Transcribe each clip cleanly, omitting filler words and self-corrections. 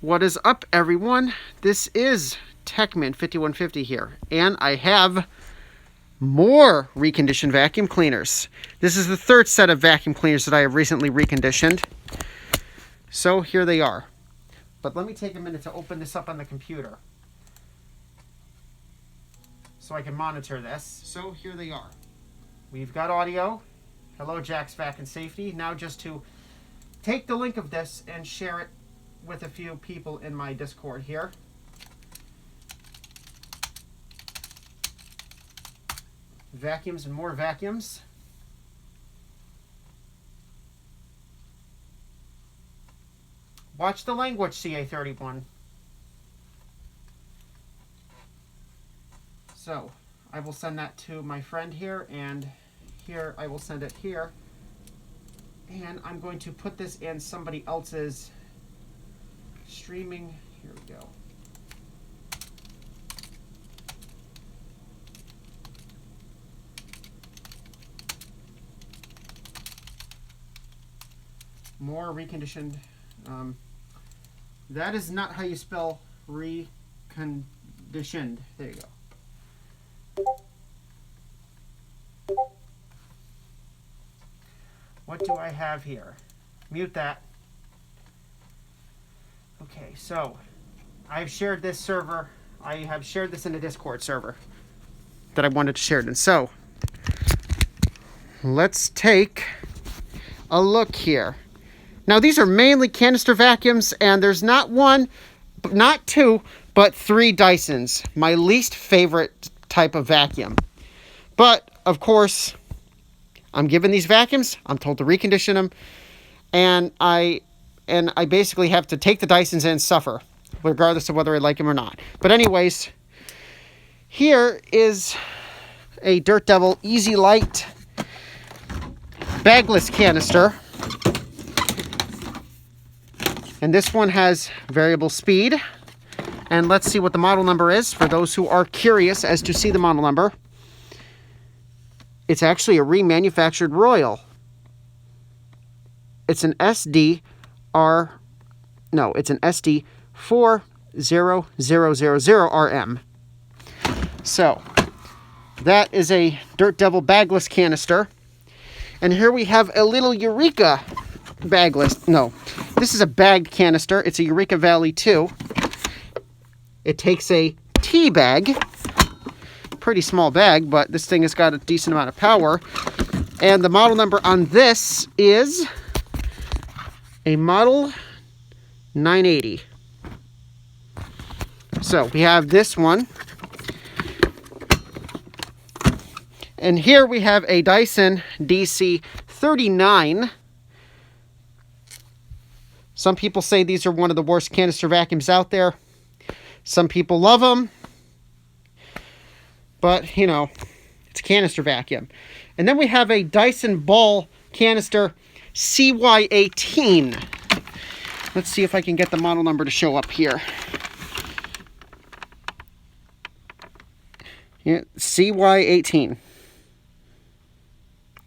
What is up, everyone? This is Techman5150 here, and I have more reconditioned vacuum cleaners. This is the third set of vacuum cleaners that I have recently reconditioned. So here they are. But let me take a minute to open this up on the computer so I can monitor this. So here they are. We've got audio. Hello, Jack's Vac and Safety. Now just to take the link of this and share it with a few people in my Discord here. Vacuums and more vacuums. Watch the language, CA31. So, I will send that to my friend here, and here I will send it here. And I'm going to put this in somebody else's streaming. Here we go. More reconditioned. That is not how you spell reconditioned. There you go. What do I have here? Mute that. Okay, so I've shared this server. I have shared this in a Discord server that I wanted to share it in. So let's take a look here. Now these are mainly canister vacuums, and there's not one, not two, but three Dysons. My least favorite type of vacuum. But of course, I'm given these vacuums. I'm told to recondition them, and I basically have to take the Dysons and suffer, regardless of whether I like them or not. But anyways, here is a Dirt Devil Easy Light bagless canister. And this one has variable speed. And let's see what the model number is for those who are curious as to see the model number. It's actually a remanufactured Royal. It's an SD 40000RM. So, that is a Dirt Devil bagless canister. And here we have a little Eureka bagless. No, this is a bagged canister. It's a Eureka Valley 2. It takes a tea bag. Pretty small bag, but this thing has got a decent amount of power. And the model number on this is a model 980. So we have this one. And here we have a Dyson DC39. Some people say these are one of the worst canister vacuums out there. Some people love them. But, you know, it's a canister vacuum. And then we have a Dyson Ball canister CY18. Let's see if I can get the model number to show up here. Yeah, CY18.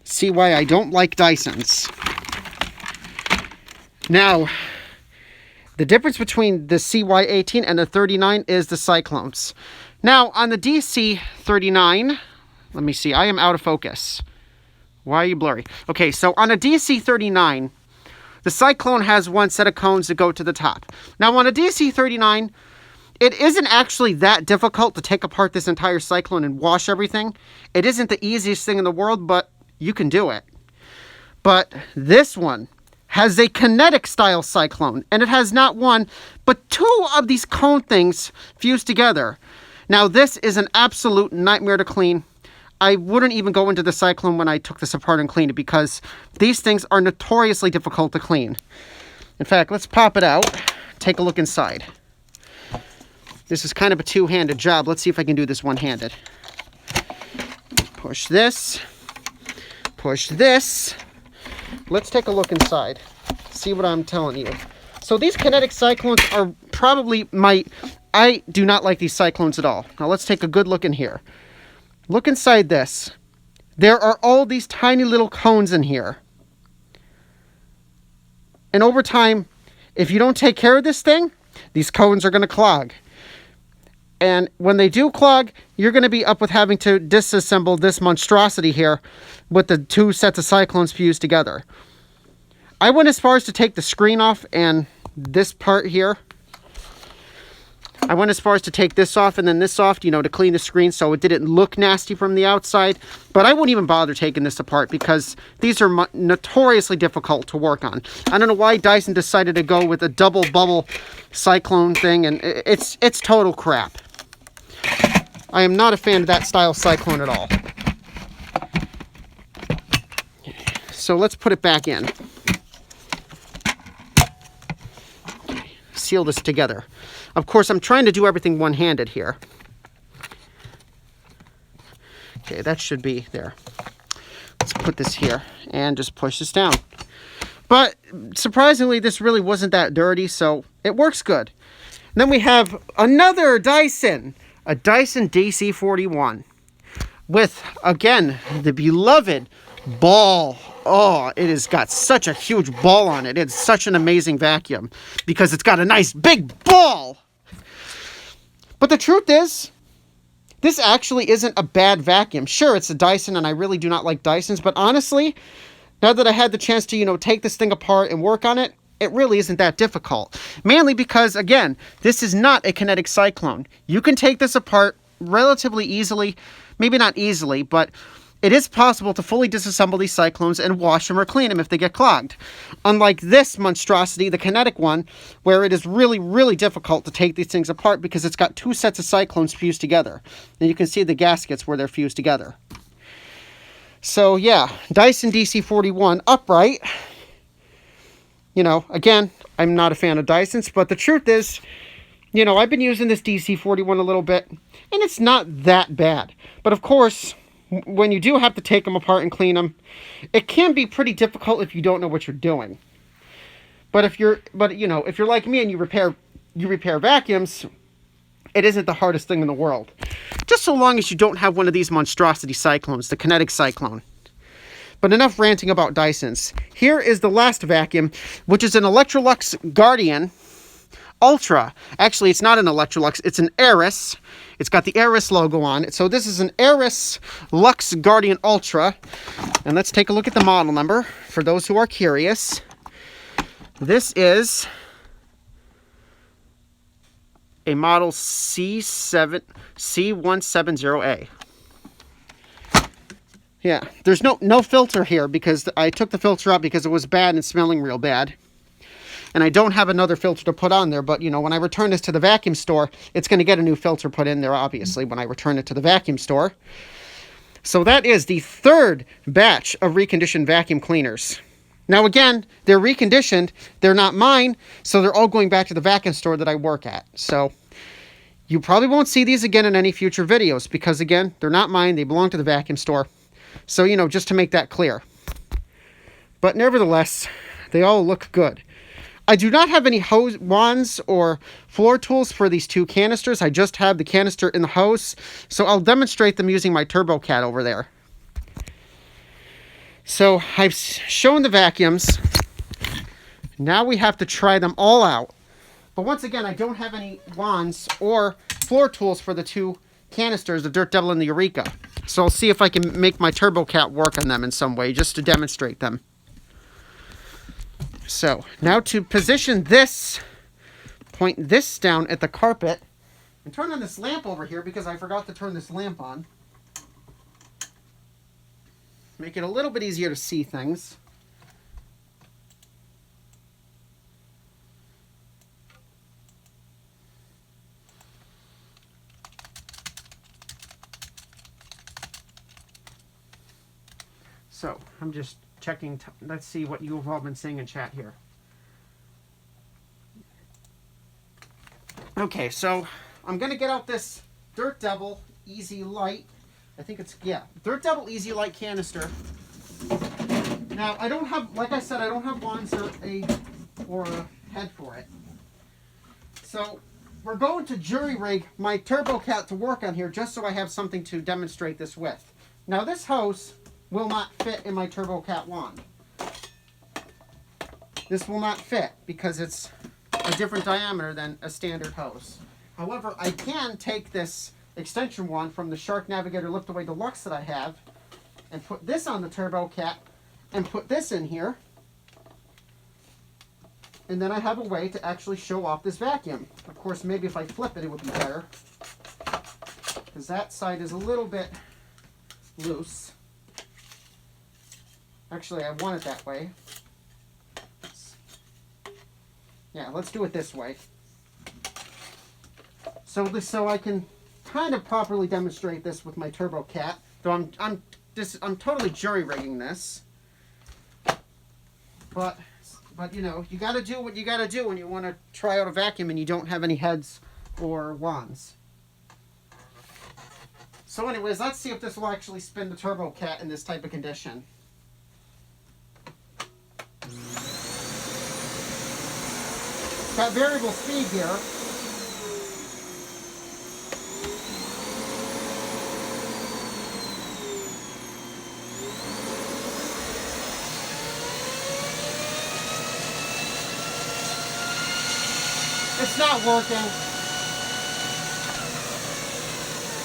See why I don't like Dysons. Now, the difference between the CY18 and the 39 is the cyclones. Now, on the DC39, let me see, I am out of focus. Why are you blurry? Okay, so on a DC39, the cyclone has one set of cones that go to the top. Now, on a DC39, it isn't actually that difficult to take apart this entire cyclone and wash everything. It isn't the easiest thing in the world, but you can do it. But this one has a kinetic style cyclone, and it has not one, but two of these cone things fused together. Now this is an absolute nightmare to clean. I wouldn't even go into the cyclone when I took this apart and cleaned it, because these things are notoriously difficult to clean. In fact, let's pop it out, take a look inside. This is kind of a two-handed job. Let's see if I can do this one-handed. Push this. Push this. Let's take a look inside. See what I'm telling you. So these kinetic cyclones are probably I do not like these cyclones at all. Now let's take a good look in here. Look inside this. There are all these tiny little cones in here. And over time, if you don't take care of this thing, these cones are going to clog. And when they do clog, you're going to be up with having to disassemble this monstrosity here with the two sets of cyclones fused together. I went as far as to take the screen off and this part here. I went as far as to take this off and then this off, to clean the screen so it didn't look nasty from the outside. But I wouldn't even bother taking this apart because these are notoriously difficult to work on. I don't know why Dyson decided to go with a double bubble cyclone thing, and it's total crap. I am not a fan of that style cyclone at all. So let's put it back in. Seal this together. Of course, I'm trying to do everything one-handed here. Okay, that should be there. Let's put this here and just push this down. But surprisingly, this really wasn't that dirty, so it works good. And then we have another Dyson, a Dyson DC41 with, again, the beloved ball. Oh, it has got such a huge ball on it. It's such an amazing vacuum because it's got a nice big ball. But the truth is, this actually isn't a bad vacuum. Sure, it's a Dyson, and I really do not like Dysons, but honestly, now that I had the chance to, take this thing apart and work on it, it really isn't that difficult. Mainly because, again, this is not a kinetic cyclone. You can take this apart relatively easily. Maybe not easily, but it is possible to fully disassemble these cyclones and wash them or clean them if they get clogged. Unlike this monstrosity, the kinetic one, where it is really, really difficult to take these things apart because it's got two sets of cyclones fused together. And you can see the gaskets where they're fused together. So yeah, Dyson DC41 upright. Again, I'm not a fan of Dysons, but the truth is, I've been using this DC41 a little bit, and it's not that bad. But of course, when you do have to take them apart and clean them, it can be pretty difficult if you don't know what you're doing. But if you're like me and you repair vacuums, it isn't the hardest thing in the world. Just so long as you don't have one of these monstrosity cyclones, the kinetic cyclone. But enough ranting about Dysons. Here is the last vacuum, which is an Electrolux Guardian Ultra. Actually, it's not an Electrolux, it's an Aris. It's got the Aris logo on it. So this is an Aris Lux Guardian Ultra. And let's take a look at the model number for those who are curious. This is a model C170A. Yeah, there's no filter here because I took the filter out because it was bad and smelling real bad. And I don't have another filter to put on there, but, when I return this to the vacuum store, it's going to get a new filter put in there, obviously, when I return it to the vacuum store. So that is the third batch of reconditioned vacuum cleaners. Now, again, they're reconditioned. They're not mine, so they're all going back to the vacuum store that I work at. So you probably won't see these again in any future videos because, again, they're not mine. They belong to the vacuum store. So, just to make that clear. But nevertheless, they all look good. I do not have any hose wands or floor tools for these two canisters. I just have the canister in the hose. So I'll demonstrate them using my TurboCat over there. So I've shown the vacuums. Now we have to try them all out. But once again, I don't have any wands or floor tools for the two canisters, the Dirt Devil and the Eureka. So I'll see if I can make my TurboCat work on them in some way, just to demonstrate them. So, now to position this, point this down at the carpet, and turn on this lamp over here because I forgot to turn this lamp on. Make it a little bit easier to see things. So, I'm just checking. Let's see what you have all been saying in chat here. Okay, so I'm going to get out this Dirt Devil Easy Light. I think it's, Dirt Devil Easy Light canister. Now, I don't have, like I said, I don't have wands or a head for it. So, we're going to jury rig my TurboCat to work on here just so I have something to demonstrate this with. Now, this hose will not fit in my TurboCat wand. This will not fit because it's a different diameter than a standard hose. However, I can take this extension wand from the Shark Navigator Lift-Away Deluxe that I have and put this on the turbo cat and put this in here. And then I have a way to actually show off this vacuum. Of course, maybe if I flip it, it would be better, because that side is a little bit loose. Actually, I want it that way. Yeah, let's do it this way. So I can kind of properly demonstrate this with my turbo cat. Though I'm totally jury rigging this. But you know, you got to do what you got to do when you want to try out a vacuum and you don't have any heads or wands. So anyways, let's see if this will actually spin the turbo cat in this type of condition. It's got variable speed here. It's not working.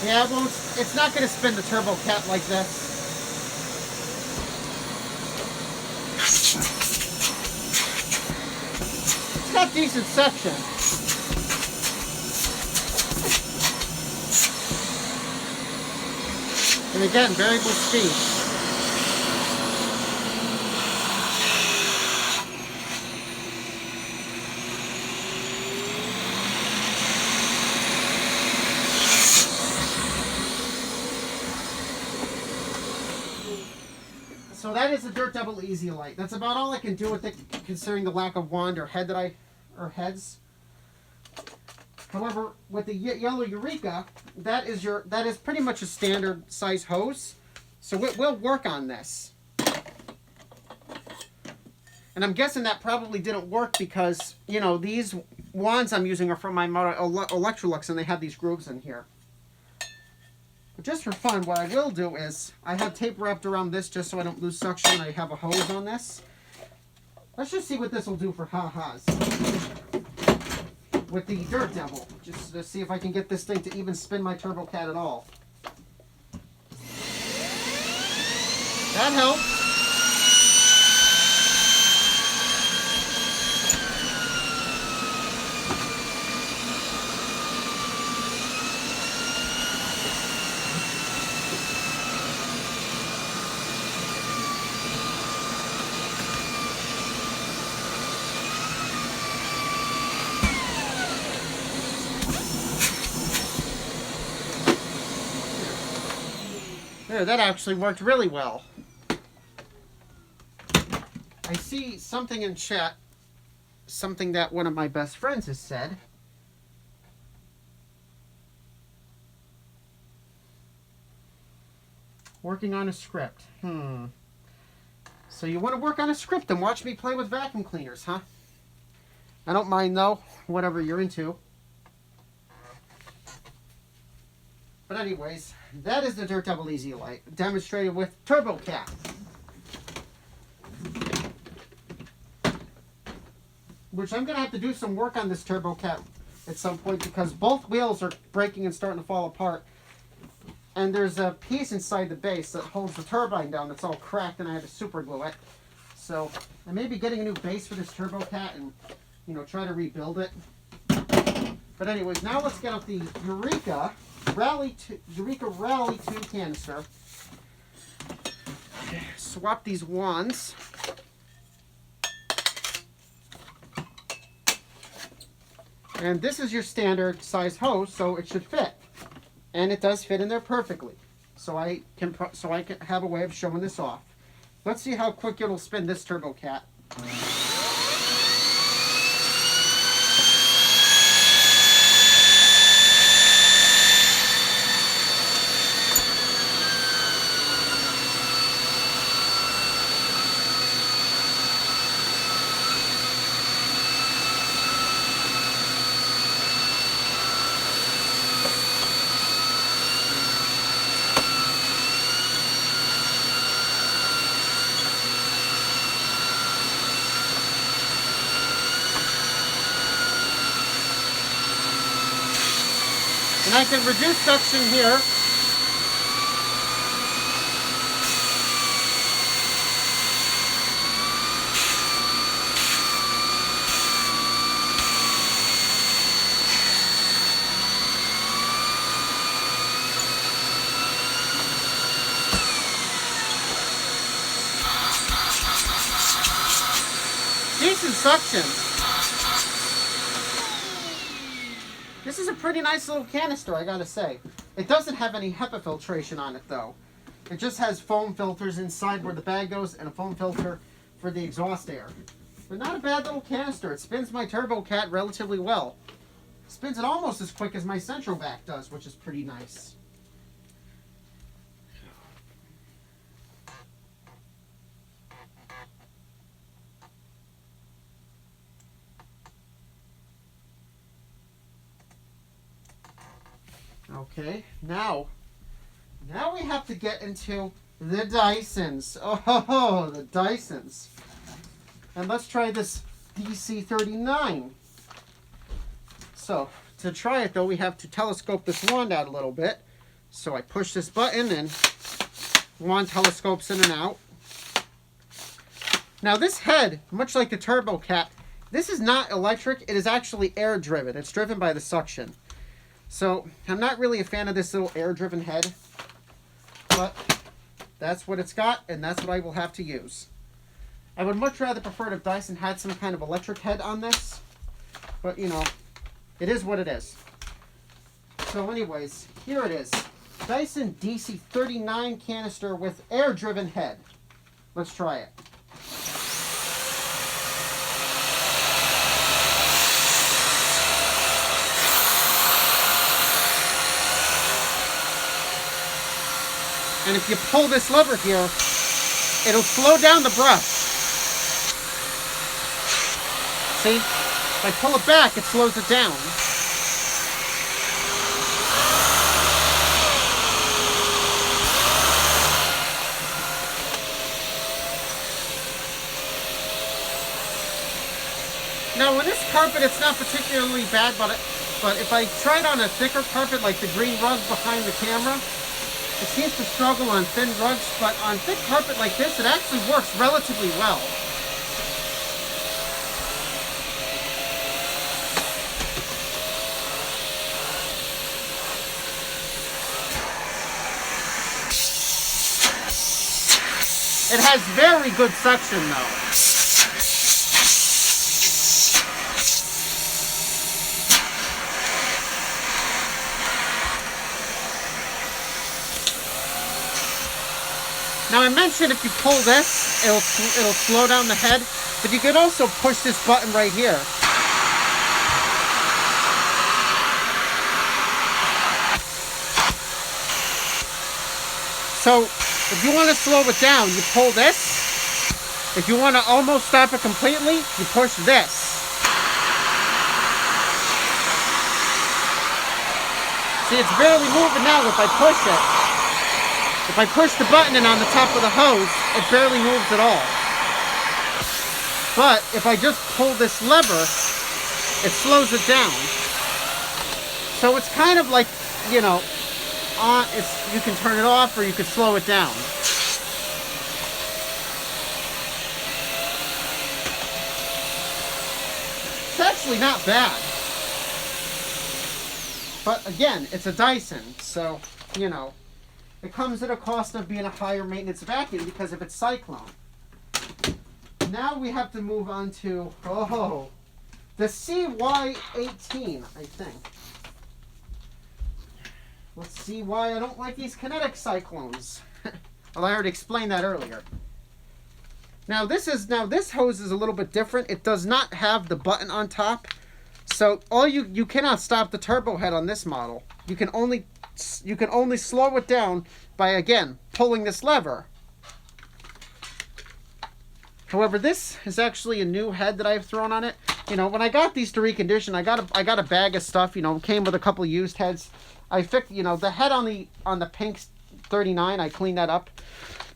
Yeah, it won't. It's not going to spin the turbo cat like this. It's got decent suction. And again, variable speed. So that is the Dirt Devil Easy Light. That's about all I can do with it, considering the lack of wand or head or heads. However, with the yellow Eureka, that is pretty much a standard size hose. So it will work on this. And I'm guessing that probably didn't work because, you know, these wands I'm using are from my Electrolux, and they have these grooves in here. But just for fun, what I will do is, I have tape wrapped around this just so I don't lose suction. I have a hose on this. Let's just see what this will do for ha-has with the Dirt Devil, just to see if I can get this thing to even spin my turbo cat at all. That helped. There, that actually worked really well. I see something in chat, something that one of my best friends has said. Working on a script. So you want to work on a script and watch me play with vacuum cleaners, huh? I don't mind though, whatever you're into. But anyways, that is the Dirt Devil Easy Light, demonstrated with Turbo Cat. Which I'm going to have to do some work on this Turbo Cat at some point, because both wheels are breaking and starting to fall apart. And there's a piece inside the base that holds the turbine down that's all cracked, and I had to super glue it. So I may be getting a new base for this Turbo Cat and, you know, try to rebuild it. But anyways, now let's get out the Eureka Rally 2 canister. Swap these wands. And this is your standard size hose, so it should fit. And it does fit in there perfectly. So I can have a way of showing this off. Let's see how quick it'll spin this Turbo Cat. And I can reduce suction here. Decent suction. This is a pretty nice little canister, I gotta say. It doesn't have any HEPA filtration on it though. It just has foam filters inside where the bag goes and a foam filter for the exhaust air. But not a bad little canister. It spins my Turbo Cat relatively well. It spins it almost as quick as my Centrovac does, which is pretty nice. Okay, now we have to get into the Dysons. Oh, the Dysons. And let's try this DC39. So, to try it though, we have to telescope this wand out a little bit. So I push this button and wand telescopes in and out. Now this head, much like the Turbo Cat, this is not electric, it is actually air driven. It's driven by the suction. So, I'm not really a fan of this little air-driven head, but that's what it's got, and that's what I will have to use. I would much rather prefer if Dyson had some kind of electric head on this, but, you know, it is what it is. So anyways, here it is. Dyson DC39 canister with air-driven head. Let's try it. And if you pull this lever here, it'll slow down the brush. See? If I pull it back, it slows it down. Now, on this carpet, it's not particularly bad, but if I tried on a thicker carpet, like the green rug behind the camera, it seems to struggle on thin rugs, but on thick carpet like this, it actually works relatively well. It has very good suction though. Now I mentioned if you pull this, it'll slow down the head, but you could also push this button right here. So if you want to slow it down, you pull this. If you want to almost stop it completely, you push this. See, it's barely moving now if I push it. If I push the button in on the top of the hose, it barely moves at all. But if I just pull this lever, it slows it down. So it's kind of like, you know, you can turn it off or you can slow it down. It's actually not bad. But again, it's a Dyson, so, you know, it comes at a cost of being a higher maintenance vacuum because of its cyclone. Now we have to move on to, the CY18, I think. Let's see why I don't like these kinetic cyclones. Well, I already explained that earlier. Now this hose is a little bit different. It does not have the button on top. So you cannot stop the turbo head on this model. You can only slow it down by, again, pulling this lever. However, this is actually a new head that I've thrown on it. You know, when I got these to recondition, I got a bag of stuff. You know, it came with a couple used heads. I fixed, you know, the head on the pink 39. I cleaned that up.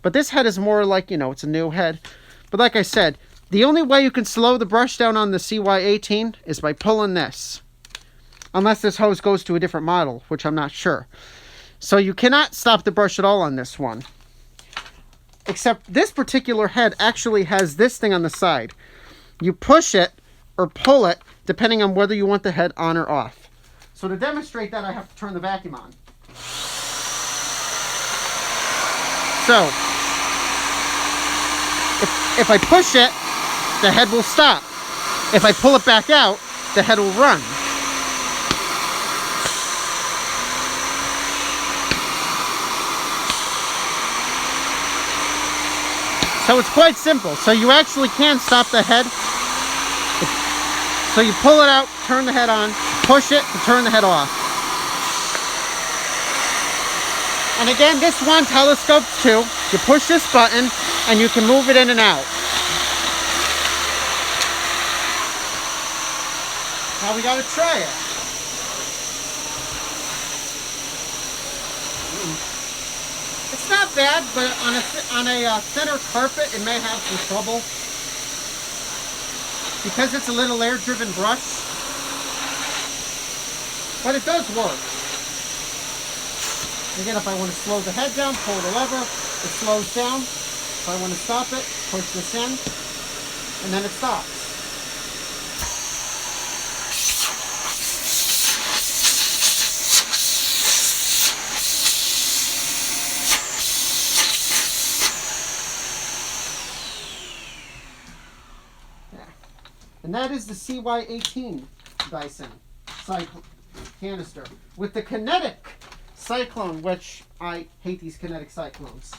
But this head is more like, you know, it's a new head. But like I said, the only way you can slow the brush down on the CY18 is by pulling this. unless this hose goes to a different model, which I'm not sure. So you cannot stop the brush at all on this one. Except this particular head actually has this thing on the side. You push it or pull it depending on whether you want the head on or off. So to demonstrate that, I have to turn the vacuum on. So if I push it, the head will stop. If I pull it back out, the head will run. So it's quite simple. So you actually can stop the head. So you pull it out, turn the head on, push it, and turn the head off. And again, this one telescopes too. You push this button and you can move it in and out. Now we gotta try it. It's not bad, but on a thinner carpet, it may have some trouble. Because it's a little air-driven brush. But it does work. Again, if I want to slow the head down, pull the lever, it slows down. If I want to stop it, push this in, and then it stops. And that is the CY18 Dyson canister with the kinetic cyclone, which I hate these kinetic cyclones.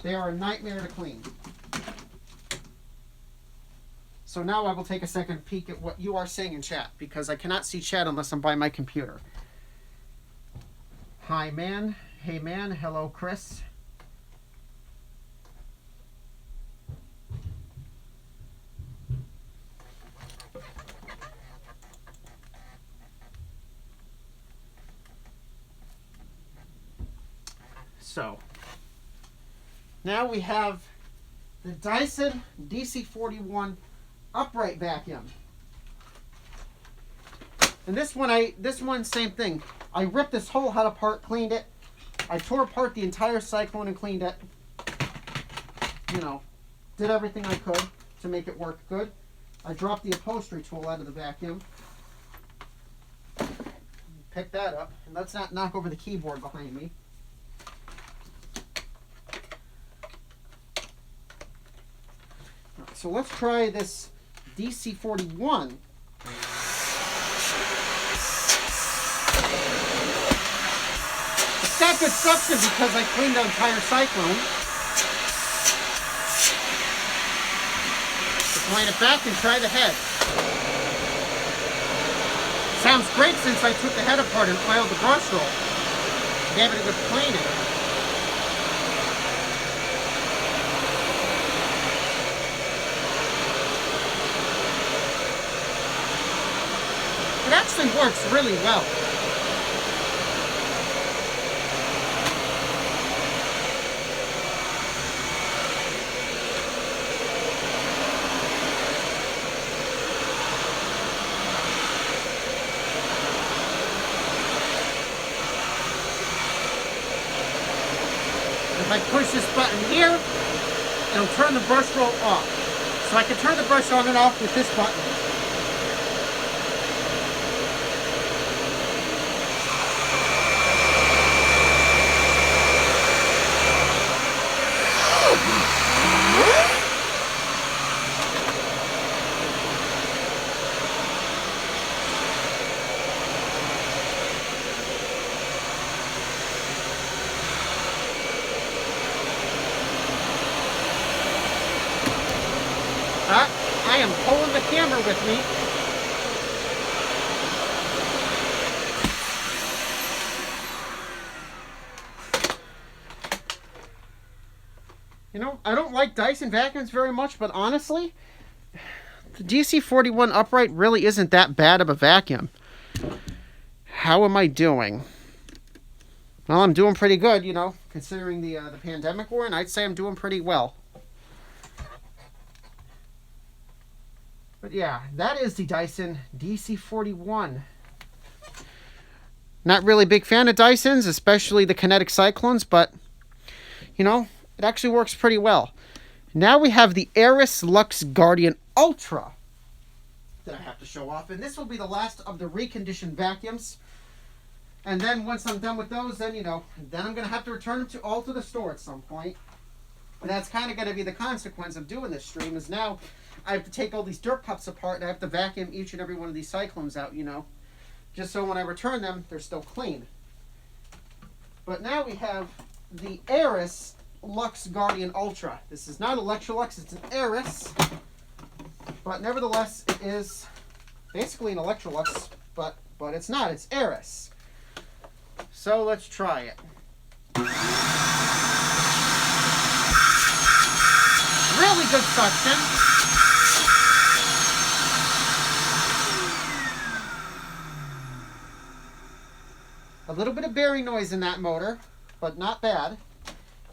They are a nightmare to clean. So now I will take a second peek at what you are saying in chat, because I cannot see chat unless I'm by my computer. Hi, man. Hey, man. Hello, Chris. So, now we have the Dyson DC41 upright vacuum. And this one, same thing. I ripped this whole head apart, cleaned it. I tore apart the entire cyclone and cleaned it. You know, did everything I could to make it work good. I dropped the upholstery tool out of the vacuum. Pick that up. And let's not knock over the keyboard behind me. So let's try this DC41. It's got good suction because I cleaned the entire cyclone. Let's wind it back and try the head. Sounds great since I took the head apart and oiled the brush roll. Gave it a good cleaning. It actually works really well. If I push this button here, it'll turn the brush roll off. So I can turn the brush on and off with this button. I am pulling the camera with me. You know, I don't like Dyson vacuums very much, but honestly, the DC41 upright really isn't that bad of a vacuum. How am I doing? Well, I'm doing pretty good, you know, considering the pandemic we're in. I'd say I'm doing pretty well. But yeah, that is the Dyson DC41. Not really a big fan of Dysons, especially the kinetic cyclones, but, you know, it actually works pretty well. Now we have the Aeris Lux Guardian Ultra that I have to show off. And this will be the last of the reconditioned vacuums. And then once I'm done with those, then, you know, then I'm going to have to return them all to the store at some point. And that's kind of going to be the consequence of doing this stream, is now I have to take all these dirt cups apart and I have to vacuum each and every one of these cyclones out, you know, just so when I return them, they're still clean. But now we have the Aeris Lux Guardian Ultra. This is not Electrolux, it's an Aeris. But nevertheless, it is basically an Electrolux, but it's not. It's Aeris. So let's try it. Really good suction. A little bit of bearing noise in that motor, but not bad.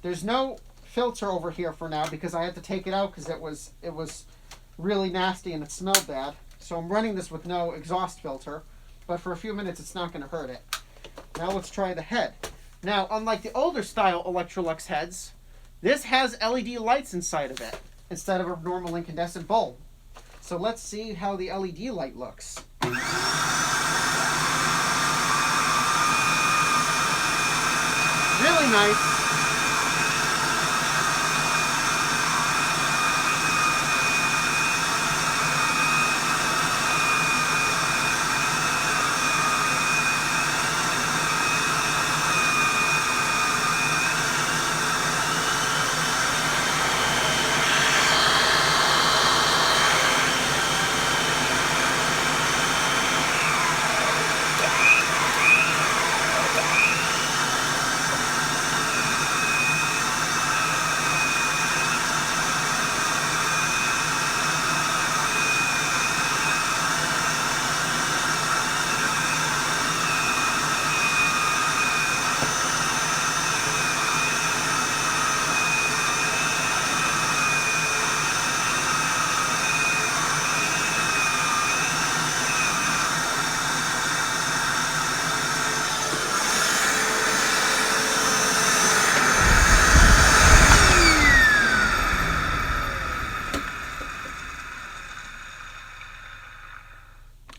There's no filter over here for now because I had to take it out because it was really nasty and it smelled bad. So I'm running this with no exhaust filter, but for a few minutes it's not going to hurt it. Now let's try the head. Now, unlike the older style Electrolux heads, this has LED lights inside of it instead of a normal incandescent bulb. So let's see how the LED light looks. Really nice.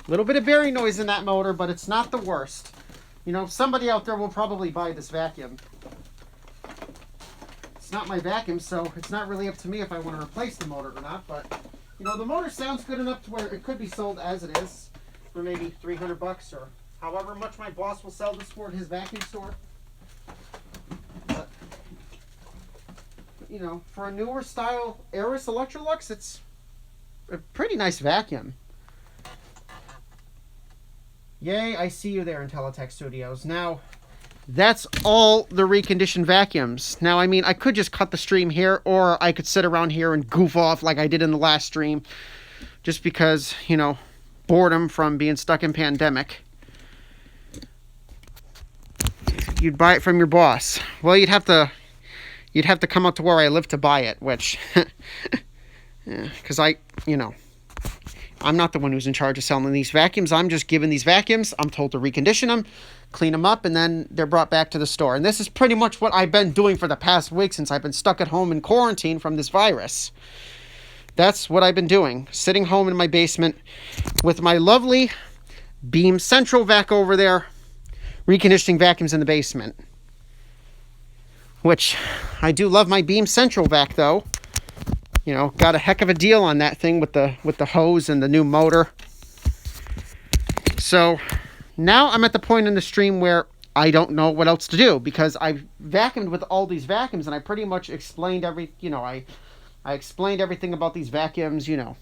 A little bit of bearing noise in that motor, but it's not the worst. You know, somebody out there will probably buy this vacuum. It's not my vacuum, so it's not really up to me if I want to replace the motor or not, but, you know, the motor sounds good enough to where it could be sold as it is for maybe $300 or however much my boss will sell this for at his vacuum store. But, you know, for a newer style Aeris Electrolux, it's a pretty nice vacuum. Yay, I see you there, Intelitech Studios. Now, that's all the reconditioned vacuums. Now, I mean, I could just cut the stream here, or I could sit around here and goof off like I did in the last stream, just because, you know, boredom from being stuck in pandemic. You'd buy it from your boss. Well, you'd have to come out to where I live to buy it, which, because you know, I'm not the one who's in charge of selling these vacuums. I'm just given these vacuums. I'm told to recondition them, clean them up, and then they're brought back to the store. And this is pretty much what I've been doing for the past week since I've been stuck at home in quarantine from this virus. That's what I've been doing. Sitting home in my basement with my lovely Beam Central vac over there, reconditioning vacuums in the basement. Which, I do love my Beam Central vac, though. You know, got a heck of a deal on that thing with the hose and the new motor. So now I'm at the point in the stream where I don't know what else to do, because I've vacuumed with all these vacuums and I pretty much explained I explained everything about these vacuums, you know.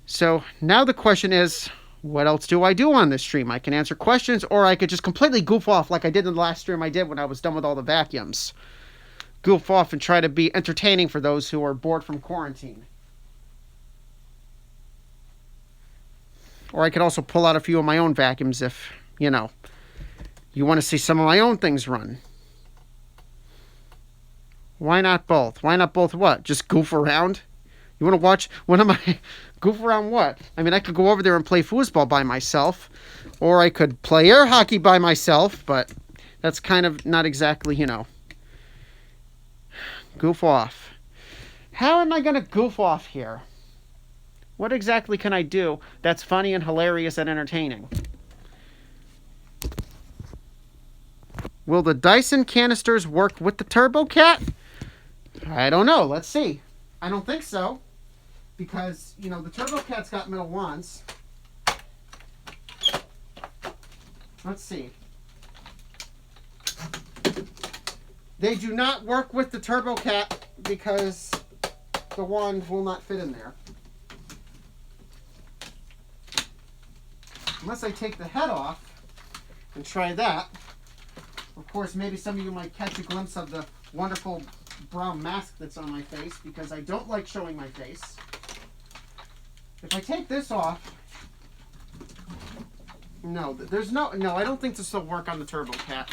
So now the question is, what else do I do on this stream? I can answer questions, or I could just completely goof off like I did in the last stream I did when I was done with all the vacuums. Goof off and try to be entertaining for those who are bored from quarantine. Or I could also pull out a few of my own vacuums if, you know, you want to see some of my own things run. Why not both? Why not both what? Just goof around? You want to watch one of my goof around what? I mean, I could go over there and play foosball by myself, or I could play air hockey by myself, but that's kind of not exactly, goof off. How am I going to goof off here? What exactly can I do that's funny and hilarious and entertaining? Will the Dyson canisters work with the Turbo Cat? I don't know. Let's see. I don't think so. Because, the Turbo Cat's got metal wands. Let's see. They do not work with the Turbo Cat because the wand will not fit in there. Unless I take the head off and try that. Of course, maybe some of you might catch a glimpse of the wonderful brown mask that's on my face because I don't like showing my face. If I take this off, no, I don't think this will work on the Turbo Cat.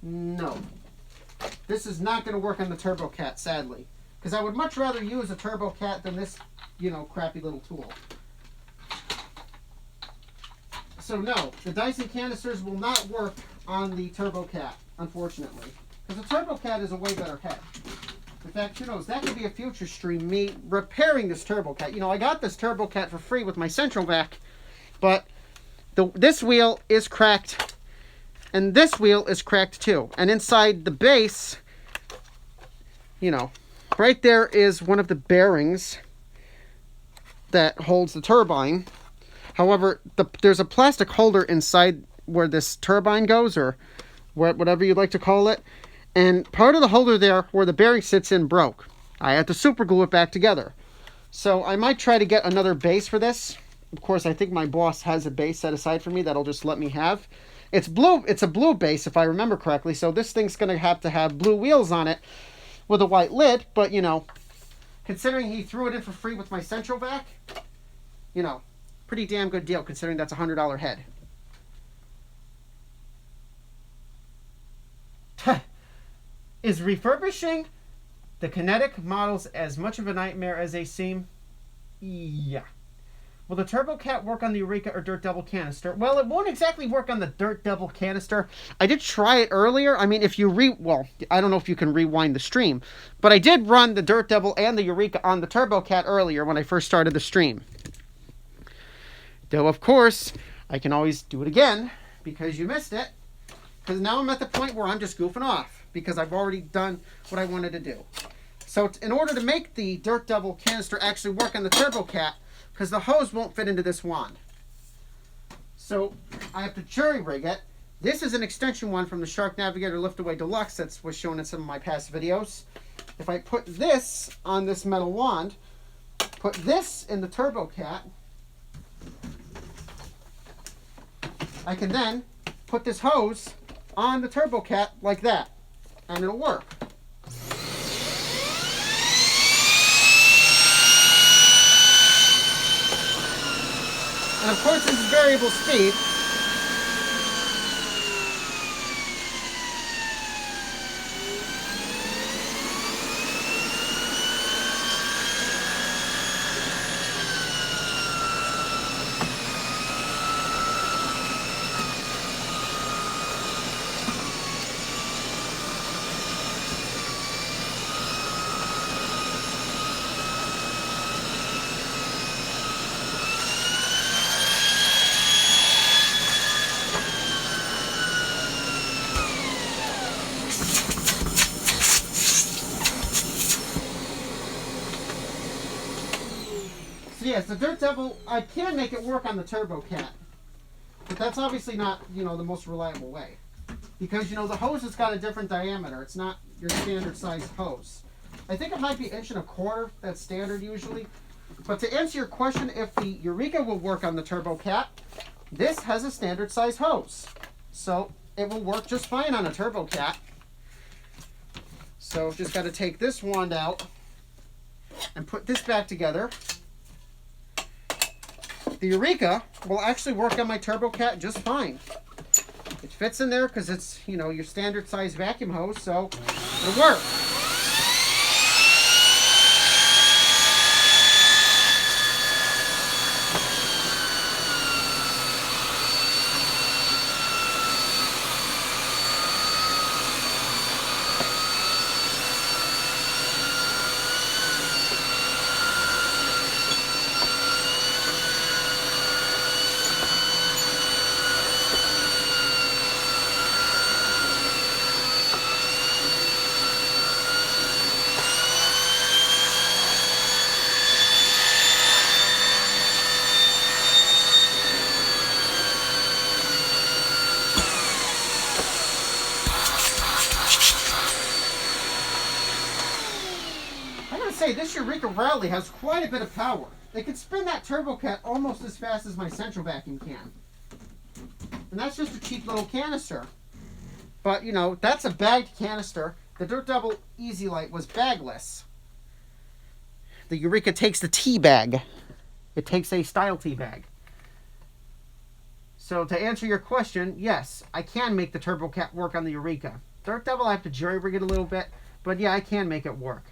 No. This is not going to work on the Turbo Cat, sadly. Because I would much rather use a Turbo Cat than this, crappy little tool. So no, the Dyson canisters will not work on the Turbo Cat, unfortunately. Because the Turbo Cat is a way better head. In fact, who knows, that could be a future stream, me repairing this Turbo Cat. I got this Turbo Cat for free with my Central vac, but this wheel is cracked, and this wheel is cracked too. And inside the base, right there is one of the bearings that holds the turbine. However, there's a plastic holder inside where this turbine goes, or whatever you'd like to call it. And part of the holder there where the bearing sits in broke. I had to super glue it back together. So I might try to get another base for this. Of course, I think my boss has a base set aside for me that'll just let me have. It's blue. It's a blue base, if I remember correctly. So this thing's going to have blue wheels on it with a white lid. But, considering he threw it in for free with my Central vac, pretty damn good deal considering that's a $100 head. Is refurbishing the Kinetic models as much of a nightmare as they seem? Yeah. Will the Turbo Cat work on the Eureka or Dirt Devil canister? Well, it won't exactly work on the Dirt Devil canister. I did try it earlier. I mean, if you I don't know if you can rewind the stream, but I did run the Dirt Devil and the Eureka on the Turbo Cat earlier when I first started the stream. Though, of course, I can always do it again because you missed it. Because now I'm at the point where I'm just goofing off because I've already done what I wanted to do. So in order to make the Dirt Devil canister actually work on the Turbo Cat, because the hose won't fit into this wand, so I have to jury rig it. This is an extension one from the Shark Navigator Liftaway Deluxe that was shown in some of my past videos. If I put this on this metal wand, put this in the Turbo Cat, I can then put this hose on the Turbo Cat like that, and it'll work. And of course, this is variable speed. So yes, the Dirt Devil, I can make it work on the Turbo Cat. But that's obviously not, the most reliable way. Because, the hose has got a different diameter. It's not your standard size hose. I think it might be 1.25 inch. That's standard usually. But to answer your question, if the Eureka will work on the Turbo Cat, this has a standard size hose. So it will work just fine on a Turbo Cat. So just got to take this wand out and put this back together. The Eureka will actually work on my Turbo Cat just fine. It fits in there because it's, you know, your standard size vacuum hose, so it'll work. Say this Eureka Rally has quite a bit of power. It can spin that turbo cat almost as fast as my central vacuum can. And that's just a cheap little canister. But, you know, that's a bagged canister. The Dirt Devil Easy Light was bagless. The Eureka takes the tea bag. It takes a style tea bag. So to answer your question, yes, I can make the turbo cat work on the Eureka. Dirt Devil, I have to jury rig it a little bit. But yeah, I can make it work.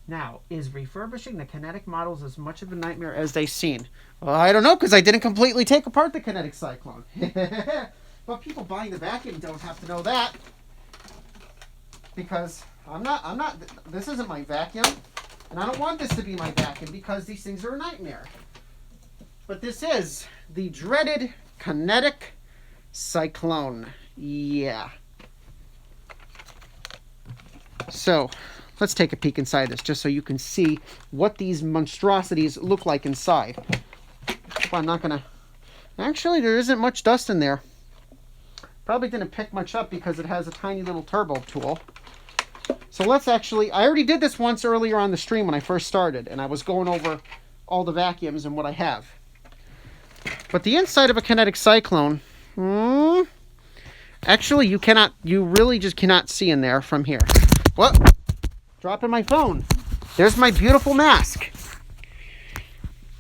Now, is refurbishing the Kinetic models as much of a nightmare as they seem? Well, I don't know, because I didn't completely take apart the Kinetic Cyclone. But people buying the vacuum don't have to know that. Because this isn't my vacuum. And I don't want this to be my vacuum, because these things are a nightmare. But this is the dreaded Kinetic Cyclone. Yeah. So, let's take a peek inside this, just so you can see what these monstrosities look like inside. Well, I'm not going to... Actually, there isn't much dust in there. Probably didn't pick much up because it has a tiny little turbo tool. So let's actually... I already did this once earlier on the stream when I first started, and I was going over all the vacuums and what I have. But the inside of a Kinetic Cyclone... actually, you really just cannot see in there from here. What? Dropping my phone. There's my beautiful mask.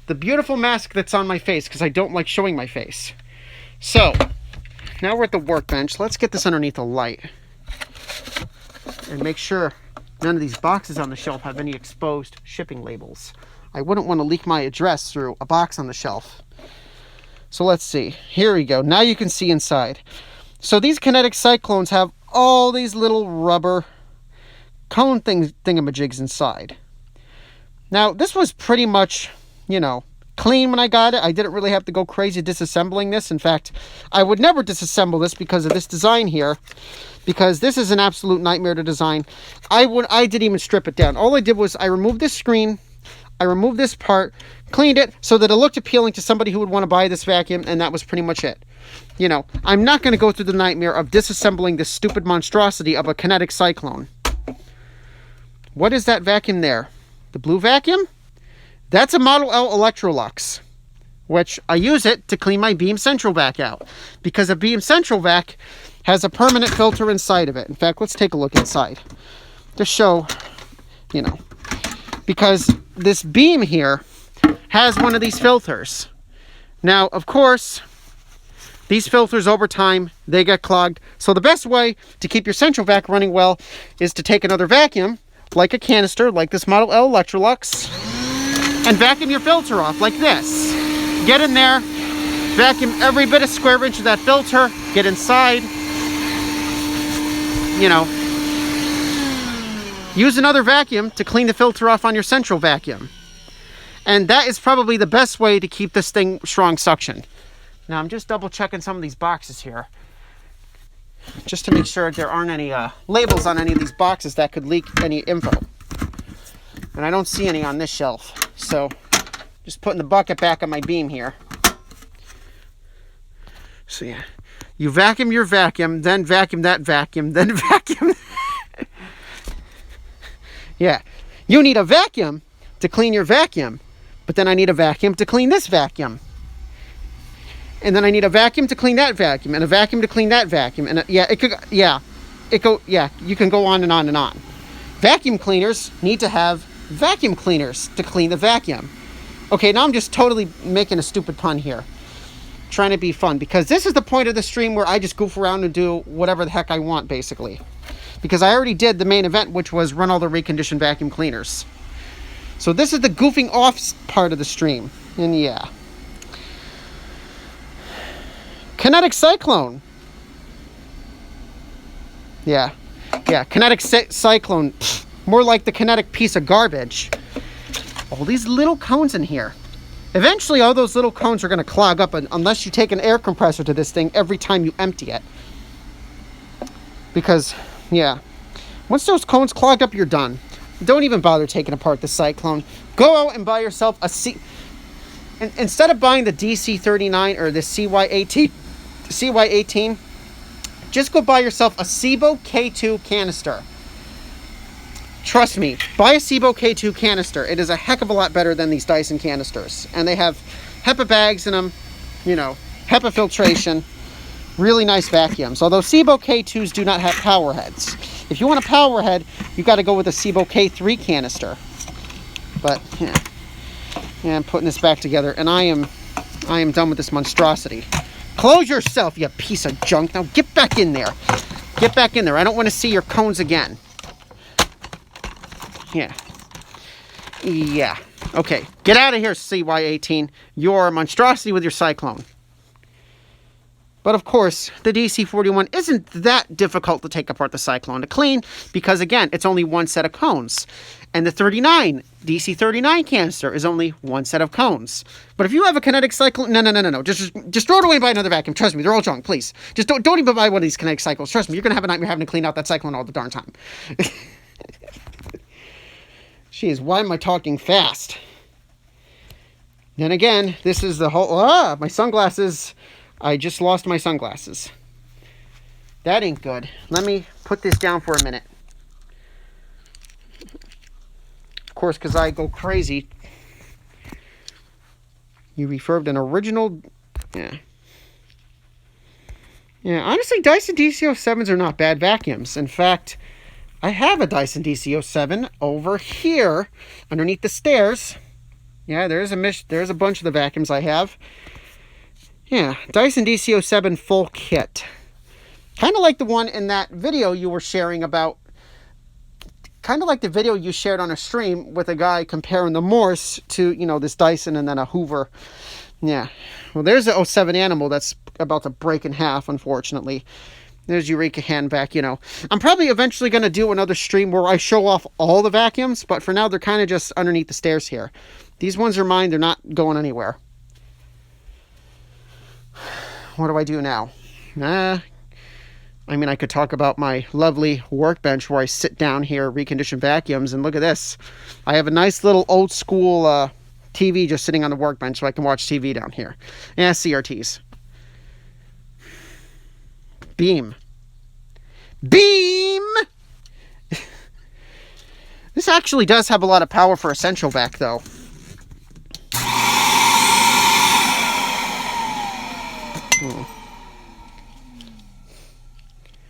The beautiful mask that's on my face because I don't like showing my face. So, now we're at the workbench. Let's get this underneath a light. And make sure none of these boxes on the shelf have any exposed shipping labels. I wouldn't want to leak my address through a box on the shelf. So let's see. Here we go. Now you can see inside. So these Kinetic Cyclones have all these little rubber cone thingamajigs inside. Now, this was pretty much, you know, clean when I got it. I didn't really have to go crazy disassembling this. In fact, I would never disassemble this because of this design here, because this is an absolute nightmare to design. I didn't even strip it down. All I did was I removed this screen, I removed this part, cleaned it so that it looked appealing to somebody who would want to buy this vacuum, and that was pretty much it. You know, I'm not going to go through the nightmare of disassembling this stupid monstrosity of a Kinetic Cyclone. What is that vacuum there? The blue vacuum? That's a Model L Electrolux, which I use it to clean my Beam Central Vac out, because a Beam Central Vac has a permanent filter inside of it. In fact, let's take a look inside to show, you know, because this Beam here has one of these filters. Now, of course, these filters over time, they get clogged. So the best way to keep your Central Vac running well is to take another vacuum, like a canister, like this Model L Electrolux, and vacuum your filter off like this. Get in there, vacuum every bit of square inch of that filter, get inside, you know, use another vacuum to clean the filter off on your central vacuum. And that is probably the best way to keep this thing strong suction. Now I'm just double checking some of these boxes here, just to make sure there aren't any labels on any of these boxes that could leak any info. And I don't see any on this shelf. So just putting the bucket back on my Beam here. So yeah, you vacuum your vacuum, then vacuum that vacuum, then vacuum. Yeah, you need a vacuum to clean your vacuum, but then I need a vacuum to clean this vacuum. And then I need a vacuum to clean that vacuum, and a vacuum to clean that vacuum, and you can go on and on and on. Vacuum cleaners need to have vacuum cleaners to clean the vacuum. Okay, now I'm just totally making a stupid pun here. trying to be fun, because this is the point of the stream where I just goof around and do whatever the heck I want, basically. Because I already did the main event, which was run all the reconditioned vacuum cleaners. So this is the goofing off part of the stream. And yeah. Kinetic Cyclone. Yeah. Yeah, Kinetic Cyclone. Pfft, more like the kinetic piece of garbage. All these little cones in here. Eventually, all those little cones are going to clog up unless you take an air compressor to this thing every time you empty it. Because, yeah, once those cones clog up, you're done. Don't even bother taking apart the Cyclone. Go out and buy yourself a instead of buying the DC39 or the CY18, just go buy yourself a SIBO K2 canister. Trust me, buy a SIBO K2 canister. It is a heck of a lot better than these Dyson canisters. And they have HEPA bags in them, you know, HEPA filtration, really nice vacuums. Although SIBO K2s do not have power heads. If you want a power head, you got to go with a SIBO K3 canister. But, yeah, I'm putting this back together, and I am done with this monstrosity. Close yourself, you piece of junk. Now get back in there. Get back in there. I don't want to see your cones again. Yeah. Yeah. Okay. Get out of here, CY18. You're a monstrosity with your Cyclone. But of course, the DC41 isn't that difficult to take apart the Cyclone to clean because, again, it's only one set of cones. And the DC39 canister is only one set of cones. But if you have a Kinetic Cyclone, no. Just throw it away and buy another vacuum. Trust me, they're all junk, please. Just don't even buy one of these Kinetic Cycles. Trust me, you're going to have a nightmare having to clean out that Cyclone all the darn time. Jeez, why am I talking fast? Then again, this is the whole... my sunglasses... I just lost my sunglasses. That ain't good. Let me put this down for a minute. Of course, because I go crazy. You refurbed an original... Yeah. Yeah, honestly, Dyson DC07s are not bad vacuums. In fact, I have a Dyson DC07 over here underneath the stairs. Yeah, there's a bunch of the vacuums I have. Yeah, Dyson DC07 full kit. Kind of like the one in that video you were sharing about... Kind of like the video you shared on a stream with a guy comparing the Morse to, you know, this Dyson and then a Hoover. Yeah. Well, there's the 07 Animal that's about to break in half, unfortunately. There's Eureka hand vac, you know. I'm probably eventually going to do another stream where I show off all the vacuums, but for now they're kind of just underneath the stairs here. These ones are mine. They're not going anywhere. What do I do now? I mean, I could talk about my lovely workbench where I sit down here, recondition vacuums, and look at this. I have a nice little old school TV just sitting on the workbench so I can watch TV down here. Yeah, CRTs. Beam. This actually does have a lot of power for a central vac, though.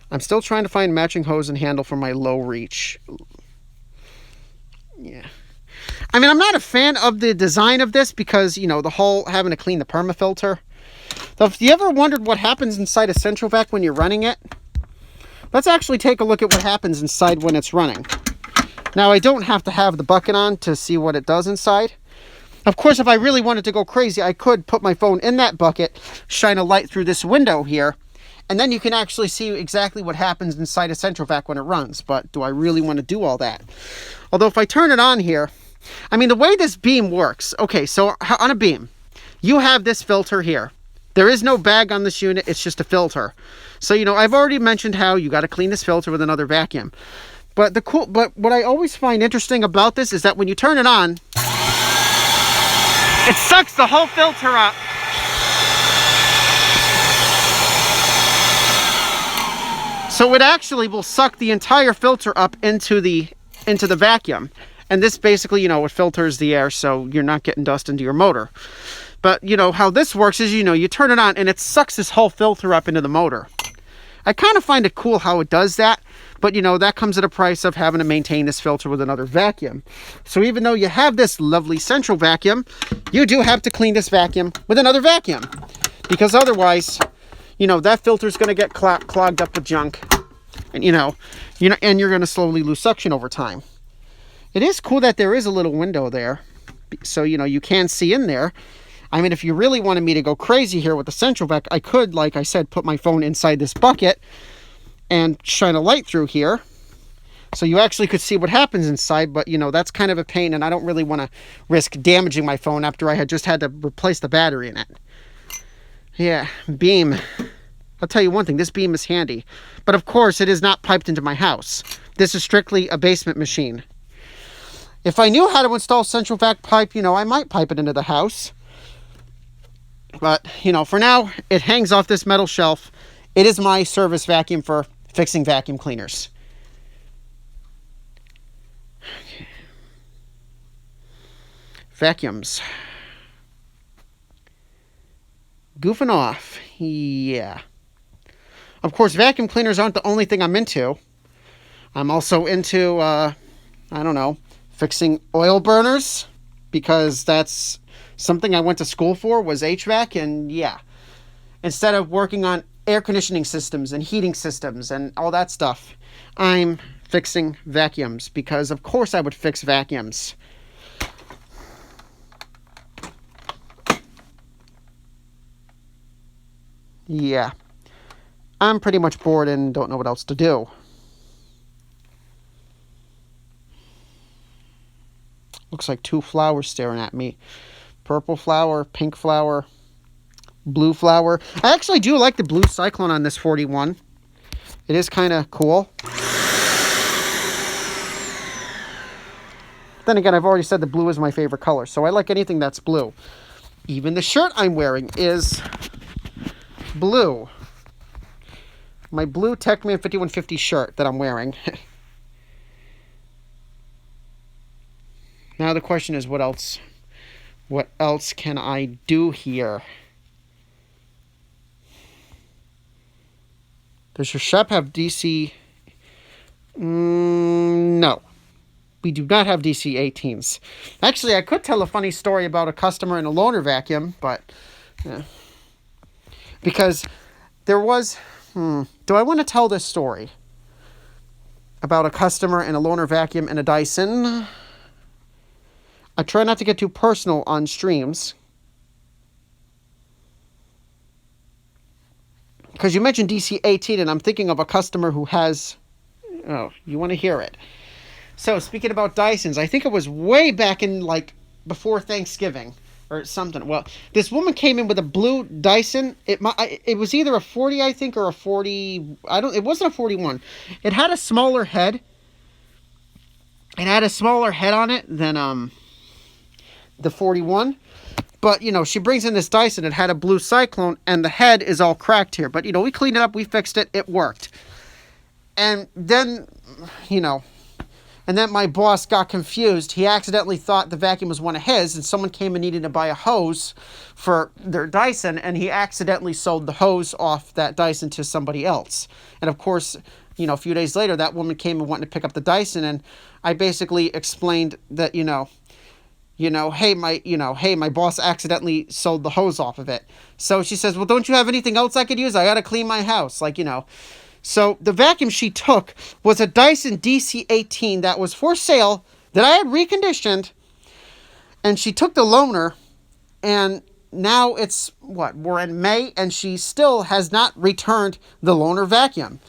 I'm still trying to find matching hose and handle for my low reach. Yeah. I mean, I'm not a fan of the design of this because, you know, the whole having to clean the permafilter. So if you ever wondered what happens inside a central vac when you're running it, let's actually take a look at what happens inside when it's running. Now, I don't have to have the bucket on to see what it does inside. Of course, if I really wanted to go crazy, I could put my phone in that bucket, shine a light through this window here, and then you can actually see exactly what happens inside a central vac when it runs. But do I really want to do all that? Although if I turn it on here, I mean, the way this beam works, okay, so on a beam, you have this filter here. There is no bag on this unit, it's just a filter. So, you know, I've already mentioned how you got to clean this filter with another vacuum. But what I always find interesting about this is that when you turn it on, it sucks the whole filter up. So it actually will suck the entire filter up into the vacuum. And this basically, you know, it filters the air so you're not getting dust into your motor. But, you know, how this works is, you know, you turn it on and it sucks this whole filter up into the motor. I kind of find it cool how it does that. But, you know, that comes at a price of having to maintain this filter with another vacuum. So even though you have this lovely central vacuum, you do have to clean this vacuum with another vacuum. because otherwise, that filter's going to get clogged up with junk, and and you're going to slowly lose suction over time. It is cool that there is a little window there, so you can see in there. I mean, if you really wanted me to go crazy here with the central vac, I could, like I said, put my phone inside this bucket and shine a light through here, so you actually could see what happens inside. But that's kind of a pain, and I don't really want to risk damaging my phone after I had just had to replace the battery in it. Yeah, beam. I'll tell you one thing, this beam is handy. But of course, it is not piped into my house. This is strictly a basement machine. If I knew how to install central vac pipe, I might pipe it into the house. But, for now, it hangs off this metal shelf. It is my service vacuum for fixing vacuum cleaners. Okay. Vacuums. Goofing off. Yeah. Of course, vacuum cleaners aren't the only thing I'm into. I'm also into, fixing oil burners, because that's something I went to school for, was HVAC. And yeah, instead of working on air conditioning systems and heating systems and all that stuff, I'm fixing vacuums, because of course I would fix vacuums. Yeah, I'm pretty much bored and don't know what else to do. Looks like two flowers staring at me. Purple flower, pink flower, blue flower. I actually do like the blue cyclone on this 41. It is kind of cool. Then again, I've already said the blue is my favorite color, so I like anything that's blue. Even the shirt I'm wearing is blue. My blue Techman 5150 shirt that I'm wearing. Now the question is, what else? What else can I do here? Does your shop have DC? No. We do not have DC 18s. Actually, I could tell a funny story about a customer in a loaner vacuum, but... because there was... do I want to tell this story? About a customer in a loaner vacuum and a Dyson... I try not to get too personal on streams, because you mentioned DC-18, and I'm thinking of a customer who has... Oh, you want to hear it. So, speaking about Dysons, I think it was way back in, before Thanksgiving, or something. Well, this woman came in with a blue Dyson. It was either a 40, I think, or a 40... It wasn't a 41. It had a smaller head. It had a smaller head on it than, the 41, but she brings in this Dyson. It had a blue cyclone, and the head is all cracked here, but we cleaned it up, we fixed it, it worked. And then my boss got confused. He accidentally thought the vacuum was one of his, and someone came and needed to buy a hose for their Dyson, and he accidentally sold the hose off that Dyson to somebody else. And of course, a few days later, that woman came and wanted to pick up the Dyson, and I basically explained that hey, my boss accidentally sold the hose off of it. So she says, well, don't you have anything else I could use? I got to clean my house. So the vacuum she took was a Dyson DC-18 that was for sale, that I had reconditioned. And she took the loaner, and now we're in May, and she still has not returned the loaner vacuum.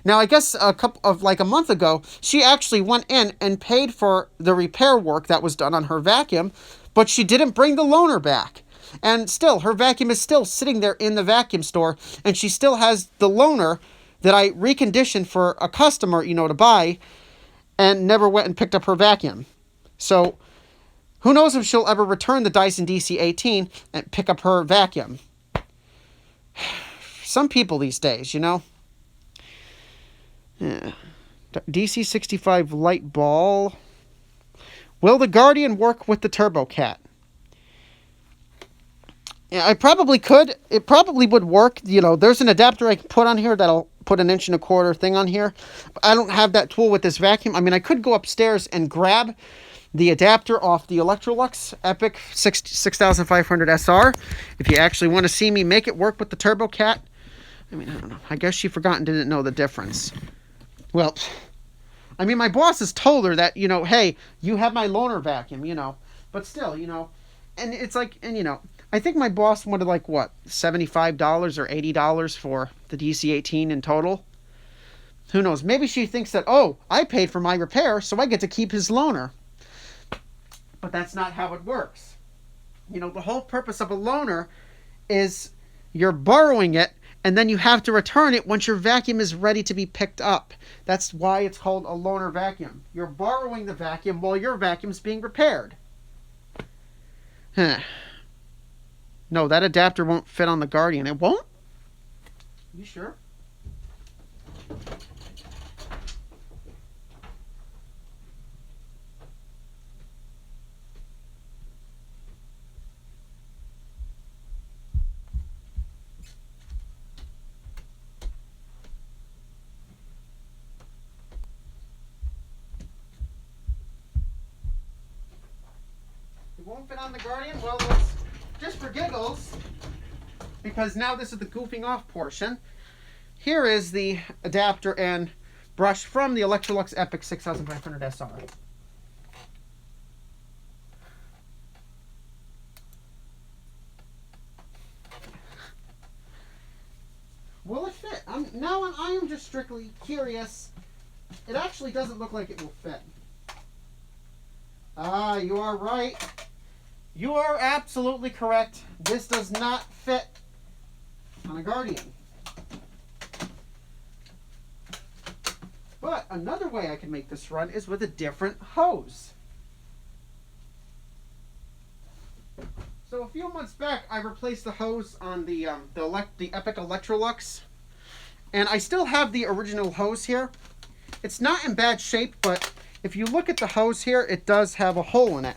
Now, I guess a month ago, she actually went in and paid for the repair work that was done on her vacuum, but she didn't bring the loaner back. And still, her vacuum is still sitting there in the vacuum store, and she still has the loaner that I reconditioned for a customer, to buy, and never went and picked up her vacuum. So, who knows if she'll ever return the Dyson DC-18 and pick up her vacuum. Some people these days, Yeah. DC-65 light ball. Will the Guardian work with the Turbo Cat? Yeah, I probably could. It probably would work. There's an adapter I can put on here that'll put an 1 1/4 thing on here. But I don't have that tool with this vacuum. I mean, I could go upstairs and grab the adapter off the Electrolux Epic 6500 SR. If you actually want to see me make it work with the Turbo Cat, I mean, I don't know. I guess she forgot and didn't know the difference. Well, I mean, my boss has told her that, hey, you have my loaner vacuum, but still, and it's like, and I think my boss wanted like what, $75 or $80 for the DC-18 in total. Who knows? Maybe she thinks that, oh, I paid for my repair, so I get to keep his loaner. But that's not how it works. The whole purpose of a loaner is you're borrowing it, and then you have to return it once your vacuum is ready to be picked up. That's why it's called a loaner vacuum. You're borrowing the vacuum while your vacuum's being repaired. No, that adapter won't fit on the Guardian. It won't? You sure? It won't fit on the Guardian? Well, it's just for giggles, because now this is the goofing off portion. Here is the adapter and brush from the Electrolux Epic 6500 SR. Will it fit? I am just strictly curious. It actually doesn't look like it will fit. Ah, you are right. You are absolutely correct. This does not fit on a Guardian. But another way I can make this run is with a different hose. So a few months back, I replaced the hose on the Epic Electrolux, and I still have the original hose here. It's not in bad shape, but if you look at the hose here, it does have a hole in it.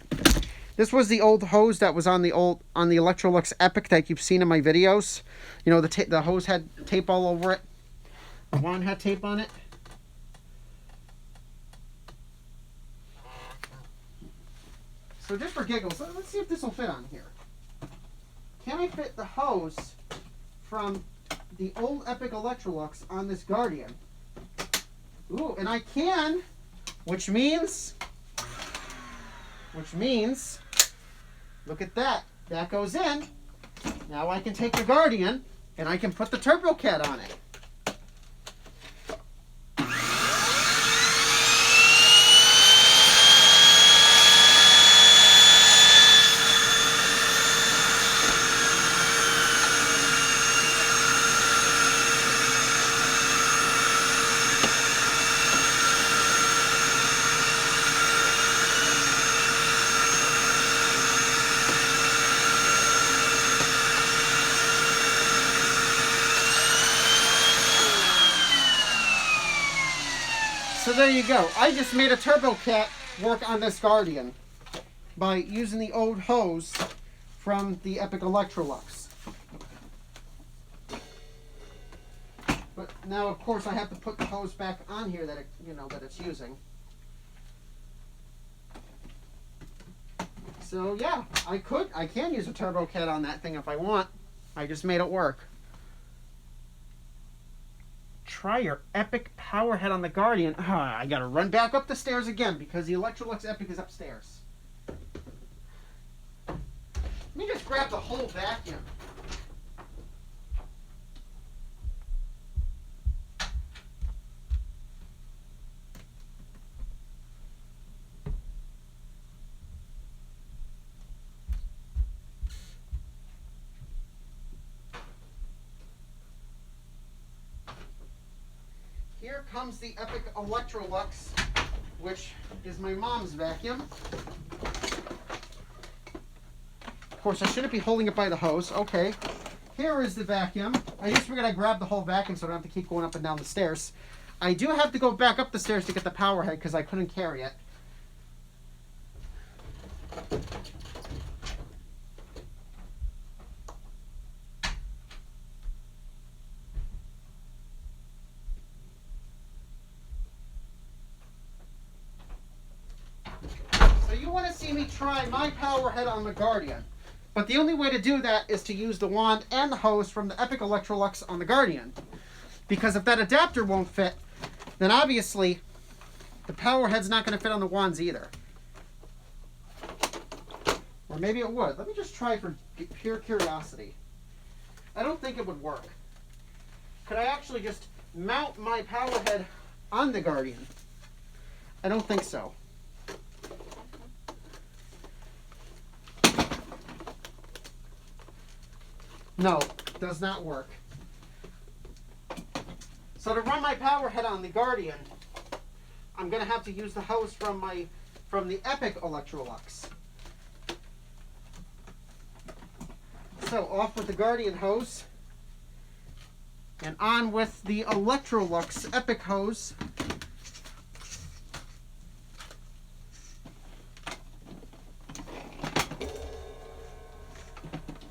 This was the old hose that was on the Electrolux Epic that you've seen in my videos. The hose had tape all over it. The wand had tape on it. So just for giggles, let's see if this will fit on here. Can I fit the hose from the old Epic Electrolux on this Guardian? Ooh, and I can, which means, look at that. That goes in. Now I can take the Guardian and I can put the Turbo Cat on it. So there you go. I just made a Turbo Cat work on this Guardian by using the old hose from the Epic Electrolux. But now, of course, I have to put the hose back on here that that it's using. So yeah, I can use a Turbo Cat on that thing if I want. I just made it work. Try your Epic power head on the Guardian. I gotta run back up the stairs again because the Electrolux Epic is upstairs. Let me just grab the whole vacuum. Here comes the Epic Electrolux, which is my mom's vacuum. Of course, I shouldn't be holding it by the hose. Okay. Here is the vacuum. I just figured I'd grab the whole vacuum so I don't have to keep going up and down the stairs. I do have to go back up the stairs to get the power head because I couldn't carry it. want to see me try my power head on the Guardian. But the only way to do that is to use the wand and the hose from the Epic Electrolux on the Guardian. Because if that adapter won't fit, then obviously the power head's not going to fit on the wands either. Or maybe it would. Let me just try for pure curiosity. I don't think it would work. Could I actually just mount my power head on the Guardian? I don't think so. No, does not work. So to run my power head on the Guardian, I'm going to have to use the hose from the Epic Electrolux. So off with the Guardian hose and on with the Electrolux Epic hose.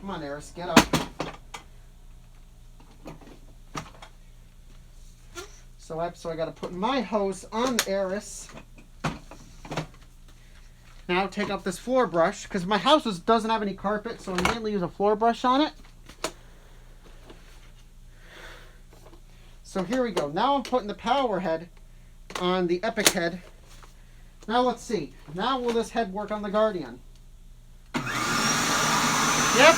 Come on, Eris, get up. So I got to put my hose on Eris. Now take up this floor brush, because my house doesn't have any carpet, so I mainly use a floor brush on it. So here we go. Now I'm putting the power head on the Epic head. Now let's see. Now will this head work on the Guardian? Yep.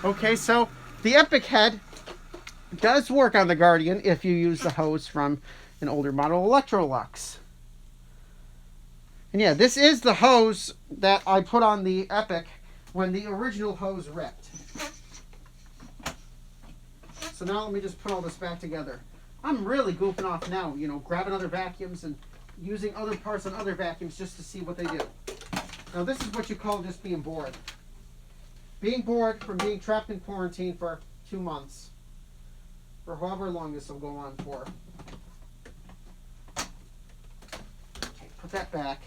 Okay, so the Epic head does work on the Guardian if you use the hose from an older model Electrolux. And yeah, this is the hose that I put on the Epic when the original hose ripped. So now let me just put all this back together. I'm really goofing off now, you know, grabbing other vacuums and using other parts on other vacuums just to see what they do. Now this is what you call just being bored. Being bored from being trapped in quarantine for 2 months. For however long this will go on for. Okay, put that back.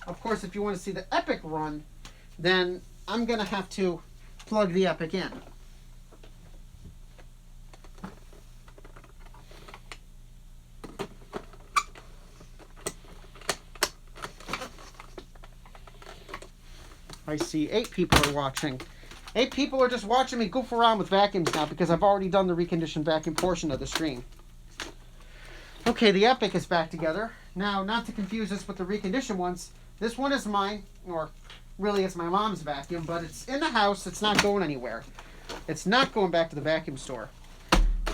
Of course, if you want to see the Epic run, then I'm going to have to plug the Epic in. I see 8 people are watching. 8 people are just watching me goof around with vacuums now because I've already done the reconditioned vacuum portion of the stream. Okay, the Epic is back together. Now, not to confuse this with the reconditioned ones, this one is mine, or really it's my mom's vacuum, but it's in the house, it's not going anywhere. It's not going back to the vacuum store.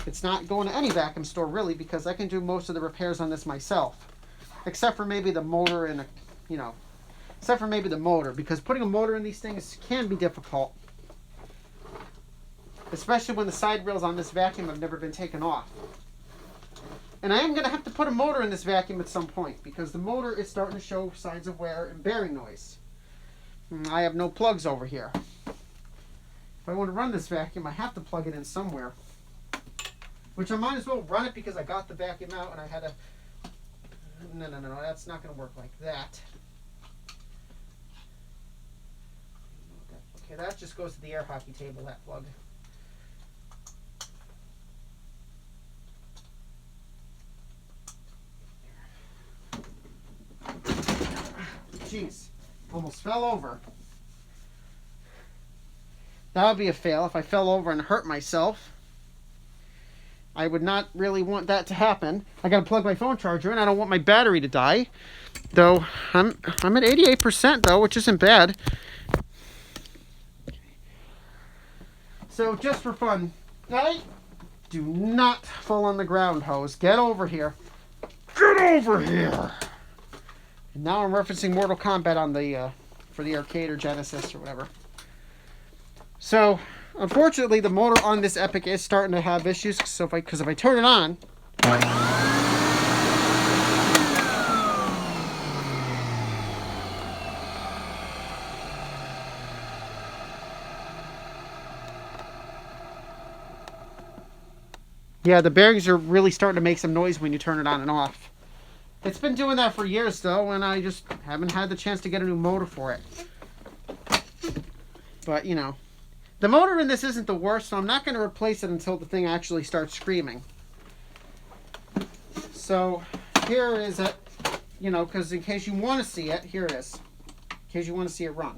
It's not going to any vacuum store really because I can do most of the repairs on this myself. Except for maybe the motor and, except for maybe the motor, because putting a motor in these things can be difficult. Especially when the side rails on this vacuum have never been taken off. And I am going to have to put a motor in this vacuum at some point, because the motor is starting to show signs of wear and bearing noise. I have no plugs over here. If I want to run this vacuum, I have to plug it in somewhere. Which I might as well run it because I got the vacuum out and I had to... No, that's not going to work like that. Okay, that just goes to the air hockey table, that plug. Jeez, almost fell over. That would be a fail if I fell over and hurt myself. I would not really want that to happen. I gotta plug my phone charger in. I don't want my battery to die. Though, I'm at 88% though, which isn't bad. So, just for fun, do not fall on the ground, hose. Get over here. Get over here! And now I'm referencing Mortal Kombat on the, for the arcade or Genesis or whatever. So, unfortunately, the motor on this Epic is starting to have issues. So if I turn it on, Yeah, the bearings are really starting to make some noise when you turn it on and off. It's been doing that for years, though, and I just haven't had the chance to get a new motor for it. But, you know, the motor in this isn't the worst, so I'm not going to replace it until the thing actually starts screaming. So, here is it, you know, because in case you want to see it, here it is. In case you want to see it run.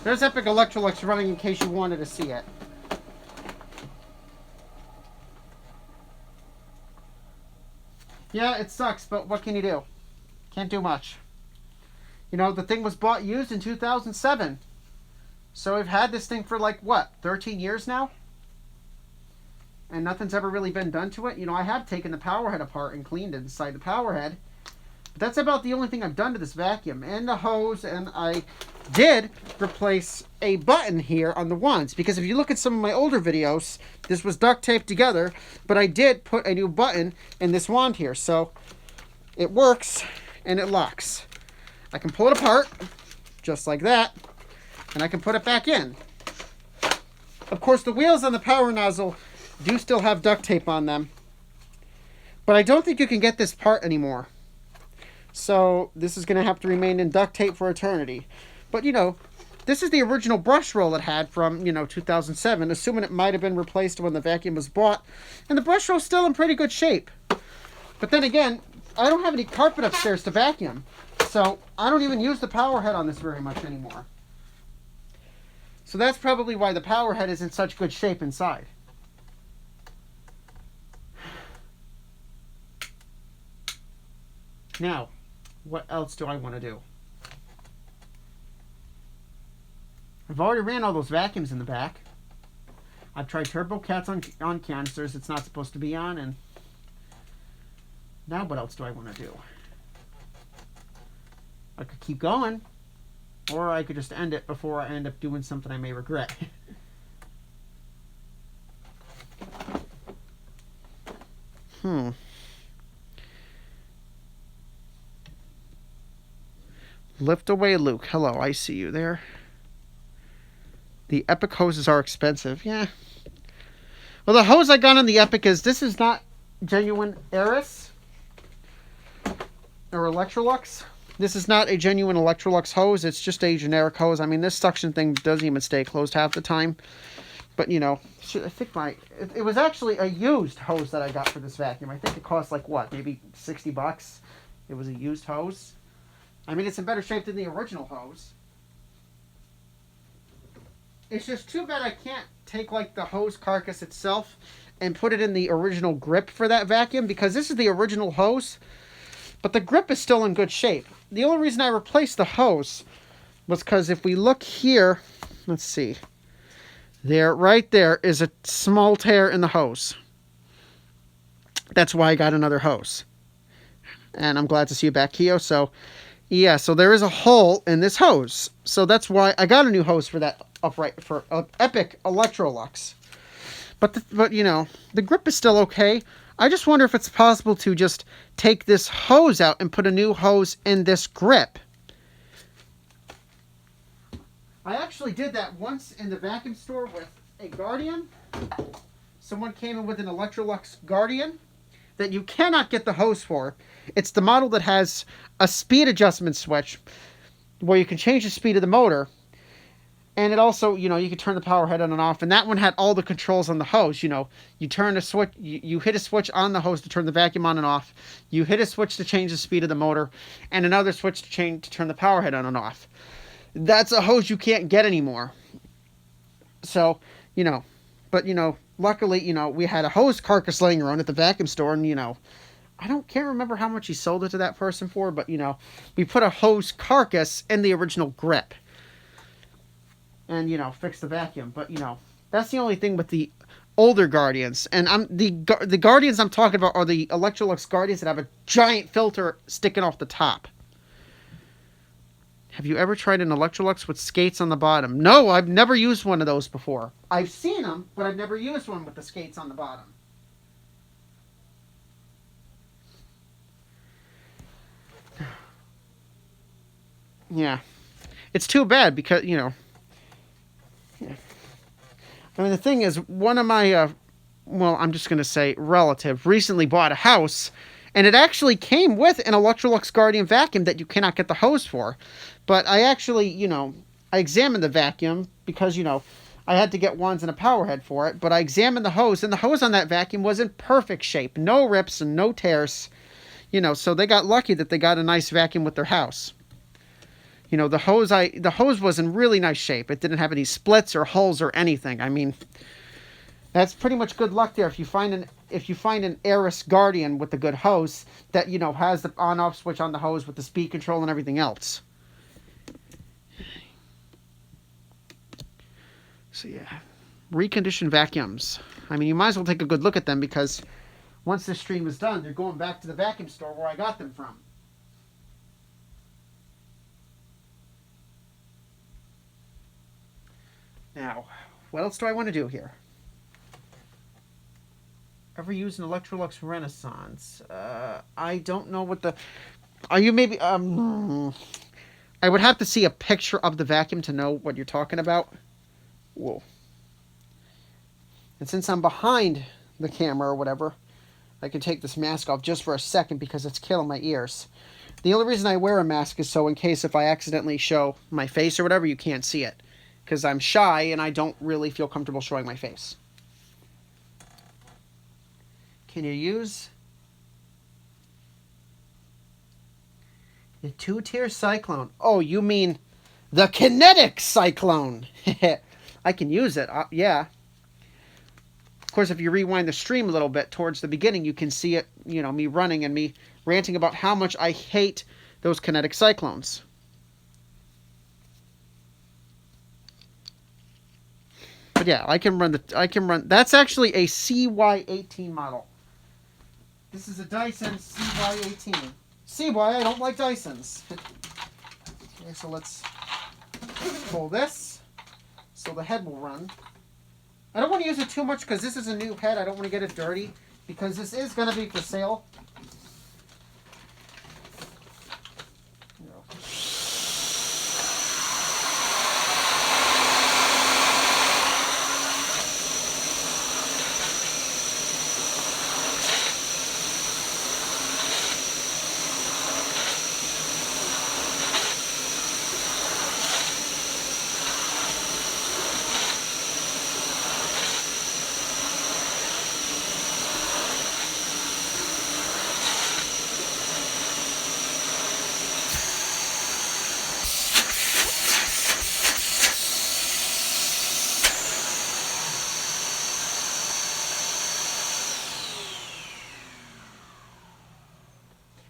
There's Epic Electrolux running in case you wanted to see it. Yeah, it sucks, but what can you do? Can't do much. You know, the thing was bought used in 2007. So we've had this thing for like, what, 13 years now? And nothing's ever really been done to it. You know, I have taken the power head apart and cleaned it inside the power head. But that's about the only thing I've done to this vacuum. And the hose, and I did replace a button here on the wands. Because if you look at some of my older videos, this was duct taped together. But I did put a new button in this wand here. So it works and it locks. I can pull it apart, just like that. And I can put it back in. Of course, the wheels on the power nozzle do still have duct tape on them. But I don't think you can get this part anymore. So this is going to have to remain in duct tape for eternity. But, you know, this is the original brush roll it had from, you know, 2007, assuming it might have been replaced when the vacuum was bought. And the brush roll's still in pretty good shape. But then again, I don't have any carpet upstairs to vacuum. So I don't even use the power head on this very much anymore. So that's probably why the power head is in such good shape inside. Now, what else do I want to do? I've already ran all those vacuums in the back. I've tried turbo cats on canisters it's not supposed to be on, and now what else do I want to do? I could keep going, or I could just end it before I end up doing something I may regret. Lift away, Luke. Hello, I see you there. The Epic hoses are expensive. Yeah. Well, the hose I got on the Epic this is not genuine Eris or Electrolux. This is not a genuine Electrolux hose. It's just a generic hose. I mean, this suction thing doesn't even stay closed half the time. But, you know, I think it was actually a used hose that I got for this vacuum. I think it cost like, what, maybe 60 bucks? It was a used hose. I mean, it's in better shape than the original hose. It's just too bad I can't take, like, the hose carcass itself and put it in the original grip for that vacuum, because this is the original hose, but the grip is still in good shape. The only reason I replaced the hose was because if we look here, let's see, there, right there is a small tear in the hose. That's why I got another hose. And I'm glad to see you back, Keo. So, yeah, so there is a hole in this hose. So that's why I got a new hose for that Epic Electrolux. But you know, the grip is still okay. I just wonder if it's possible to just take this hose out and put a new hose in this grip. I actually did that once in the vacuum store with a Guardian. Someone came in with an Electrolux Guardian that you cannot get the hose for. It's the model that has a speed adjustment switch where you can change the speed of the motor. And it also, you know, you can turn the power head on and off. And that one had all the controls on the hose. You know, you turn a switch, you hit a switch on the hose to turn the vacuum on and off. You hit a switch to change the speed of the motor, and another switch to turn the power head on and off. That's a hose you can't get anymore. So, you know, but, you know, luckily, you know, we had a hose carcass laying around at the vacuum store, and, you know, can't remember how much he sold it to that person for, but, you know, we put a hose carcass in the original grip. And, you know, fix the vacuum. But, you know, that's the only thing with the older Guardians. And the Guardians I'm talking about are the Electrolux Guardians that have a giant filter sticking off the top. Have you ever tried an Electrolux with skates on the bottom? No, I've never used one of those before. I've seen them, but I've never used one with the skates on the bottom. Yeah. It's too bad because, you know. Yeah. I mean, the thing is, one of my, well, I'm just going to say relative, recently bought a house, and it actually came with an Electrolux Guardian vacuum that you cannot get the hose for. But I actually, you know, I examined the vacuum because, you know, I had to get wands and a power head for it, but I examined the hose, and the hose on that vacuum was in perfect shape. No rips and no tears. You know, so they got lucky that they got a nice vacuum with their house. You know, the hose was in really nice shape. It didn't have any splits or holes or anything. I mean, that's pretty much good luck there if you find an Aris Guardian with a good hose that, you know, has the on-off switch on the hose with the speed control and everything else. So yeah, reconditioned vacuums. I mean, you might as well take a good look at them because once this stream is done, they're going back to the vacuum store where I got them from. Now, what else do I want to do here? Ever used an Electrolux Renaissance? I don't know what the... Are you maybe... I would have to see a picture of the vacuum to know what you're talking about. Whoa. And since I'm behind the camera or whatever, I can take this mask off just for a second because it's killing my ears. The only reason I wear a mask is so in case if I accidentally show my face or whatever, you can't see it. Because I'm shy and I don't really feel comfortable showing my face. Can you use the two-tier cyclone? Oh, you mean the kinetic cyclone. I can use it, yeah. Of course, if you rewind the stream a little bit towards the beginning, you can see it, you know, me running and me ranting about how much I hate those kinetic cyclones. But yeah, I can run, that's actually a CY18 model. This is a Dyson CY18. See why I don't like Dysons. Okay, so let's pull this so the head will run. I don't want to use it too much because this is a new head. I don't want to get it dirty because this is going to be for sale.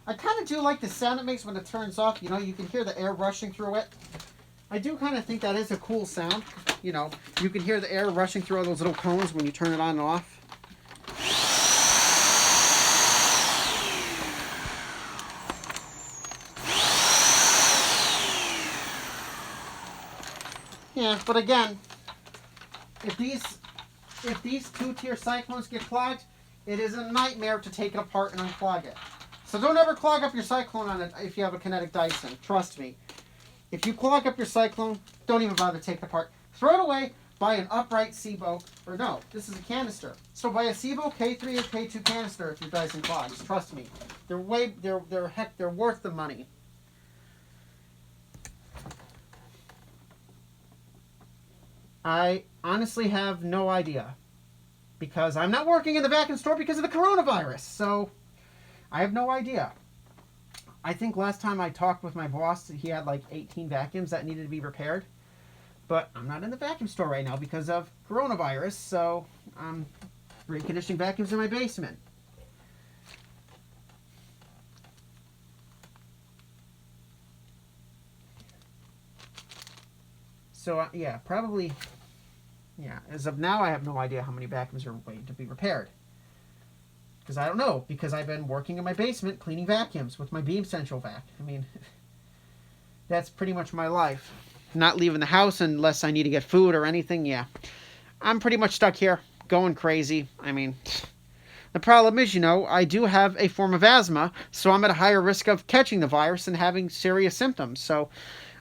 I kind of do like the sound it makes when it turns off. You know, you can hear the air rushing through it. I do kind of think that is a cool sound. You know, you can hear the air rushing through all those little cones when you turn it on and off. Yeah, but again, if these two-tier cyclones get clogged, it is a nightmare to take it apart and unclog it. So don't ever clog up your cyclone on it if you have a kinetic Dyson. Trust me. If you clog up your cyclone, don't even bother taking it apart. Throw it away, buy an upright SIBO, or no, this is a canister. So buy a SIBO K3 or K2 canister if your Dyson clogs. Trust me. They're worth the money. I honestly have no idea. Because I'm not working in the vacuum store because of the coronavirus. So I have no idea. I think last time I talked with my boss, he had like 18 vacuums that needed to be repaired. But I'm not in the vacuum store right now because of coronavirus, so I'm reconditioning vacuums in my basement. So, yeah, probably, yeah, as of now, I have no idea how many vacuums are waiting to be repaired. Because I don't know, because I've been working in my basement cleaning vacuums with my Beam Central vac. I mean, That's pretty much my life. Not leaving the house unless I need to get food or anything. Yeah, I'm pretty much stuck here, going crazy. I mean, the problem is, I do have a form of asthma, so I'm at a higher risk of catching the virus and having serious symptoms. So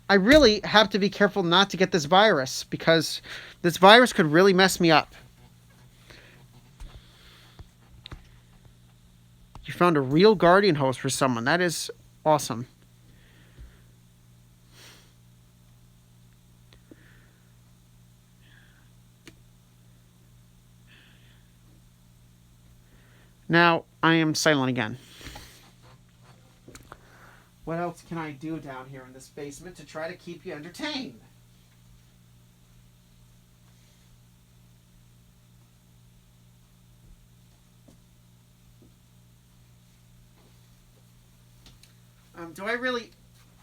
I really have to be careful not to get this virus, because this virus could really mess me up. You found a real guardian host for someone. That is awesome. Now, I am silent again. What else can I do down here in this basement to try to keep you entertained? Do I really...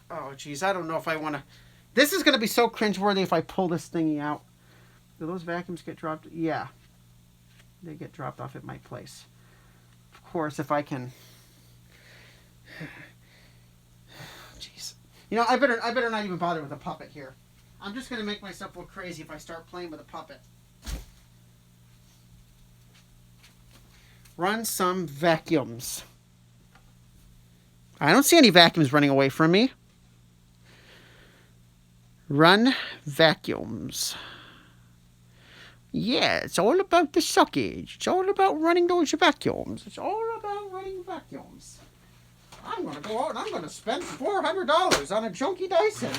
Oh, geez, I don't know if I want to... This is going to be so cringeworthy if I pull this thingy out. Do those vacuums get dropped? Yeah. They get dropped off at my place. Of course, if I can... Jeez. I better not even bother with a puppet here. I'm just going to make myself look crazy if I start playing with a puppet. Run some vacuums. I don't see any vacuums running away from me. Run vacuums. Yeah, it's all about the suckage. It's all about running those vacuums. It's all about running vacuums. I'm going to go out and I'm going to spend $400 on a junky Dyson.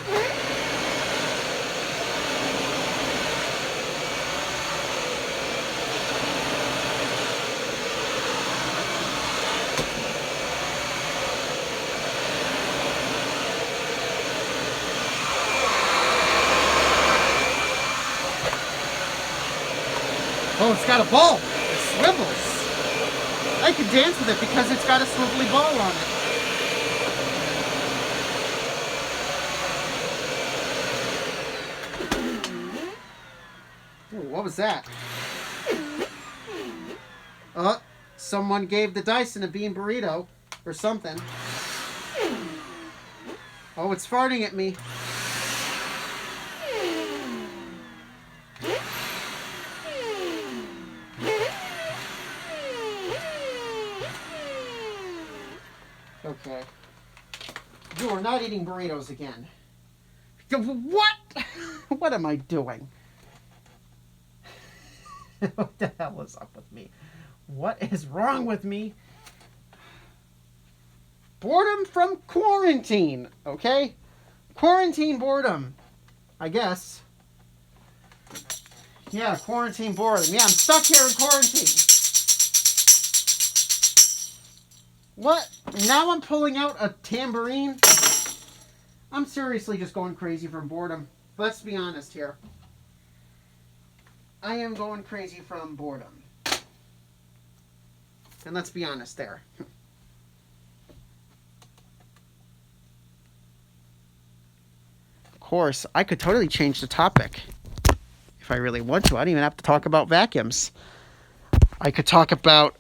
Oh, it's got a ball. It swivels. I can dance with it because it's got a swivelly ball on it. Ooh, what was that? Someone gave the Dyson a bean burrito or something. Oh, it's farting at me. Okay. You are not eating burritos again. What? What am I doing? What the hell is up with me? What is wrong with me? Boredom from quarantine, okay? Quarantine boredom, I guess. Yeah, quarantine boredom. Yeah, I'm stuck here in quarantine. What? Now I'm pulling out a tambourine? I'm seriously just going crazy from boredom. Let's be honest here. I am going crazy from boredom. And let's be honest there. Of course, I could totally change the topic if I really want to. I don't even have to talk about vacuums. I could talk about...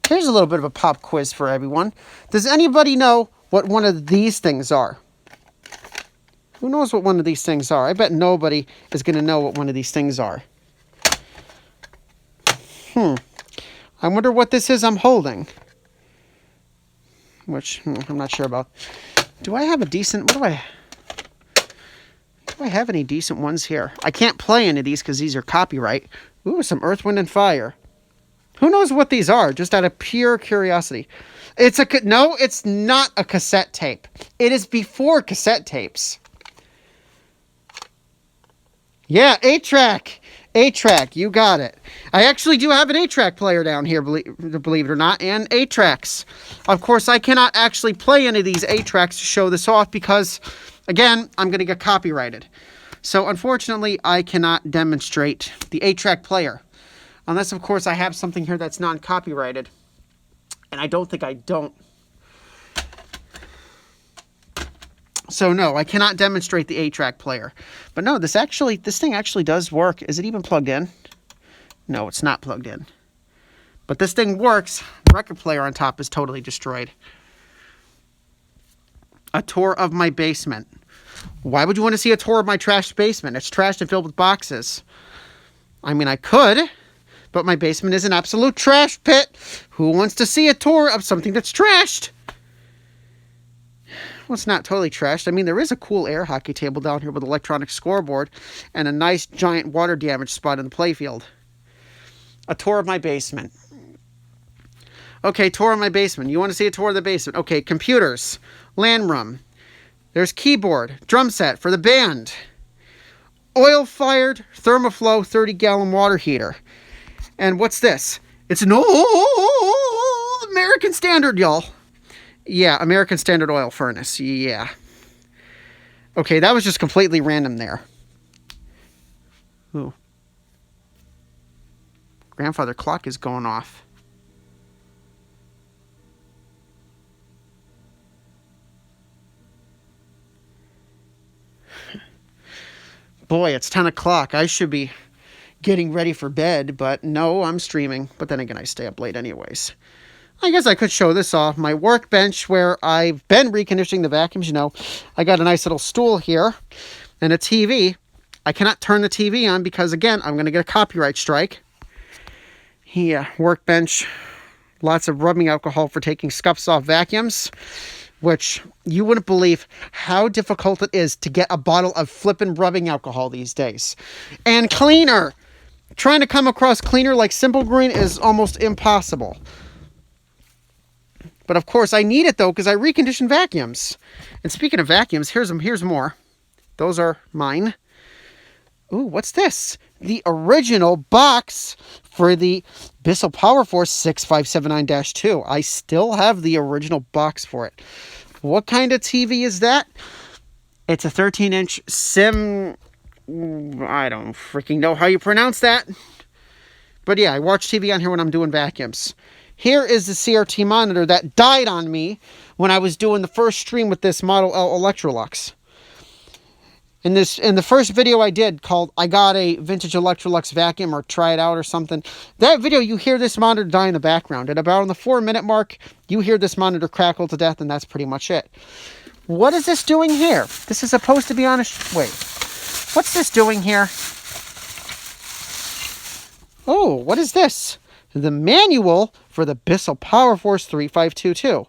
Here's a little bit of a pop quiz for everyone. Does anybody know what one of these things are? Who knows what one of these things are? I bet nobody is going to know what one of these things are. I wonder what this is I'm holding. Which I'm not sure about. Do I have a decent... Do I have any decent ones here? I can't play any of these because these are copyright. Ooh, some Earth, Wind, and Fire. Who knows what these are? Just out of pure curiosity. No, it's not a cassette tape. It is before cassette tapes. Yeah, 8-track. 8-track, you got it. I actually do have an 8-track player down here, believe it or not, and 8-tracks. Of course, I cannot actually play any of these 8-tracks to show this off because, again, I'm going to get copyrighted. So, unfortunately, I cannot demonstrate the 8-track player. Unless, of course, I have something here that's non-copyrighted. And I don't think I don't. So, no, I cannot demonstrate the 8-track player. But no, this thing actually does work. Is it even plugged in? No, it's not plugged in. But this thing works. The record player on top is totally destroyed. A tour of my basement. Why would you want to see a tour of my trashed basement? It's trashed and filled with boxes. I mean, I could, but my basement is an absolute trash pit. Who wants to see a tour of something that's trashed? Well, it's not totally trashed. I mean, there is a cool air hockey table down here with an electronic scoreboard and a nice giant water damage spot in the playfield. A tour of my basement. Okay, tour of my basement. You want to see a tour of the basement? Okay, computers, LAN room. There's keyboard, drum set for the band. Oil-fired Thermoflow 30-gallon water heater. And what's this? It's an old American Standard, y'all. Yeah, American Standard oil furnace. Yeah. Okay, that was just completely random there. Ooh. Grandfather clock is going off. Boy, it's 10 o'clock. I should be getting ready for bed, but no, I'm streaming. But then again, I stay up late anyways. I guess I could show this off. My workbench where I've been reconditioning the vacuums, you know. I got a nice little stool here and a TV. I cannot turn the TV on because, again, I'm going to get a copyright strike. Yeah, workbench. Lots of rubbing alcohol for taking scuffs off vacuums, which you wouldn't believe how difficult it is to get a bottle of flippin' rubbing alcohol these days. And cleaner. Trying to come across cleaner like Simple Green is almost impossible. But of course I need it though because I recondition vacuums. And speaking of vacuums, here's more. Those are mine. Ooh, what's this? The original box for the Bissell Power Force 6579-2. I still have the original box for it. What kind of TV is that? It's a 13-inch Sim... I don't freaking know how you pronounce that. But yeah, I watch TV on here when I'm doing vacuums. Here is the CRT monitor that died on me when I was doing the first stream with this Model L Electrolux. In the first video I did called I Got a Vintage Electrolux Vacuum or Try It Out or something, that video you hear this monitor die in the background. At about on the 4-minute mark, you hear this monitor crackle to death and that's pretty much it. What is this doing here? This is supposed to be on a... Wait. What's this doing here? Oh, what is this? The manual for the Bissell Power Force 3522.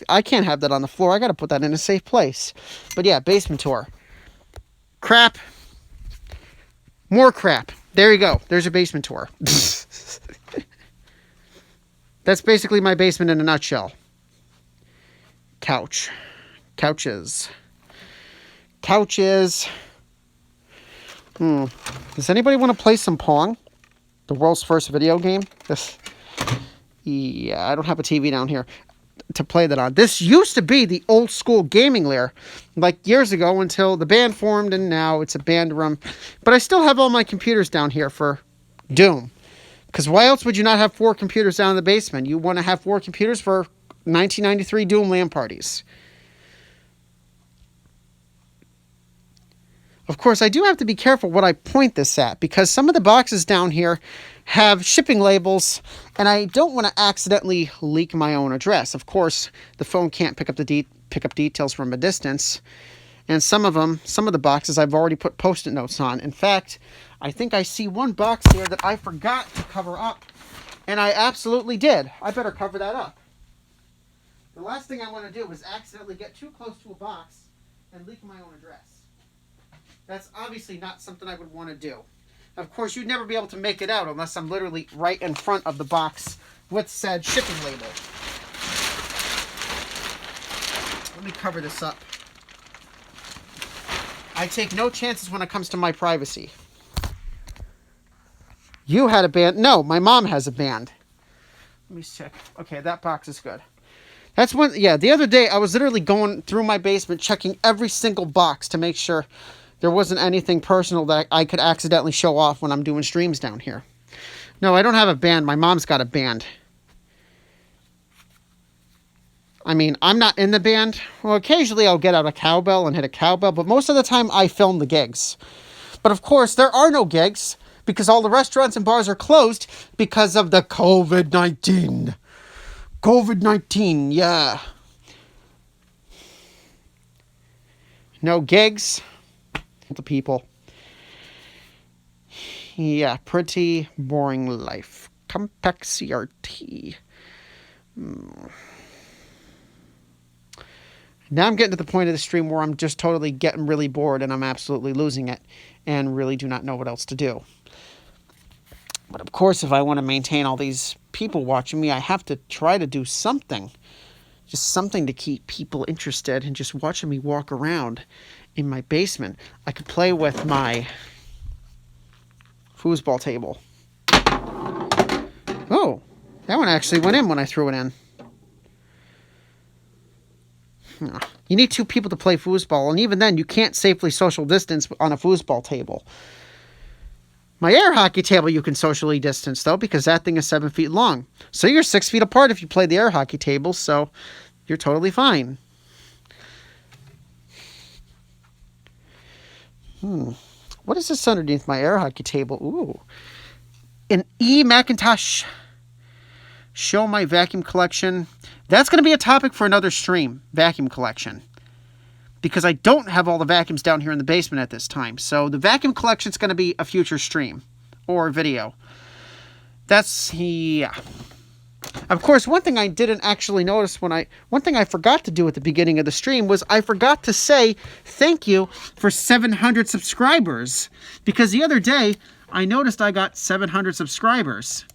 I can't have that on the floor. I got to put that in a safe place. But yeah, basement tour. Crap. More crap. There you go. There's your basement tour. That's basically my basement in a nutshell. Couch. Couches. Couches. Does anybody want to play some Pong? The world's first video game? Yeah, I don't have a TV down here to play that on. This used to be the old school gaming lair, like years ago until the band formed, and now it's a band room. But I still have all my computers down here for Doom. Because why else would you not have 4 computers down in the basement? You want to have 4 computers for 1993 Doom LAN parties. Of course, I do have to be careful what I point this at because some of the boxes down here have shipping labels and I don't want to accidentally leak my own address. Of course, the phone can't pick up details from a distance. And some of the boxes I've already put post-it notes on. In fact, I think I see one box here that I forgot to cover up. And I absolutely did. I better cover that up. The last thing I want to do is accidentally get too close to a box and leak my own address. That's obviously not something I would want to do. Of course, you'd never be able to make it out unless I'm literally right in front of the box with said shipping label. Let me cover this up. I take no chances when it comes to my privacy. You had a band. No, my mom has a band. Let me check. Okay, that box is good. That's when, yeah, the other day I was literally going through my basement checking every single box to make sure there wasn't anything personal that I could accidentally show off when I'm doing streams down here. No, I don't have a band. My mom's got a band. I mean, I'm not in the band. Well, occasionally I'll get out a cowbell and hit a cowbell, but most of the time I film the gigs. But of course, there are no gigs because all the restaurants and bars are closed because of the COVID-19. COVID-19, yeah. No gigs. The people. Yeah, pretty boring life. Compact CRT. Now I'm getting to the point of the stream where I'm just totally getting really bored and I'm absolutely losing it and really do not know what else to do. But of course, if I want to maintain all these people watching me, I have to try to do something. Just something to keep people interested and just watching me walk around in my basement. I could play with my foosball table. Oh, that one actually went in when I threw it in. You need 2 people to play foosball, and even then, you can't safely social distance on a foosball table. My air hockey table you can socially distance, though, because that thing is 7 feet long. So you're 6 feet apart if you play the air hockey table, so you're totally fine. What is this underneath my air hockey table? Ooh. An E Macintosh. Show my vacuum collection. That's going to be a topic for another stream, vacuum collection. Because I don't have all the vacuums down here in the basement at this time. So the vacuum collection is going to be a future stream or video. Yeah. Of course, one thing I didn't actually notice one thing I forgot to do at the beginning of the stream was I forgot to say thank you for 700 subscribers. Because the other day, I noticed I got 700 subscribers.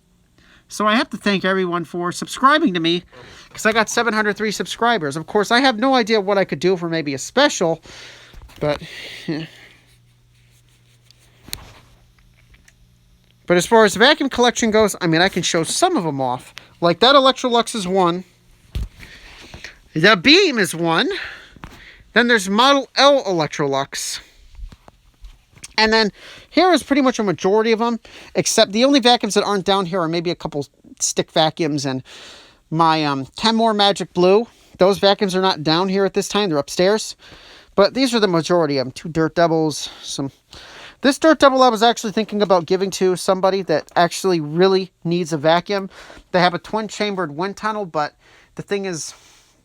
So I have to thank everyone for subscribing to me because I got 703 subscribers. Of course, I have no idea what I could do for maybe a special, but as far as the vacuum collection goes, I mean, I can show some of them off. Like that Electrolux is one. The Beam is one. Then there's Model L Electrolux. And then here is pretty much a majority of them, except the only vacuums that aren't down here are maybe a couple stick vacuums and my Kenmore Magic Blue. Those vacuums are not down here at this time. They're upstairs. But these are the majority of them. 2 Dirt Devils. This Dirt Devil I was actually thinking about giving to somebody that actually really needs a vacuum. They have a twin-chambered wind tunnel, but the thing has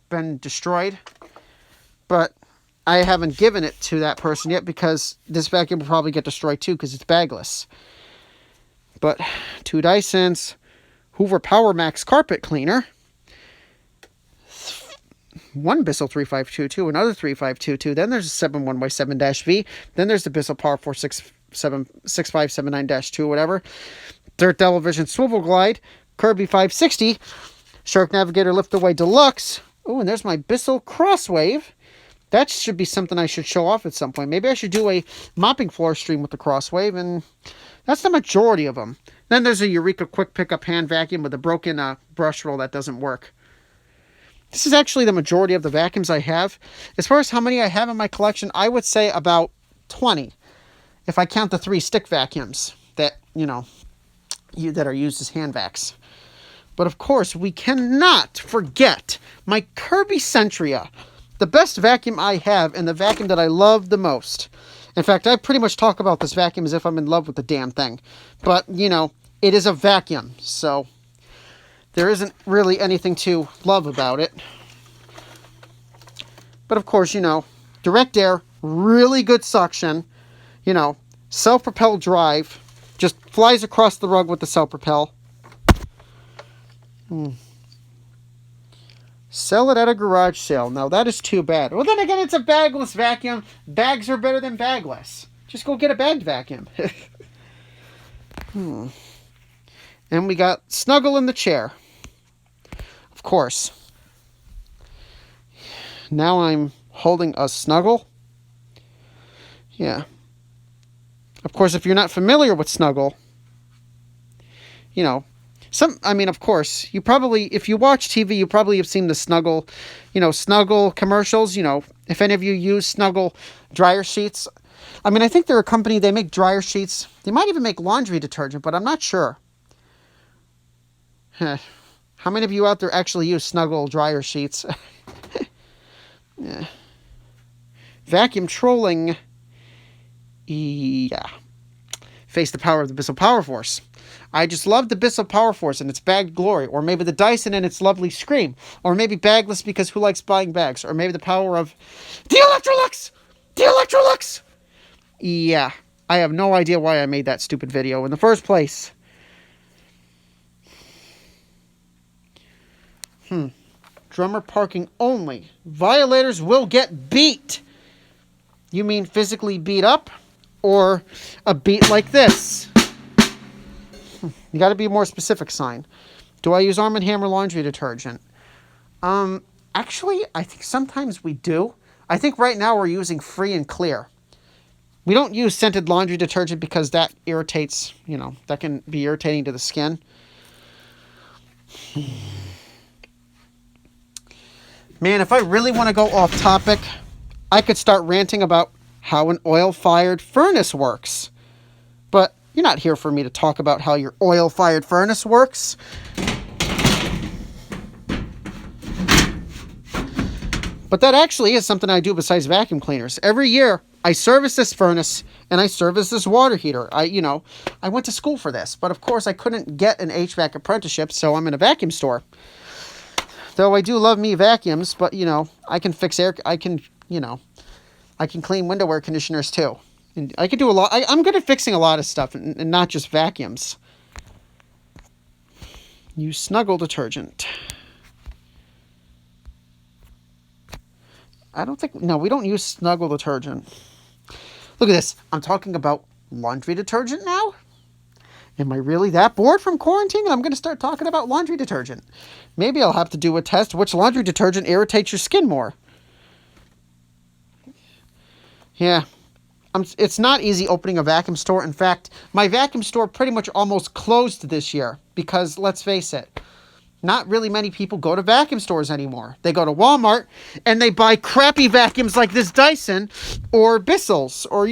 been destroyed. But I haven't given it to that person yet because this vacuum will probably get destroyed too because it's bagless. But 2 Dysons, Hoover Power Max carpet cleaner, 1 Bissell 3522, another 3522. Then there's a 71Y7-V. Then there's the Bissell Power 6579-2, whatever. Dirt Devil Vision Swivel Glide, Kirby 560, Shark Navigator Lift Away Deluxe. Oh, and there's my Bissell Crosswave. That should be something I should show off at some point. Maybe I should do a mopping floor stream with the Crosswave, and that's the majority of them. Then there's a Eureka Quick Pickup hand vacuum with a broken brush roll that doesn't work. This is actually the majority of the vacuums I have. As far as how many I have in my collection, I would say about 20, if I count the 3 stick vacuums that, that are used as hand vacs. But of course, we cannot forget my Kirby Centria. The best vacuum I have and the vacuum that I love the most. In fact, I pretty much talk about this vacuum as if I'm in love with the damn thing. But, it is a vacuum, so there isn't really anything to love about it. But of course, direct air, really good suction, self-propelled drive, just flies across the rug with the self-propel. Sell it at a garage sale. Now, that is too bad. Well, then again, it's a bagless vacuum. Bags are better than bagless. Just go get a bagged vacuum. And we got Snuggle in the chair. Of course. Now I'm holding a Snuggle. Yeah. Of course, if you're not familiar with Snuggle, of course, you probably, if you watch TV, you probably have seen the Snuggle, Snuggle commercials, if any of you use Snuggle dryer sheets. I think they're a company, they make dryer sheets. They might even make laundry detergent, but I'm not sure. How many of you out there actually use Snuggle dryer sheets? Yeah. Vacuum trolling. Yeah. Face the power of the Bissell Power Force. I just love the Bissell Power Force and its bagged glory. Or maybe the Dyson and its lovely scream. Or maybe bagless because who likes buying bags? Or maybe the power of the Electrolux! The Electrolux! Yeah, I have no idea why I made that stupid video in the first place. Drummer parking only. Violators will get beat. You mean physically beat up? Or a beat like this? You got to be a more specific sign. Do I use Arm & Hammer laundry detergent? Actually, I think sometimes we do. I think right now we're using Free and Clear. We don't use scented laundry detergent because that irritates, that can be irritating to the skin. Man, if I really want to go off topic, I could start ranting about how an oil-fired furnace works. But you're not here for me to talk about how your oil-fired furnace works. But that actually is something I do besides vacuum cleaners. Every year, I service this furnace and I service this water heater. I went to school for this, but of course I couldn't get an HVAC apprenticeship, so I'm in a vacuum store. Though I do love me vacuums, but I can fix I can clean window air conditioners too. And I can do a lot. I'm good at fixing a lot of stuff and not just vacuums. Use Snuggle detergent. No, we don't use Snuggle detergent. Look at this. I'm talking about laundry detergent now? Am I really that bored from quarantine? I'm going to start talking about laundry detergent. Maybe I'll have to do a test. Which laundry detergent irritates your skin more? Yeah. It's not easy opening a vacuum store. In fact, my vacuum store pretty much almost closed this year because, let's face it, not really many people go to vacuum stores anymore. They go to Walmart and they buy crappy vacuums like this Dyson or Bissell's or,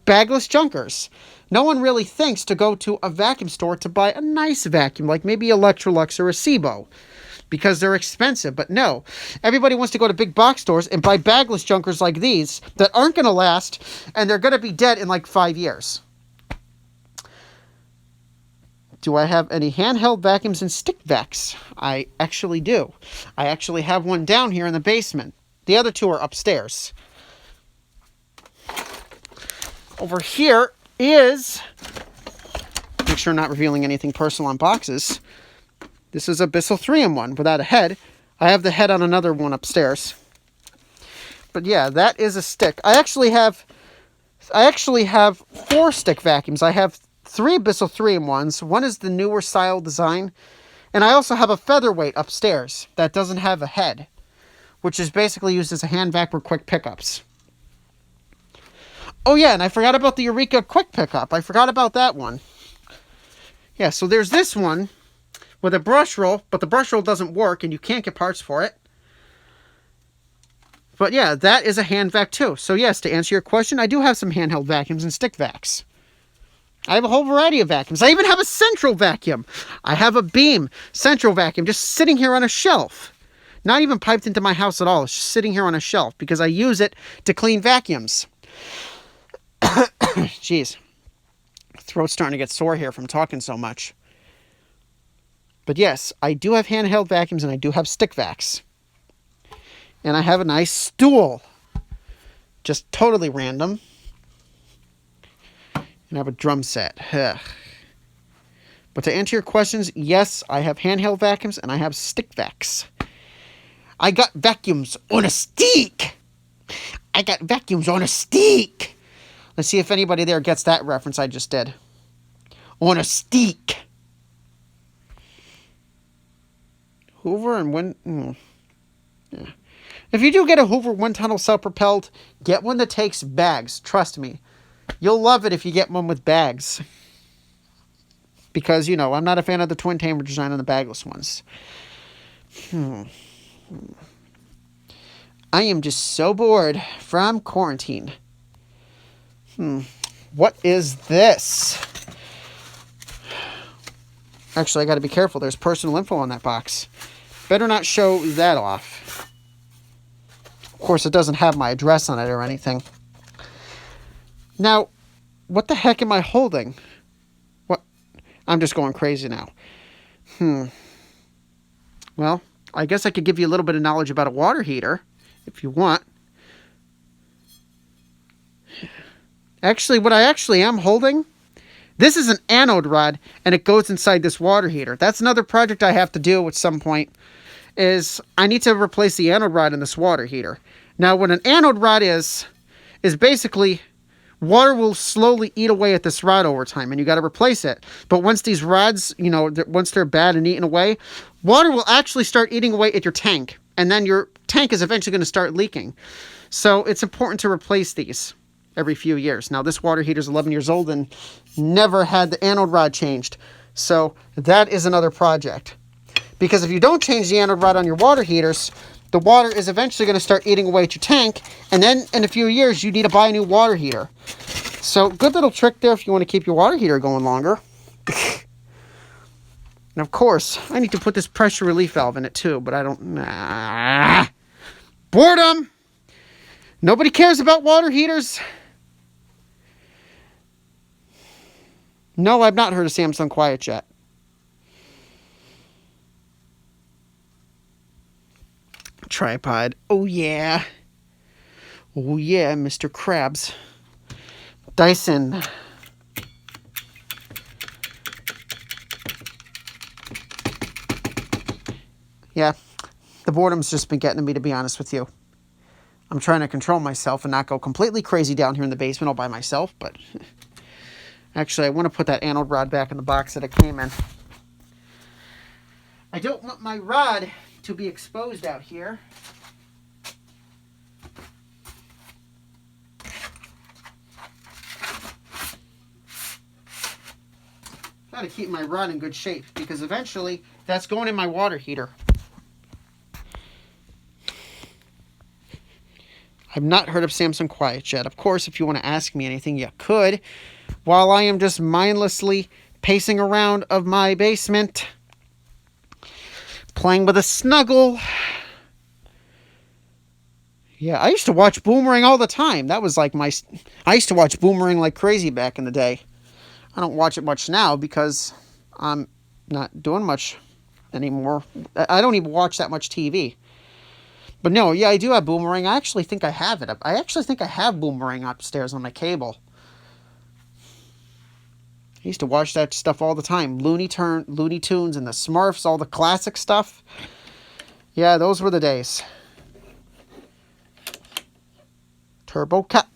bagless junkers. No one really thinks to go to a vacuum store to buy a nice vacuum like maybe Electrolux or a Sebo because they're expensive. But no, everybody wants to go to big box stores and buy bagless junkers like these that aren't going to last and they're going to be dead in like 5 years. Do I have any handheld vacuums and stick vacs? I actually do. I actually have one down here in the basement. The other two are upstairs. Over here is, make sure I'm not revealing anything personal on boxes. This is a Bissell 3-in-1 without a head. I have the head on another one upstairs. But yeah, that is a stick. I actually have 4 stick vacuums. I have 3 Bissell 3-in-1s. One is the newer style design. And I also have a featherweight upstairs that doesn't have a head, which is basically used as a hand vac for quick pickups. Oh yeah, and I forgot about the Eureka quick pickup. I forgot about that one. Yeah, so there's this one with a brush roll, but the brush roll doesn't work and you can't get parts for it. But yeah, that is a hand vac too. So yes, to answer your question, I do have some handheld vacuums and stick vacs. I have a whole variety of vacuums. I even have a central vacuum. I have a Beam central vacuum just sitting here on a shelf. Not even piped into my house at all. It's just sitting here on a shelf because I use it to clean vacuums. Jeez. Throat's starting to get sore here from talking so much. But yes, I do have handheld vacuums and I do have stick vacs. And I have a nice stool. Just totally random. And I have a drum set. Ugh. But to answer your questions, yes, I have handheld vacuums and I have stick vacs. I got vacuums on a stick. I got vacuums on a stick. Let's see if anybody there gets that reference I just did. On a stick. Hoover and wind... Yeah. If you do get a Hoover wind tunnel self-propelled, get one that takes bags. Trust me. You'll love it if you get one with bags. Because, I'm not a fan of the twin tamer design on the bagless ones. I am just so bored from quarantine. What is this? Actually, I got to be careful. There's personal info on that box. Better not show that off. Of course, it doesn't have my address on it or anything. Now, what the heck am I holding? What? I'm just going crazy now. Well, I guess I could give you a little bit of knowledge about a water heater, if you want. Actually, what I actually am holding, this is an anode rod, and it goes inside this water heater. That's another project I have to do at some point, is I need to replace the anode rod in this water heater. Now, what an anode rod is basically water will slowly eat away at this rod over time, and you got to replace it. But once these rods, once they're bad and eaten away, water will actually start eating away at your tank, and then your tank is eventually going to start leaking. So it's important to replace these every few years. Now, this water heater is 11 years old and never had the anode rod changed. So that is another project. Because if you don't change the anode rod on your water heaters, the water is eventually going to start eating away at your tank, and then in a few years, you need to buy a new water heater. So, good little trick there if you want to keep your water heater going longer. And of course, I need to put this pressure relief valve in it too, but I don't... Boredom! Nobody cares about water heaters. No, I've not heard of Samsung Quiet yet. Tripod. Oh, yeah. Oh, yeah, Mr. Krabs. Dyson. Yeah, the boredom's just been getting to me, to be honest with you. I'm trying to control myself and not go completely crazy down here in the basement all by myself, but... Actually, I want to put that anode rod back in the box that it came in. I don't want my rod to be exposed out here. Got to keep my rod in good shape because eventually that's going in my water heater. I've not heard of Samsung Quiet yet. Of course, if you want to ask me anything, you could. While I am just mindlessly pacing around of my basement, playing with a snuggle. Yeah, I used to watch Boomerang all the time. That was like I used to watch Boomerang like crazy back in the day. I don't watch it much now because I'm not doing much anymore. I don't even watch that much TV. But no, yeah, I do have Boomerang. I actually think I have it. I actually think I have Boomerang upstairs on my cable. I used to watch that stuff all the time. Looney Tunes and the Smurfs, all the classic stuff. Yeah, those were the days. Turbo Cat.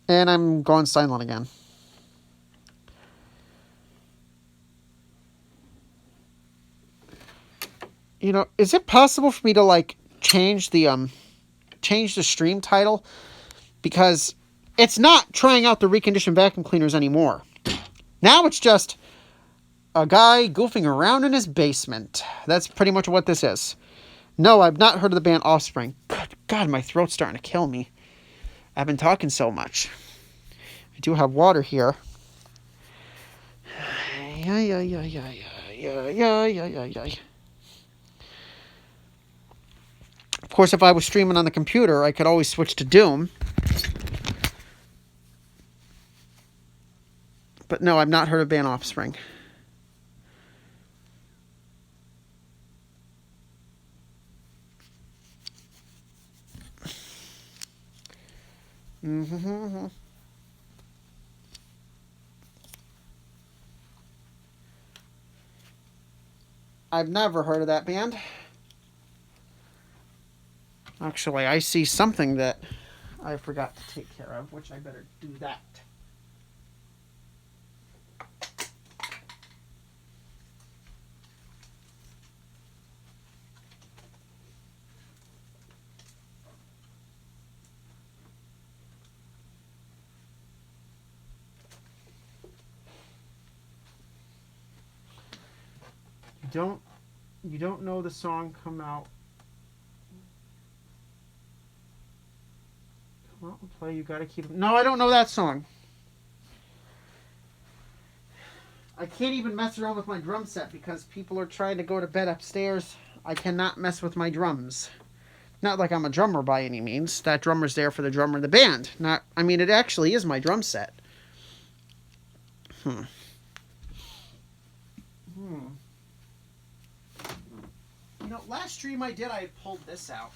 And I'm going silent again. Is it possible for me to change the stream title? Because it's not trying out the reconditioned vacuum cleaners anymore. Now it's just a guy goofing around in his basement. That's pretty much what this is. No, I've not heard of the band Offspring. Good God, my throat's starting to kill me. I've been talking so much. I do have water here. Yeah. Of course, if I was streaming on the computer, I could always switch to Doom. But no, I've not heard of band Offspring. I've never heard of that band. Actually, I see something that I forgot to take care of, which I better do that. You don't know the song Come Out. Come out and play, you gotta keep... No, I don't know that song. I can't even mess around with my drum set because people are trying to go to bed upstairs. I cannot mess with my drums. Not like I'm a drummer by any means. That drummer's there for the drummer in the band. It actually is my drum set. You know, last stream I did, I pulled this out.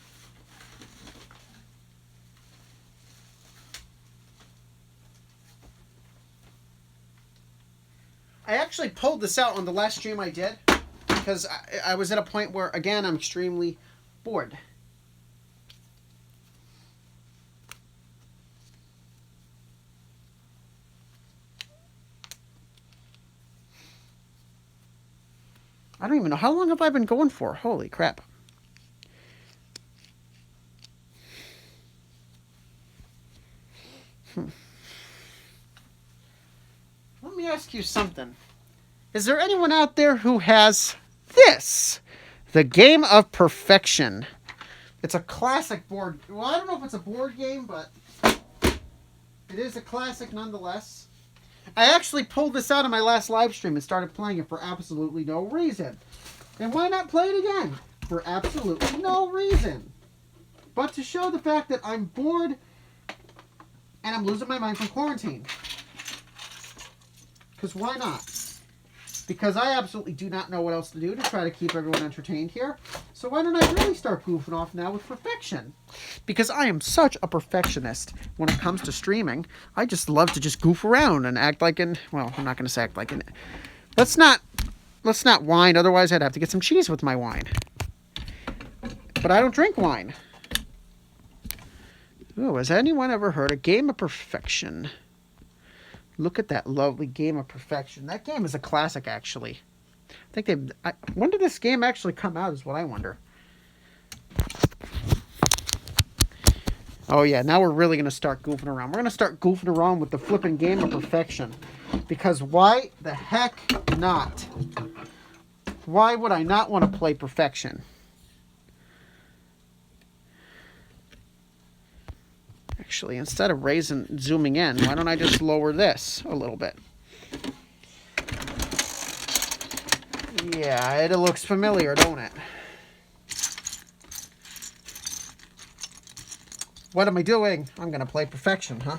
I actually pulled this out on the last stream I did because I was at a point where, again, I'm extremely bored. I don't even know. How long have I been going for? Holy crap. Let me ask you something. Is there anyone out there who has this? The Game of Perfection. It's a classic board. Well, I don't know if it's a board game, but it is a classic nonetheless. I actually pulled this out of my last live stream and started playing it for absolutely no reason. And why not play it again? For absolutely no reason. But to show the fact that I'm bored and I'm losing my mind from quarantine. Because why not? Because I absolutely do not know what else to do to try to keep everyone entertained here. So why don't I really start goofing off now with perfection? Because I am such a perfectionist when it comes to streaming. I just love to just goof around and act like an... Well, I'm not going to say act like an... Let's not whine, otherwise I'd have to get some cheese with my wine. But I don't drink wine. Ooh, has anyone ever heard of Game of Perfection? Look at that lovely Game of Perfection. That game is a classic, actually. I think when did this game actually come out is what I wonder. Oh, yeah. Now we're really going to start goofing around. We're going to start goofing around with the flipping Game of Perfection. Because why the heck not? Why would I not want to play Perfection? Actually, instead of zooming in, why don't I just lower this a little bit? Yeah, it looks familiar, don't it? What am I doing? I'm going to play Perfection, huh?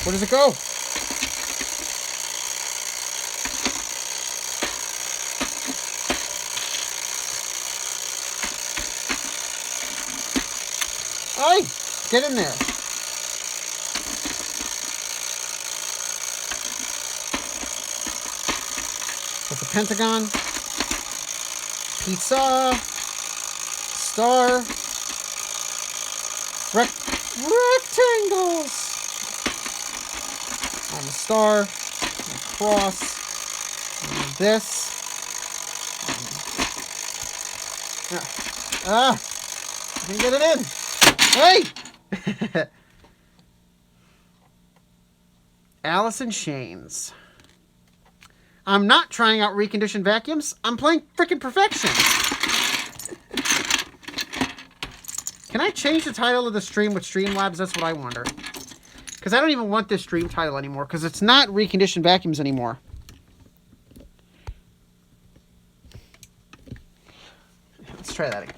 Where does it go? Hey, get in there. With the pentagon, pizza, star, rectangles. On the star, and a cross, and this. I can get it in. Hey! Alice in Chains. I'm not trying out reconditioned vacuums. I'm playing frickin' Perfection. Can I change the title of the stream with Streamlabs? That's what I wonder. Because I don't even want this stream title anymore. Because it's not reconditioned vacuums anymore. Let's try that again.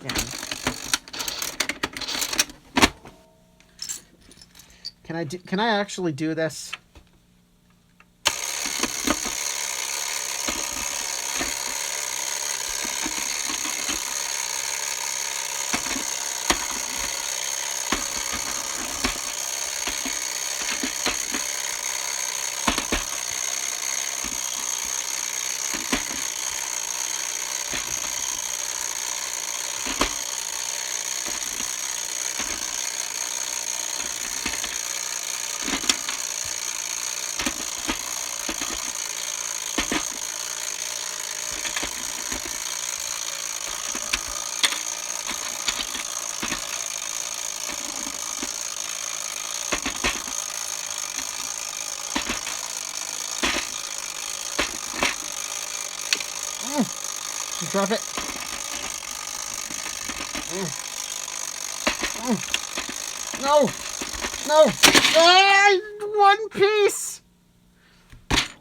Can I actually do this? Drop it. No. No. Ah, one piece.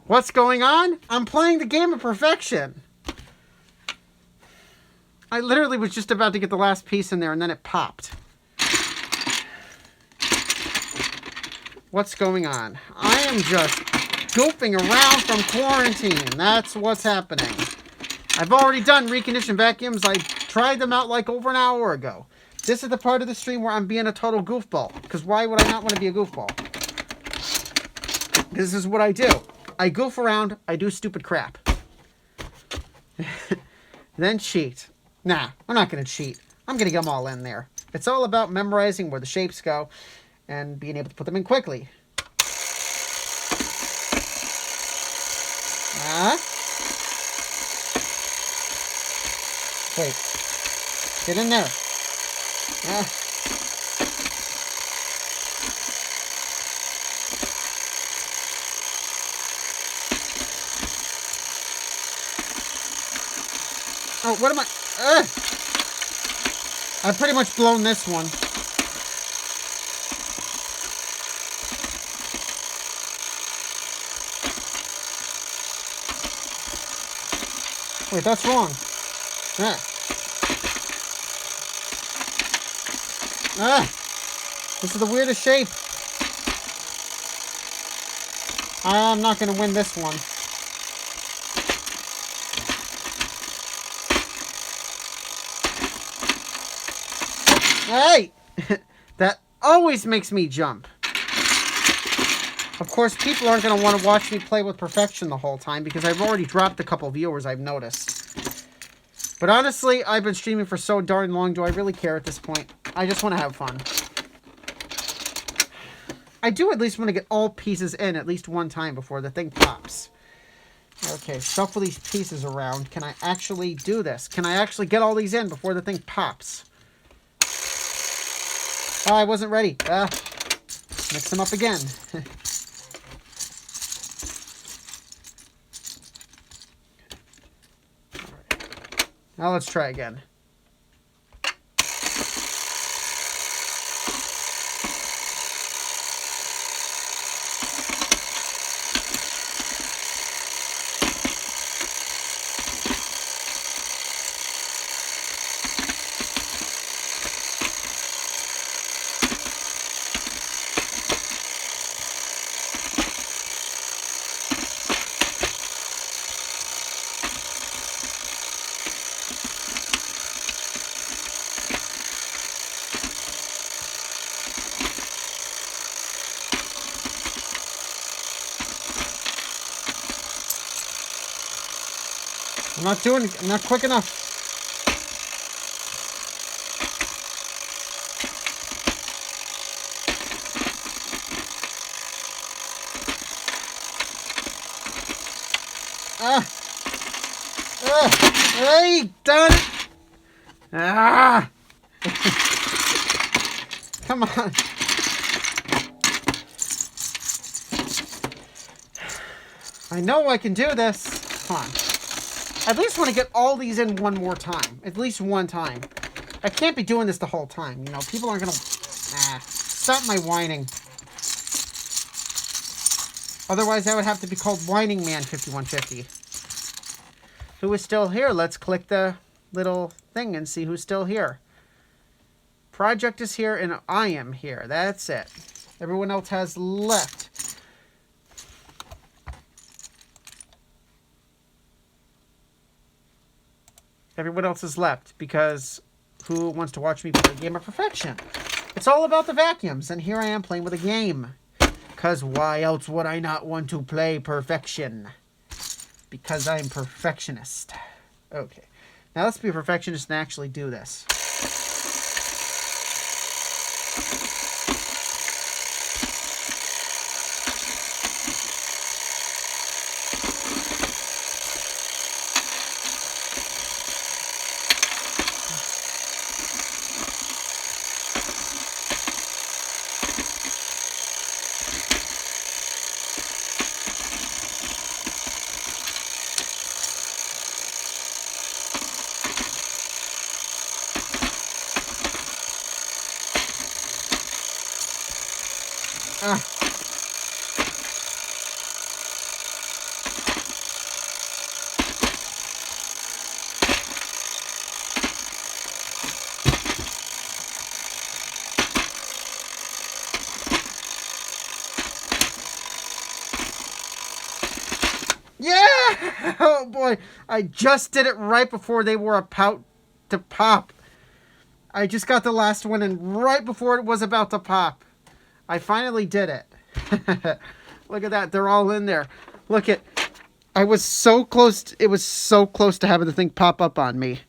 What's going on? I'm playing the Game of Perfection. I literally was just about to get the last piece in there and then it popped. What's going on? I am just goofing around from quarantine. That's what's happening. I've already done reconditioned vacuums. I tried them out like over an hour ago. This is the part of the stream where I'm being a total goofball. Because why would I not want to be a goofball? This is what I do. I goof around. I do stupid crap. Then cheat. Nah, I'm not going to cheat. I'm going to get them all in there. It's all about memorizing where the shapes go and being able to put them in quickly. Wait. Get in there. Oh, what am I? I've pretty much blown this one. Wait, that's wrong. This is the weirdest shape. I'm not going to win this one. Hey! That always makes me jump. Of course, people aren't going to want to watch me play with perfection the whole time because I've already dropped a couple viewers, I've noticed. But honestly, I've been streaming for so darn long, do I really care at this point? I just want to have fun. I do at least want to get all pieces in at least one time before the thing pops. Okay, shuffle these pieces around. Can I actually do this? Can I actually get all these in before the thing pops? Oh, I wasn't ready. Mix them up again. Now let's try again. I'm not quick enough. Hey, done it. Come on. I know I can do this. Come on. I at least want to get all these in one more time. At least one time. I can't be doing this the whole time. You know, people aren't going to... Stop my whining. Otherwise, I would have to be called Whining Man 5150. Who is still here? Let's click the little thing and see who's still here. Project is here and I am here. That's it. Everyone else has left. Everyone else is left because who wants to watch me play a game of perfection? It's all about the vacuums, and here I am playing with a game. Because why else would I not want to play perfection? Because I'm perfectionist. Okay. Now let's be a perfectionist and actually do this. Oh boy, I just did it right before they were about to pop. I just got the last one in right before it was about to pop. I finally did it. Look at that, they're all in there. Look at, I was so close, it was so close to having the thing pop up on me.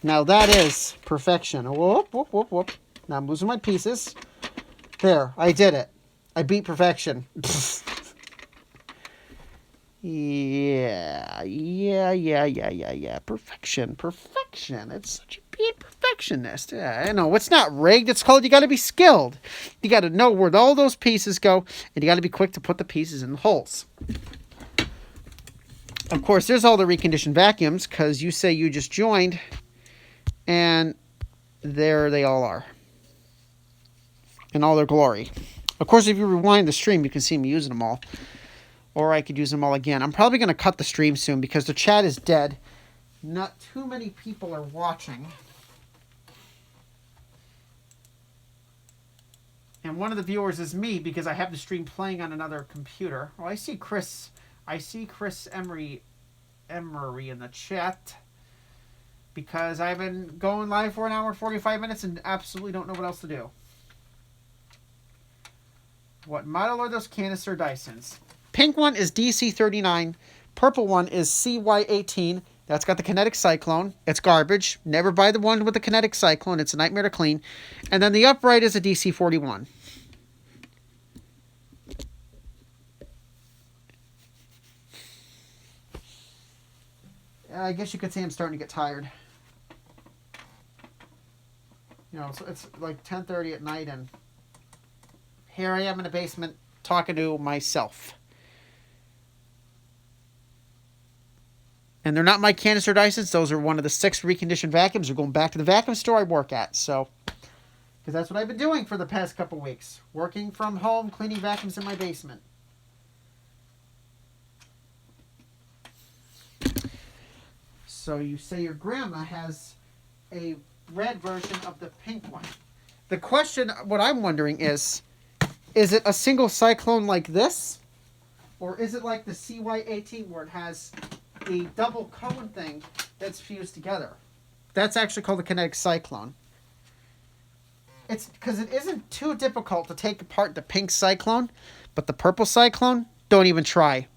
Now that is perfection. Whoop, whoop, whoop, whoop. Now I'm losing my pieces. There, I did it. I beat perfection. Yeah. Perfection. It's such a being perfectionist. Yeah, I know. It's not rigged. It's called you got to be skilled. You got to know where all those pieces go, and you got to be quick to put the pieces in the holes. Of course, there's all the reconditioned vacuums, because you say you just joined, and there they all are. In all their glory. Of course, if you rewind the stream, you can see me using them all. Or I could use them all again. I'm probably going to cut the stream soon because the chat is dead. Not too many people are watching. And one of the viewers is me because I have the stream playing on another computer. Oh, I see Chris. I see Chris Emery in the chat. Because I've been going live for an hour and 45 minutes and absolutely don't know what else to do. What model are those canister Dysons? Pink one is DC39. Purple one is CY18. That's got the kinetic cyclone. It's garbage. Never buy the one with the kinetic cyclone. It's a nightmare to clean. And then the upright is a DC41. I guess you could say I'm starting to get tired. You know, so it's like 10:30 at night and here I am in the basement talking to myself. And they're not my canister Dysons. Those are one of the 6 reconditioned vacuums. They're going back to the vacuum store I work at. So, because that's what I've been doing for the past couple weeks. Working from home, cleaning vacuums in my basement. So you say your grandma has a red version of the pink one. The question, what I'm wondering is it a single cyclone like this? Or is it like the CY18 where it has the double cone thing that's fused together? That's actually called the kinetic cyclone. It's because it isn't too difficult to take apart the pink cyclone, but the purple cyclone, don't even try.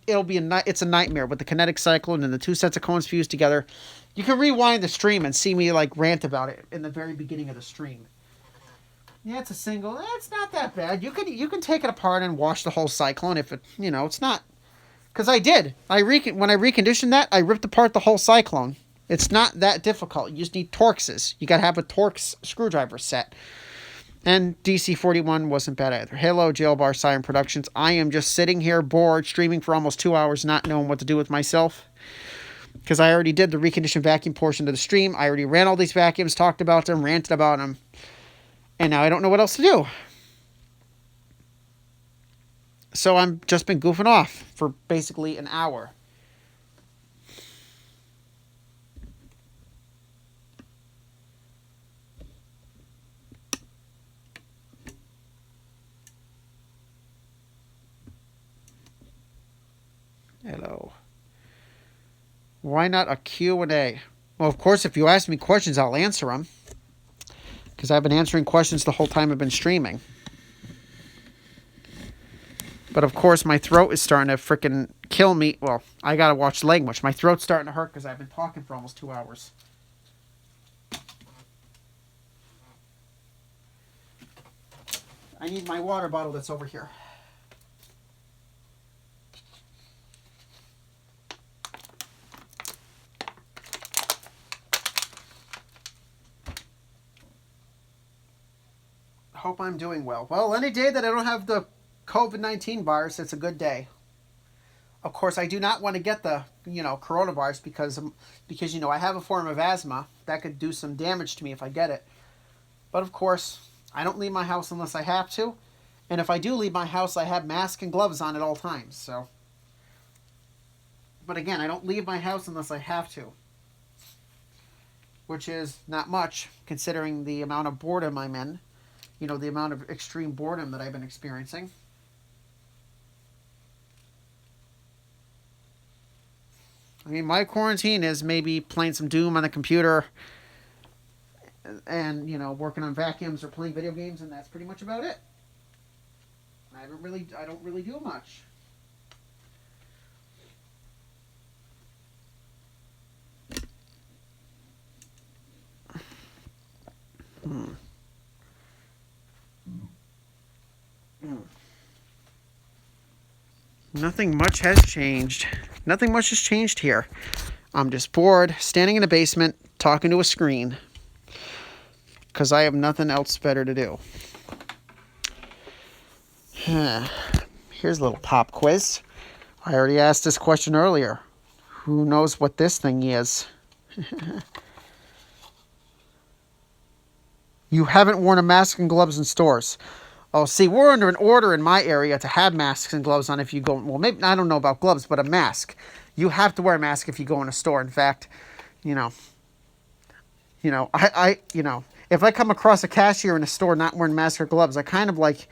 It's a nightmare with the kinetic cyclone and the 2 sets of cones fused together. You can rewind the stream and see me like rant about it in the very beginning of the stream. Yeah, it's a single. It's not that bad. You can take it apart and wash the whole cyclone if it, it's not. Because I did. When I reconditioned that, I ripped apart the whole cyclone. It's not that difficult. You just need Torxes. You got to have a Torx screwdriver set. And DC41 wasn't bad either. Hello, Jailbar Siren Productions. I am just sitting here bored, streaming for almost 2 hours, not knowing what to do with myself. Because I already did the reconditioned vacuum portion of the stream. I already ran all these vacuums, talked about them, ranted about them. And now I don't know what else to do. So I've just been goofing off for basically an hour. Hello. Why not a Q&A? Well, of course, if you ask me questions, I'll answer them. Because I've been answering questions the whole time I've been streaming. But of course, my throat is starting to freaking kill me. Well, I gotta watch language. My throat's starting to hurt because I've been talking for almost 2 hours. I need my water bottle that's over here. Hope I'm doing well. Well, any day that I don't have the COVID-19 virus, it's a good day. Of course, I do not want to get the, coronavirus because I have a form of asthma. That could do some damage to me if I get it. But of course, I don't leave my house unless I have to. And if I do leave my house, I have masks and gloves on at all times. So, but again, I don't leave my house unless I have to. Which is not much, considering the amount of boredom I'm in. The amount of extreme boredom that I've been experiencing. I mean, my quarantine is maybe playing some Doom on the computer and, you know, working on vacuums or playing video games, and that's pretty much about it. I don't really do much. Nothing much has changed. Nothing much has changed here. I'm just bored, standing in the basement, talking to a screen. Because I have nothing else better to do. Here's a little pop quiz. I already asked this question earlier. Who knows what this thing is? You haven't worn a mask and gloves in stores. Oh, see, we're under an order in my area to have masks and gloves on if you go. Well, maybe I don't know about gloves, but a mask. You have to wear a mask if you go in a store. In fact, you know, if I come across a cashier in a store not wearing masks or gloves, I kind of like,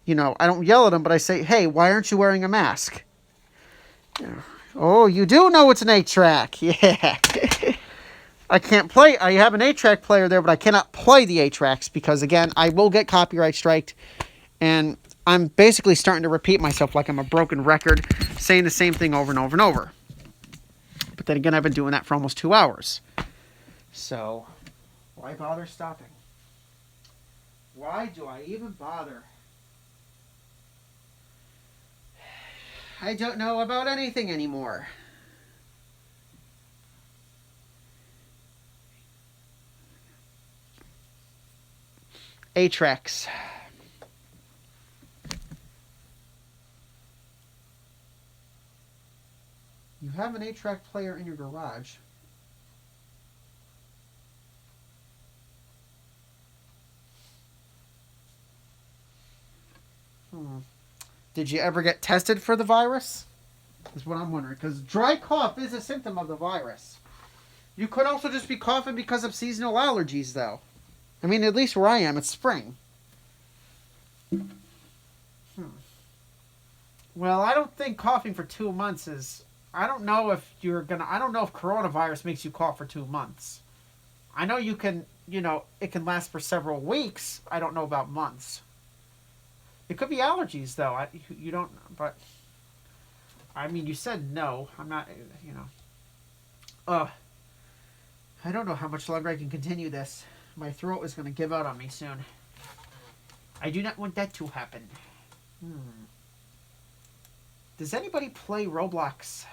I don't yell at them, but I say, hey, why aren't you wearing a mask? Oh, you do know it's an 8-track. Yeah. I can't play. I have an 8-track player there, but I cannot play the 8-tracks because, again, I will get copyright striked. And I'm basically starting to repeat myself like I'm a broken record, saying the same thing over and over and over. But then again, I've been doing that for almost 2 hours. So, why bother stopping? Why do I even bother? I don't know about anything anymore. A-Trex. You have an 8-track player in your garage. Did you ever get tested for the virus? That's what I'm wondering. Because dry cough is a symptom of the virus. You could also just be coughing because of seasonal allergies, though. I mean, at least where I am, it's spring. Well, I don't think coughing for 2 months is... I don't know if coronavirus makes you cough for 2 months. I know you can, it can last for several weeks. I don't know about months. It could be allergies, though. You don't... But... I mean, you said no. I'm not, I don't know how much longer I can continue this. My throat is going to give out on me soon. I do not want that to happen. Does anybody play Roblox?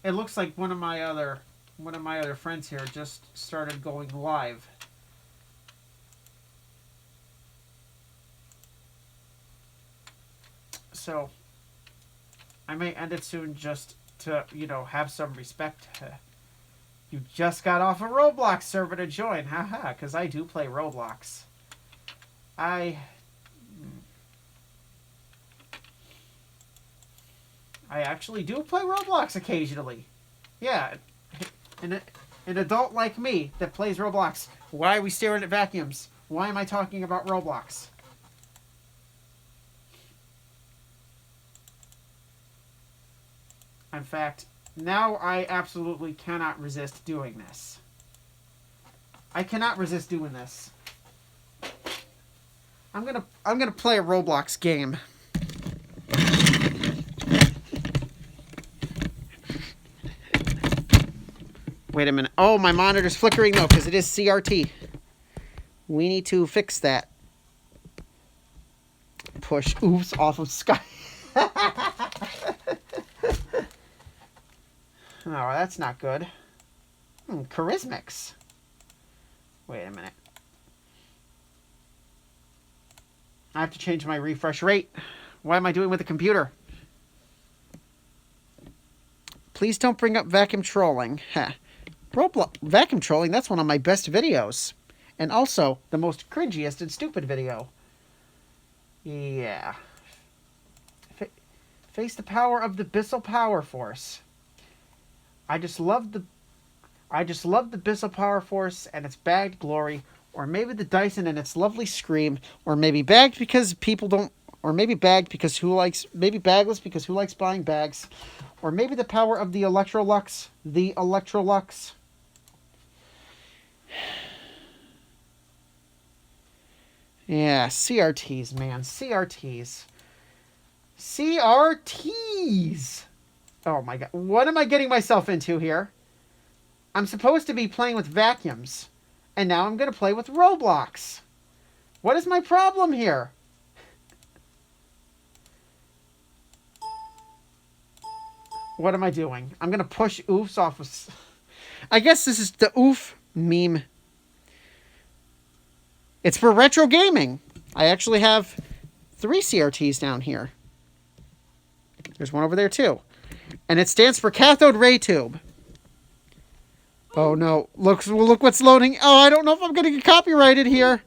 It looks like one of my other friends here just started going live. So I may end it soon just to, have some respect. You just got off a Roblox server to join. Haha, because I do play Roblox. I actually do play Roblox occasionally. Yeah, an adult like me that plays Roblox. Why are we staring at vacuums? Why am I talking about Roblox? In fact, now I absolutely cannot resist doing this. I cannot resist doing this. I'm gonna play a Roblox game. Wait a minute. Oh, my monitor's flickering though, because it is CRT. We need to fix that. Push oops off of Sky. Oh, that's not good. Charismix. Wait a minute. I have to change my refresh rate. What am I doing with the computer? Please don't bring up vacuum trolling. Roblox vacuum trolling, that's one of my best videos. And also, the most cringiest and stupid video. Yeah. Face the power of the Bissell Power Force. I just love the Bissell Power Force and its bagged glory, or maybe the Dyson and its lovely scream, or maybe bagged because people don't, or maybe bagged because who likes, maybe bagless because who likes buying bags, or maybe the power of the Electrolux, Yeah, CRTs, man, CRTs. Oh my god, what am I getting myself into here? I'm supposed to be playing with vacuums, and now I'm going to play with Roblox. What is my problem here? What am I doing? I'm going to push oofs off of... I guess this is the oof meme. It's for retro gaming. I actually have 3 CRTs down here. There's one over there too. And it stands for cathode ray tube. Oh no, look what's loading. Oh, I don't know if I'm going to get copyrighted here.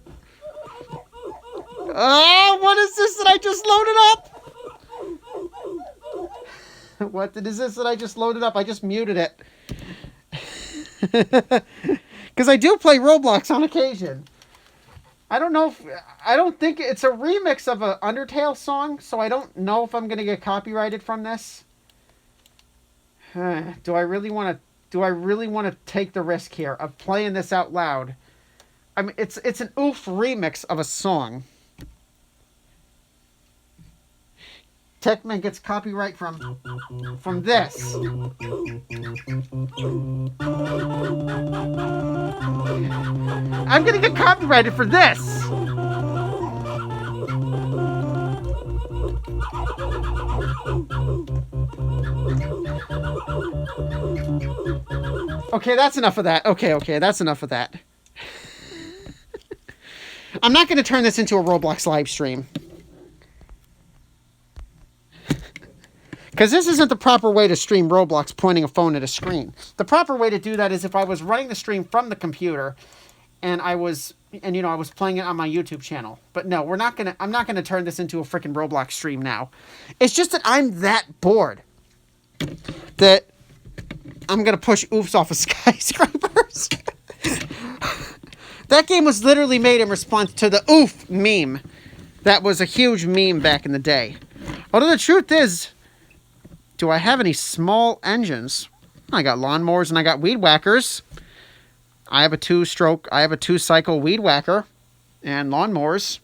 Oh, what is this that I just loaded up? What is this that I just loaded up? I just muted it. Because I do play Roblox on occasion. I don't think it's a remix of an Undertale song, so I don't know if I'm going to get copyrighted from this. Do I really want to take the risk here of playing this out loud? I mean, it's an oof remix of a song. Techman gets copyright from this. I'm gonna get copyrighted for this. Okay, that's enough of that. Okay, that's enough of that. I'm not going to turn this into a Roblox live stream. Because this isn't the proper way to stream Roblox pointing a phone at a screen. The proper way to do that is if I was running the stream from the computer and I was playing it on my YouTube channel. But no, I'm not going to turn this into a freaking Roblox stream now. It's just that I'm that bored that I'm going to push oofs off of skyscrapers. That game was literally made in response to the oof meme. That was a huge meme back in the day. Although the truth is, do I have any small engines? I got lawnmowers and I got weed whackers. I have a 2-cycle weed whacker and lawnmowers.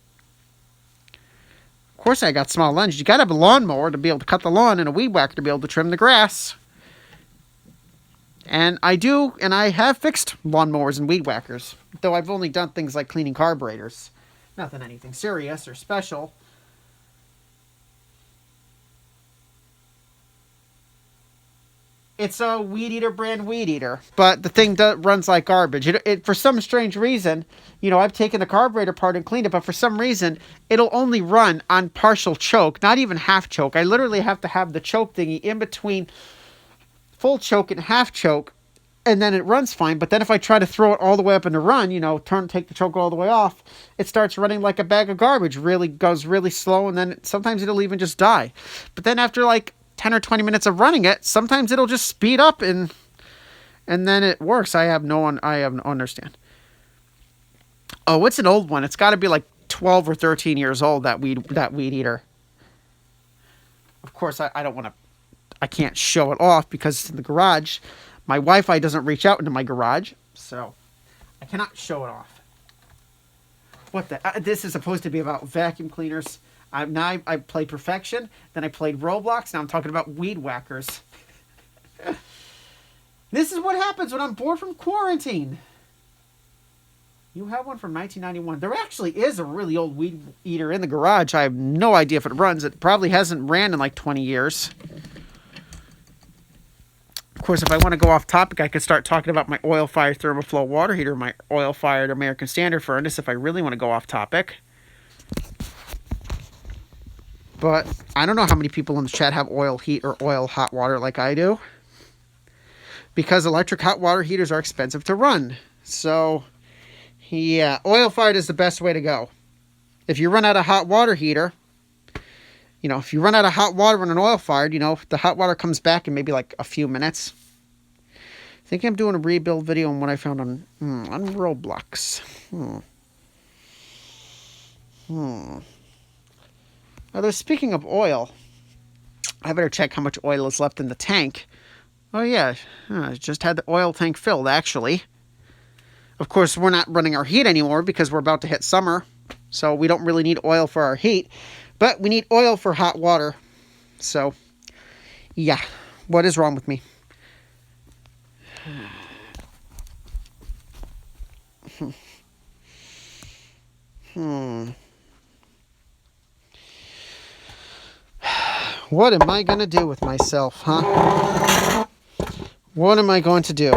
Of course I got small engines. You got to have a lawnmower to be able to cut the lawn and a weed whacker to be able to trim the grass. And I have fixed lawnmowers and weed whackers. Though I've only done things like cleaning carburetors. Nothing anything serious or special. It's a Weed Eater brand Weed Eater. But the thing runs like garbage. For some strange reason, I've taken the carburetor apart and cleaned it, but for some reason, it'll only run on partial choke, not even half choke. I literally have to have the choke thingy in between full choke and half choke, and then it runs fine. But then if I try to throw it all the way up into run, take the choke all the way off, it starts running like a bag of garbage. Goes really slow, and then sometimes it'll even just die. But then after like 10 or 20 minutes of running it, sometimes it'll just speed up and then it works. I have no understand. Oh, it's an old one. It's got to be like 12 or 13 years old, that weed eater. Of course, I can't show it off because it's in the garage. My Wi-Fi doesn't reach out into my garage, so I cannot show it off. What the? This is supposed to be about vacuum cleaners. I played Perfection, then I played Roblox, now I'm talking about weed whackers. This is what happens when I'm bored from quarantine. You have one from 1991. There actually is a really old weed eater in the garage. I have no idea if it runs. It probably hasn't ran in like 20 years. Of course, if I want to go off topic, I could start talking about my oil-fired thermoflow water heater, my oil-fired American Standard furnace, if I really want to go off topic. But I don't know how many people in the chat have oil heat or oil hot water like I do. Because electric hot water heaters are expensive to run. So, yeah, oil-fired is the best way to go. If you run out of hot water heater, if you run out of hot water on an oil-fired, the hot water comes back in maybe like a few minutes. think I'm doing a rebuild video on what I found on Roblox. Although, speaking of oil, I better check how much oil is left in the tank. Oh, yeah. I just had the oil tank filled, actually. Of course, we're not running our heat anymore because we're about to hit summer. So we don't really need oil for our heat. But we need oil for hot water. So, yeah. What is wrong with me? What am I going to do with myself, huh? What am I going to do?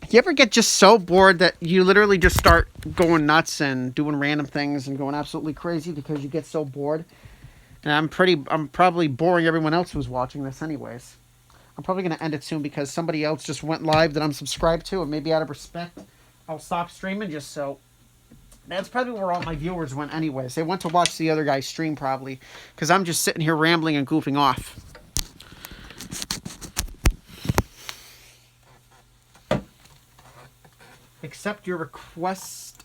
You ever get just so bored that you literally just start going nuts and doing random things and going absolutely crazy because you get so bored? And I'm probably boring everyone else who's watching this anyways. I'm probably going to end it soon because somebody else just went live that I'm subscribed to, and maybe out of respect, I'll stop streaming just so. That's probably where all my viewers went anyways. They went to watch the other guy stream probably because I'm just sitting here rambling and goofing off. Accept your request.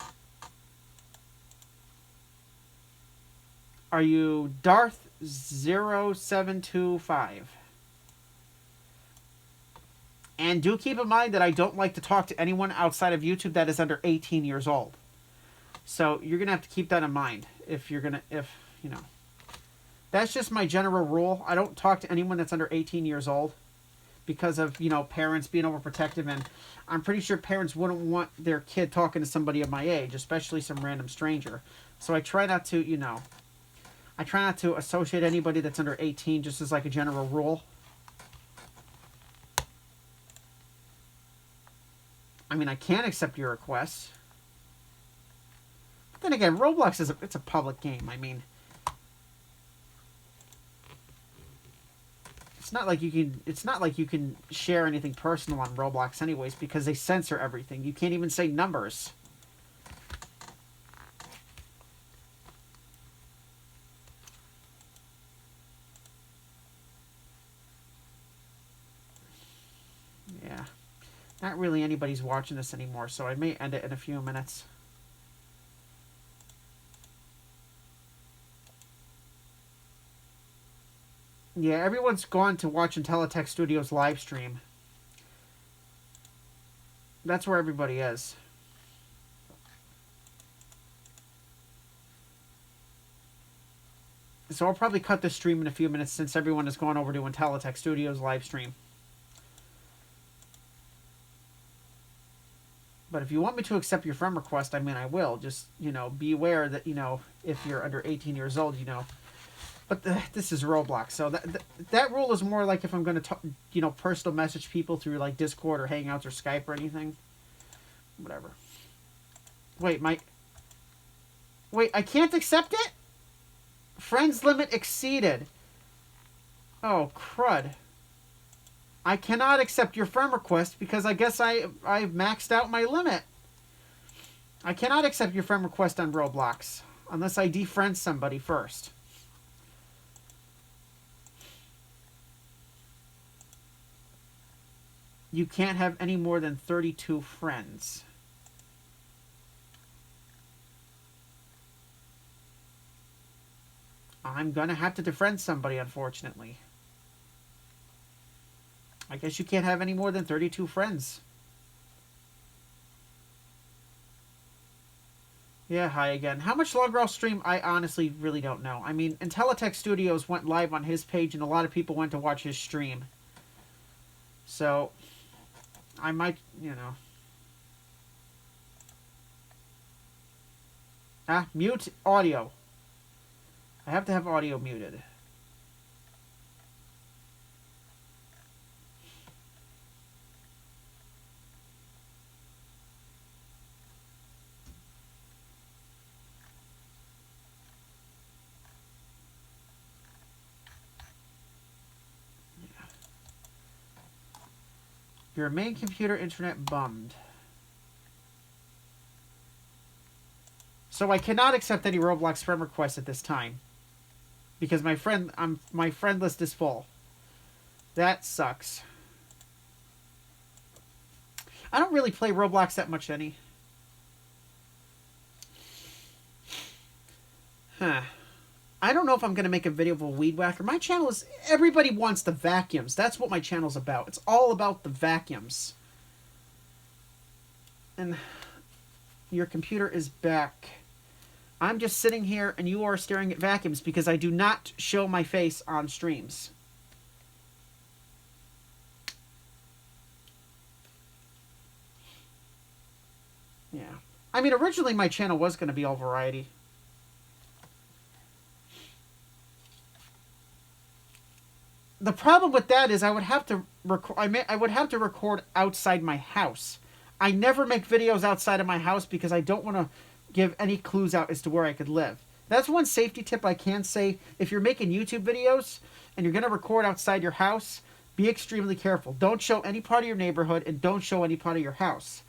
Are you Darth 0725? And do keep in mind that I don't like to talk to anyone outside of YouTube that is under 18 years old. So you're going to have to keep that in mind if you know. That's just my general rule. I don't talk to anyone that's under 18 years old because of, parents being overprotective. And I'm pretty sure parents wouldn't want their kid talking to somebody of my age, especially some random stranger. So I try not to, I try not to associate anybody that's under 18 just as like a general rule. I mean, I can accept your request. But then again, Roblox it's a public game. I mean, it's not like you can share anything personal on Roblox anyways because they censor everything. You can't even say numbers. Yeah. Not really anybody's watching this anymore, so I may end it in a few minutes. Yeah, everyone's gone to watch Intelitech Studios live stream. That's where everybody is. So I'll probably cut this stream in a few minutes since everyone has gone over to Intelitech Studios live stream. But if you want me to accept your friend request, I mean, I will. Just, be aware that, if you're under 18 years old, But this is Roblox, so that rule is more like if I'm going to, personal message people through, like, Discord or Hangouts or Skype or anything. Whatever. Wait, I can't accept it? Friends limit exceeded. Oh, crud. I cannot accept your friend request because I guess I've maxed out my limit. I cannot accept your friend request on Roblox unless I defriend somebody first. You can't have any more than 32 friends. I'm gonna have to defriend somebody, unfortunately. I guess you can't have any more than 32 friends. Yeah, hi again. How much longer I'll stream, I honestly really don't know. I mean, Intelitech Studios went live on his page, and a lot of people went to watch his stream. So, I might, mute audio. I have to have audio muted. Your main computer internet bummed. So I cannot accept any Roblox friend requests at this time. because my friend list is full. That sucks. I don't really play Roblox that much any. Huh. I don't know if I'm going to make a video of a weed whacker. My channel is... Everybody wants the vacuums. That's what my channel's about. It's all about the vacuums. And your computer is back. I'm just sitting here and you are staring at vacuums because I do not show my face on streams. Yeah. I mean, originally my channel was going to be all variety. The problem with that is I would have to record outside my house. I never make videos outside of my house because I don't want to give any clues out as to where I could live. That's one safety tip I can say. If you're making YouTube videos and you're going to record outside your house, be extremely careful. Don't show any part of your neighborhood and don't show any part of your house.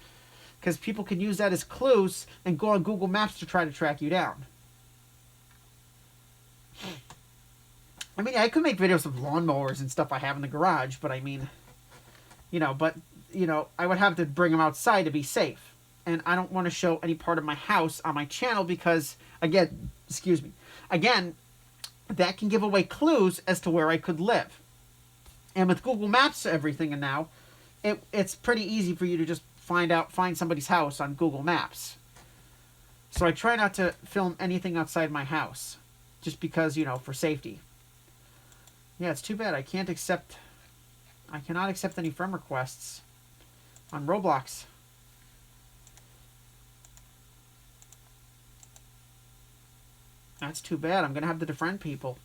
Because people can use that as clues and go on Google Maps to try to track you down. I mean, I could make videos of lawnmowers and stuff I have in the garage, but I mean, I would have to bring them outside to be safe. And I don't want to show any part of my house on my channel because, again, that can give away clues as to where I could live. And with Google Maps, everything and now, it's pretty easy for you to just find somebody's house on Google Maps. So I try not to film anything outside my house, just because, for safety. Yeah, it's too bad. I cannot accept any friend requests on Roblox. That's too bad. I'm going to have to defriend people.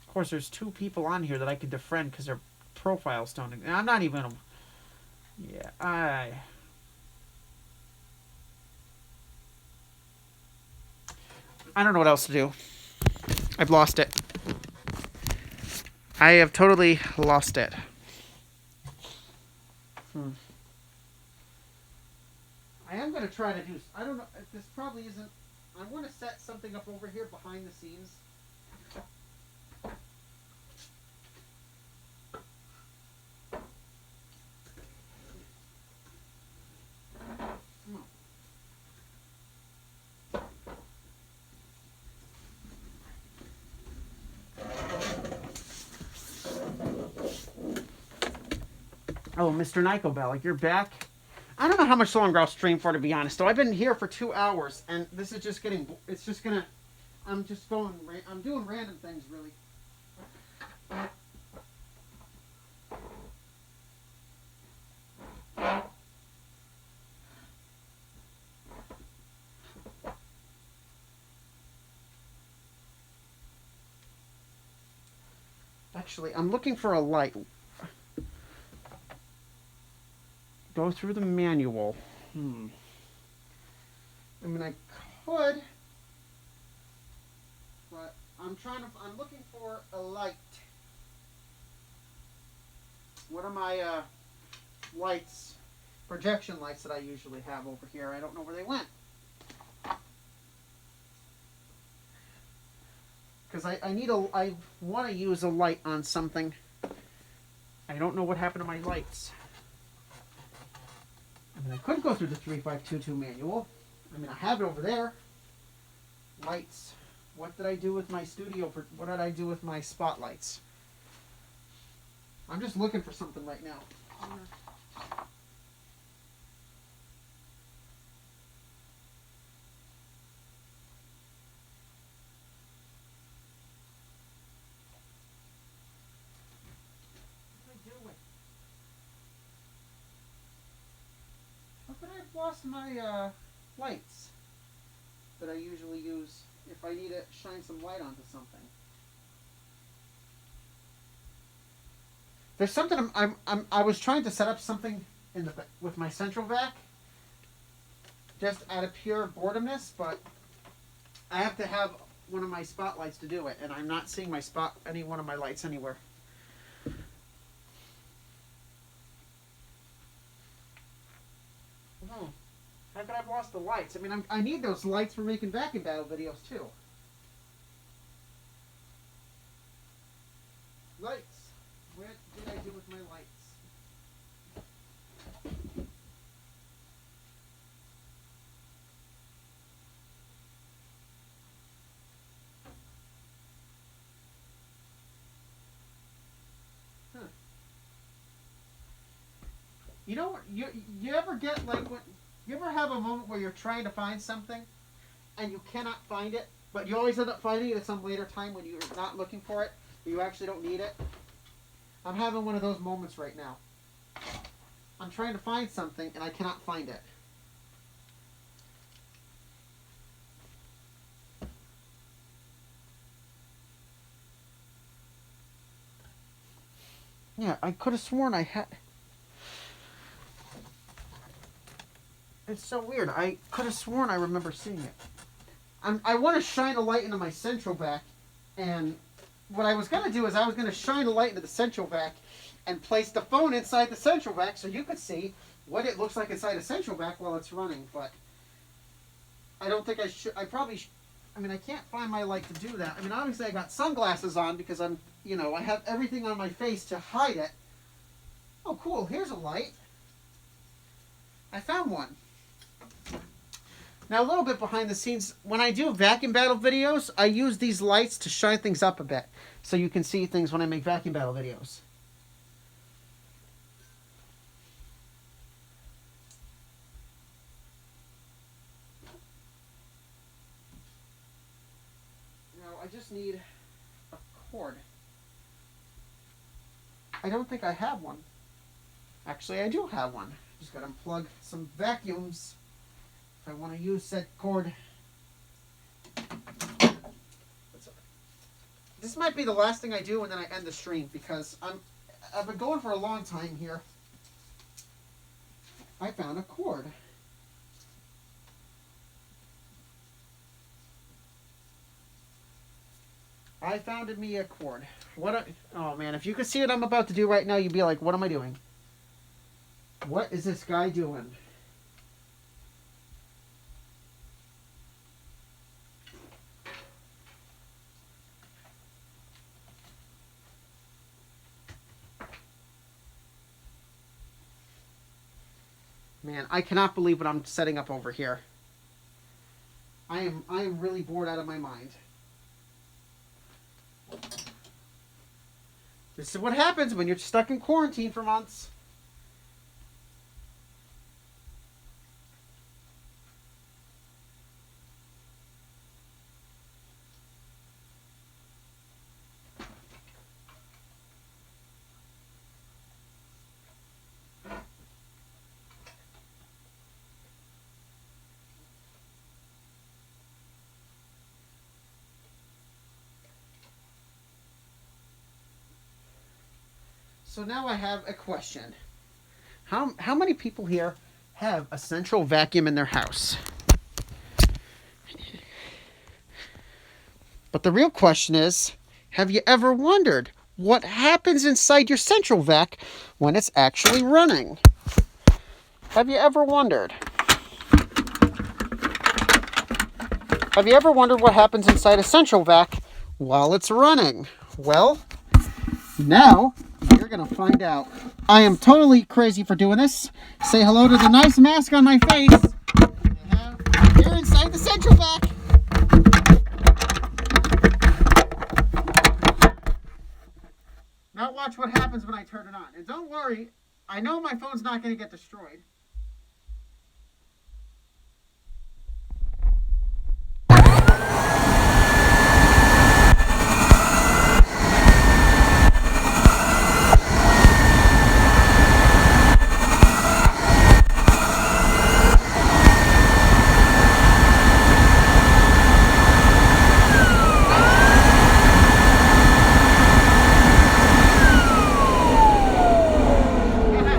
Of course, there's 2 people on here that I can defriend because their profiles don't... I'm not even... Yeah, I don't know what else to do. I've lost it. I have totally lost it. I am going to try to do... I don't know. This probably isn't... I want to set something up over here behind the scenes. Oh, Mr. Nycobellic, you're back. I don't know how much longer I'll stream for, to be honest. So I've been here for 2 hours, and this is just getting... It's just gonna... I'm doing random things, really. Actually, I'm looking for a light. Go through the manual. I mean, I could, but I'm looking for a light. What are my lights, projection lights that I usually have over here? I don't know where they went. Because I want to use a light on something. I don't know what happened to my lights. I mean, I could go through the 3522 manual. I mean, I have it over there. Lights. What did I do with my studio? What did I do with my spotlights? I'm just looking for something right now. But I've lost my lights that I usually use if I need to shine some light onto something. There's something I was trying to set up something with my central vac, just out of pure boredomness, but I have to have one of my spotlights to do it, and I'm not seeing any one of my lights anywhere. adjust the lights. I mean, I need those lights for making vacuum battle videos too. Lights. What did I do with my lights? You know, you ever get like when you ever have a moment where you're trying to find something and you cannot find it, but you always end up finding it at some later time when you're not looking for it, or you actually don't need it? I'm having one of those moments right now. I'm trying to find something and I cannot find it. Yeah, I could have sworn I had... It's so weird. I could have sworn I remember seeing it. I want to shine a light into my central vac, and what I was going to do is I was going to shine a light into the central vac and place the phone inside the central vac so you could see what it looks like inside a central vac while it's running, but I don't think I should. I mean, I can't find my light to do that. I mean, obviously I got sunglasses on because I have everything on my face to hide it. Oh, cool. Here's a light. I found one. Now, a little bit behind the scenes, when I do vacuum battle videos, I use these lights to shine things up a bit so you can see things when I make vacuum battle videos. Now, I just need a cord. I don't think I have one. Actually, I do have one. Just got to unplug some vacuums if I want to use said cord. This might be the last thing I do and then I end the stream because I've been going for a long time here. I found a cord. I found me a cord. Oh man, if you could see what I'm about to do right now, you'd be like, what am I doing? What is this guy doing? Man, I cannot believe what I'm setting up over here. I am really bored out of my mind. This is what happens when you're stuck in quarantine for months. So now I have a question. How many people here have a central vacuum in their house? But the real question is, have you ever wondered what happens inside your central vac when it's actually running? Have you ever wondered? Have you ever wondered what happens inside a central vac while it's running? Well, now you're going to find out. I am totally crazy for doing this. Say hello to the nice mask on my face. You're inside the central vac. Now watch what happens when I turn it on. And don't worry, I know my phone's not going to get destroyed.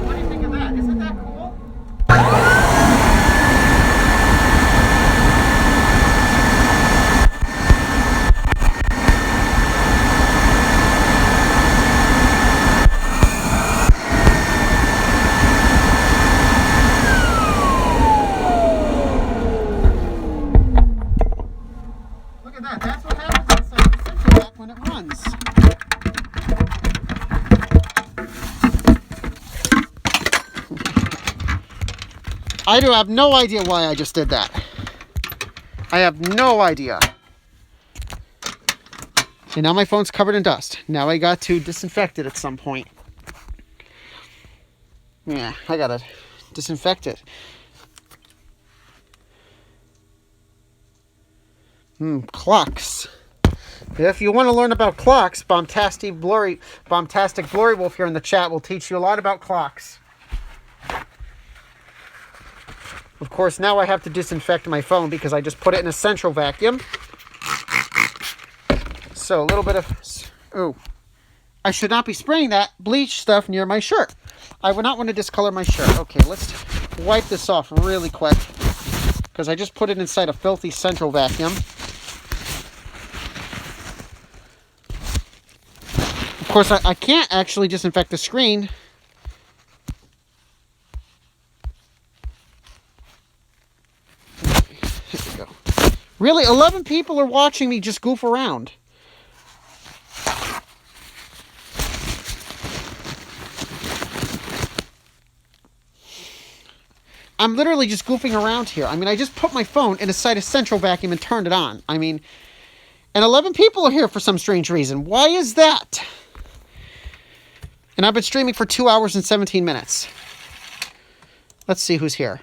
What do you think of that? Isn't that cool? I do have no idea why I just did that. I have no idea. And now my phone's covered in dust. Now I got to disinfect it at some point. Yeah, I gotta disinfect it. Clocks. If you want to learn about clocks, Bombtastic Blurry Wolf here in the chat will teach you a lot about clocks. Of course, now I have to disinfect my phone because I just put it in a central vacuum. So a little bit of... Ooh. I should not be spraying that bleach stuff near my shirt. I would not want to discolor my shirt. Okay, let's wipe this off really quick because I just put it inside a filthy central vacuum. Of course, I can't actually disinfect the screen. Here we go. Really, 11 people are watching me just goof around. I'm literally just goofing around here. I mean, I just put my phone inside a central vacuum and turned it on. I mean, and 11 people are here for some strange reason. Why is that? And I've been streaming for 2 hours and 17 minutes. Let's see who's here.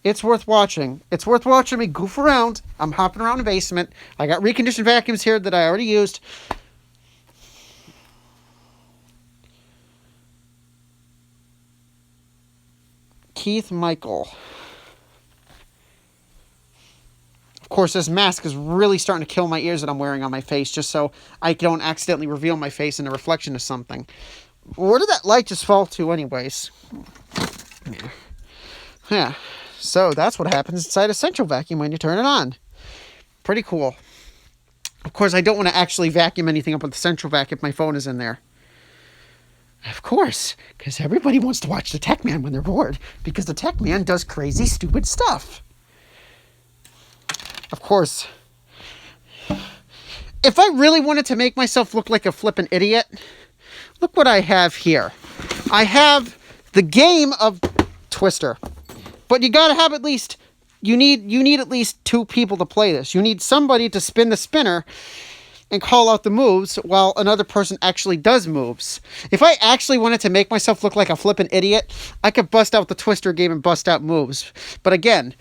It's worth watching. It's worth watching me goof around. I'm hopping around the basement. I got reconditioned vacuums here that I already used. Keith Michael. Of course, this mask is really starting to kill my ears that I'm wearing on my face just so I don't accidentally reveal my face in a reflection of something. Where did that light just fall to anyways? Yeah. So that's what happens inside a central vacuum when you turn it on. Pretty cool. Of course, I don't want to actually vacuum anything up with the central vac if my phone is in there. Of course, because everybody wants to watch the Tech Man when they're bored, because the Tech Man does crazy, stupid stuff. Of course, if I really wanted to make myself look like a flippin' idiot, look what I have here. I have the game of Twister. But you gotta have at least, you need at least 2 people to play this. You need somebody to spin the spinner and call out the moves while another person actually does moves. If I actually wanted to make myself look like a flippin' idiot, I could bust out the Twister game and bust out moves. But again,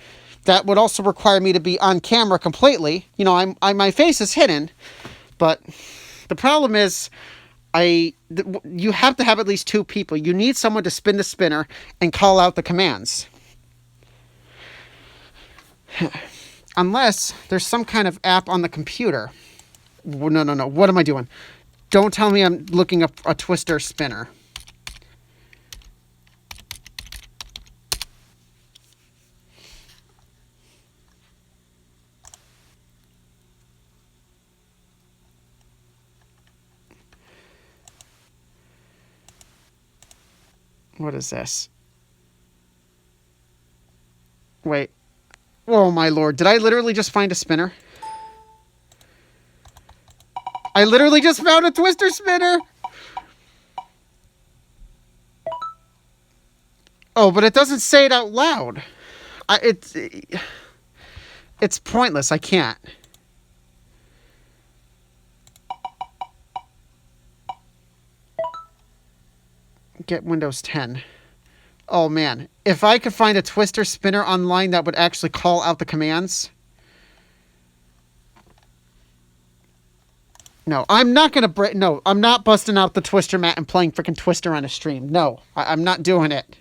that would also require me to be on camera completely. You know, my face is hidden, but the problem is, you have to have at least 2 people. You need someone to spin the spinner and call out the commands. Unless there's some kind of app on the computer. No. What am I doing? Don't tell me I'm looking up a Twister spinner. What is this? Wait. Oh my lord, did I literally just find a spinner? I literally just found a Twister spinner! Oh, but it doesn't say it out loud. It's pointless, I can't. Get Windows 10. Oh man, if I could find a Twister spinner online that would actually call out the commands. No, I'm not gonna no, I'm not busting out the Twister mat and playing freaking Twister on a stream. No, I'm not doing it.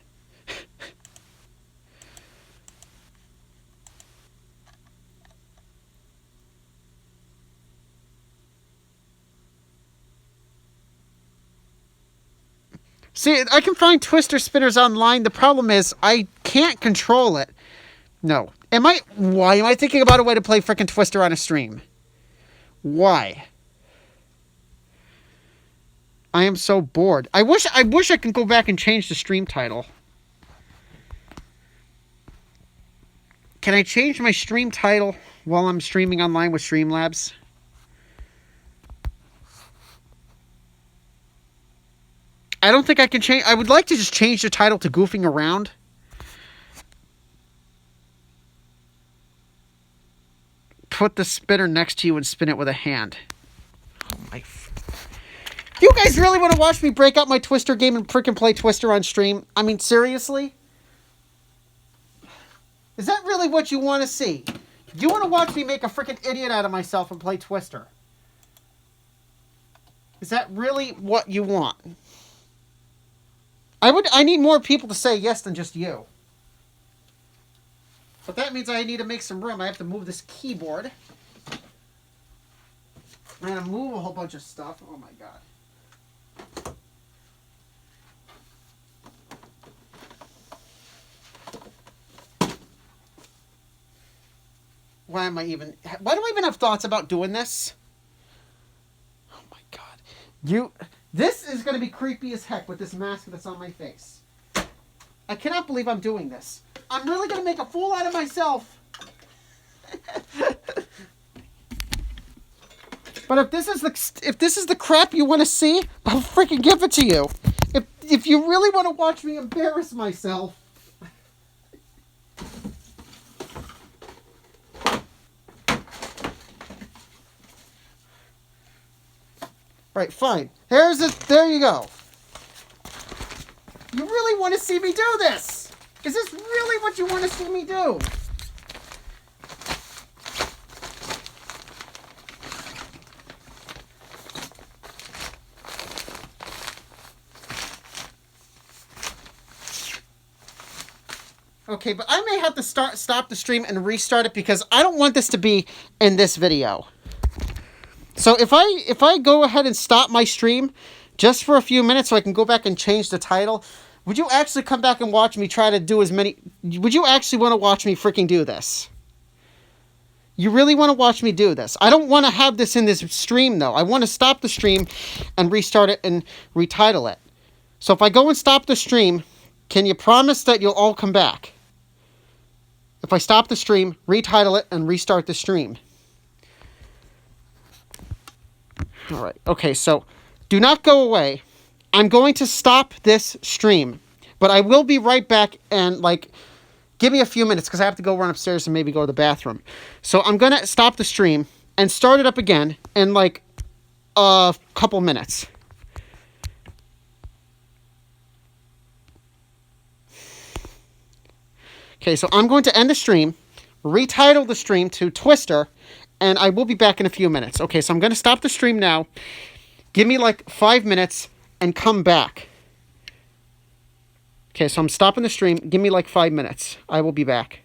See, I can find Twister spinners online. The problem is I can't control it. No. Why am I thinking about a way to play frickin' Twister on a stream? Why? I am so bored. I wish I could go back and change the stream title. Can I change my stream title while I'm streaming online with Streamlabs? I don't think I can change. I would like to just change the title to Goofing Around. Put the spinner next to you and spin it with a hand. Oh my. You guys really want to watch me break out my Twister game and freaking play Twister on stream? I mean, seriously? Is that really what you want to see? You want to watch me make a freaking idiot out of myself and play Twister? Is that really what you want? I need more people to say yes than just you. But that means I need to make some room. I have to move this keyboard. I'm going to move a whole bunch of stuff. Oh my god. Why do I even have thoughts about doing this? Oh my god. This is going to be creepy as heck with this mask that's on my face. I cannot believe I'm doing this. I'm really going to make a fool out of myself. But if this is the crap you want to see, I'll freaking give it to you. If you really want to watch me embarrass myself. Right, fine. There you go. You really want to see me do this? Is this really what you want to see me do? Okay, but I may have to stop the stream and restart it because I don't want this to be in this video. So if I go ahead and stop my stream just for a few minutes so I can go back and change the title, would you actually come back and watch me try to do as many... Would you actually want to watch me freaking do this? You really want to watch me do this? I don't want to have this in this stream, though. I want to stop the stream and restart it and retitle it. So if I go and stop the stream, can you promise that you'll all come back? If I stop the stream, retitle it, and restart the stream. All right. Okay, so do not go away. I'm going to stop this stream, but I will be right back and, give me a few minutes because I have to go run upstairs and maybe go to the bathroom. So I'm going to stop the stream and start it up again in, a couple minutes. Okay, so I'm going to end the stream, retitle the stream to Twister, and I will be back in a few minutes. Okay, so I'm going to stop the stream now. Give me 5 minutes and come back. Okay, so I'm stopping the stream. Give me 5 minutes. I will be back.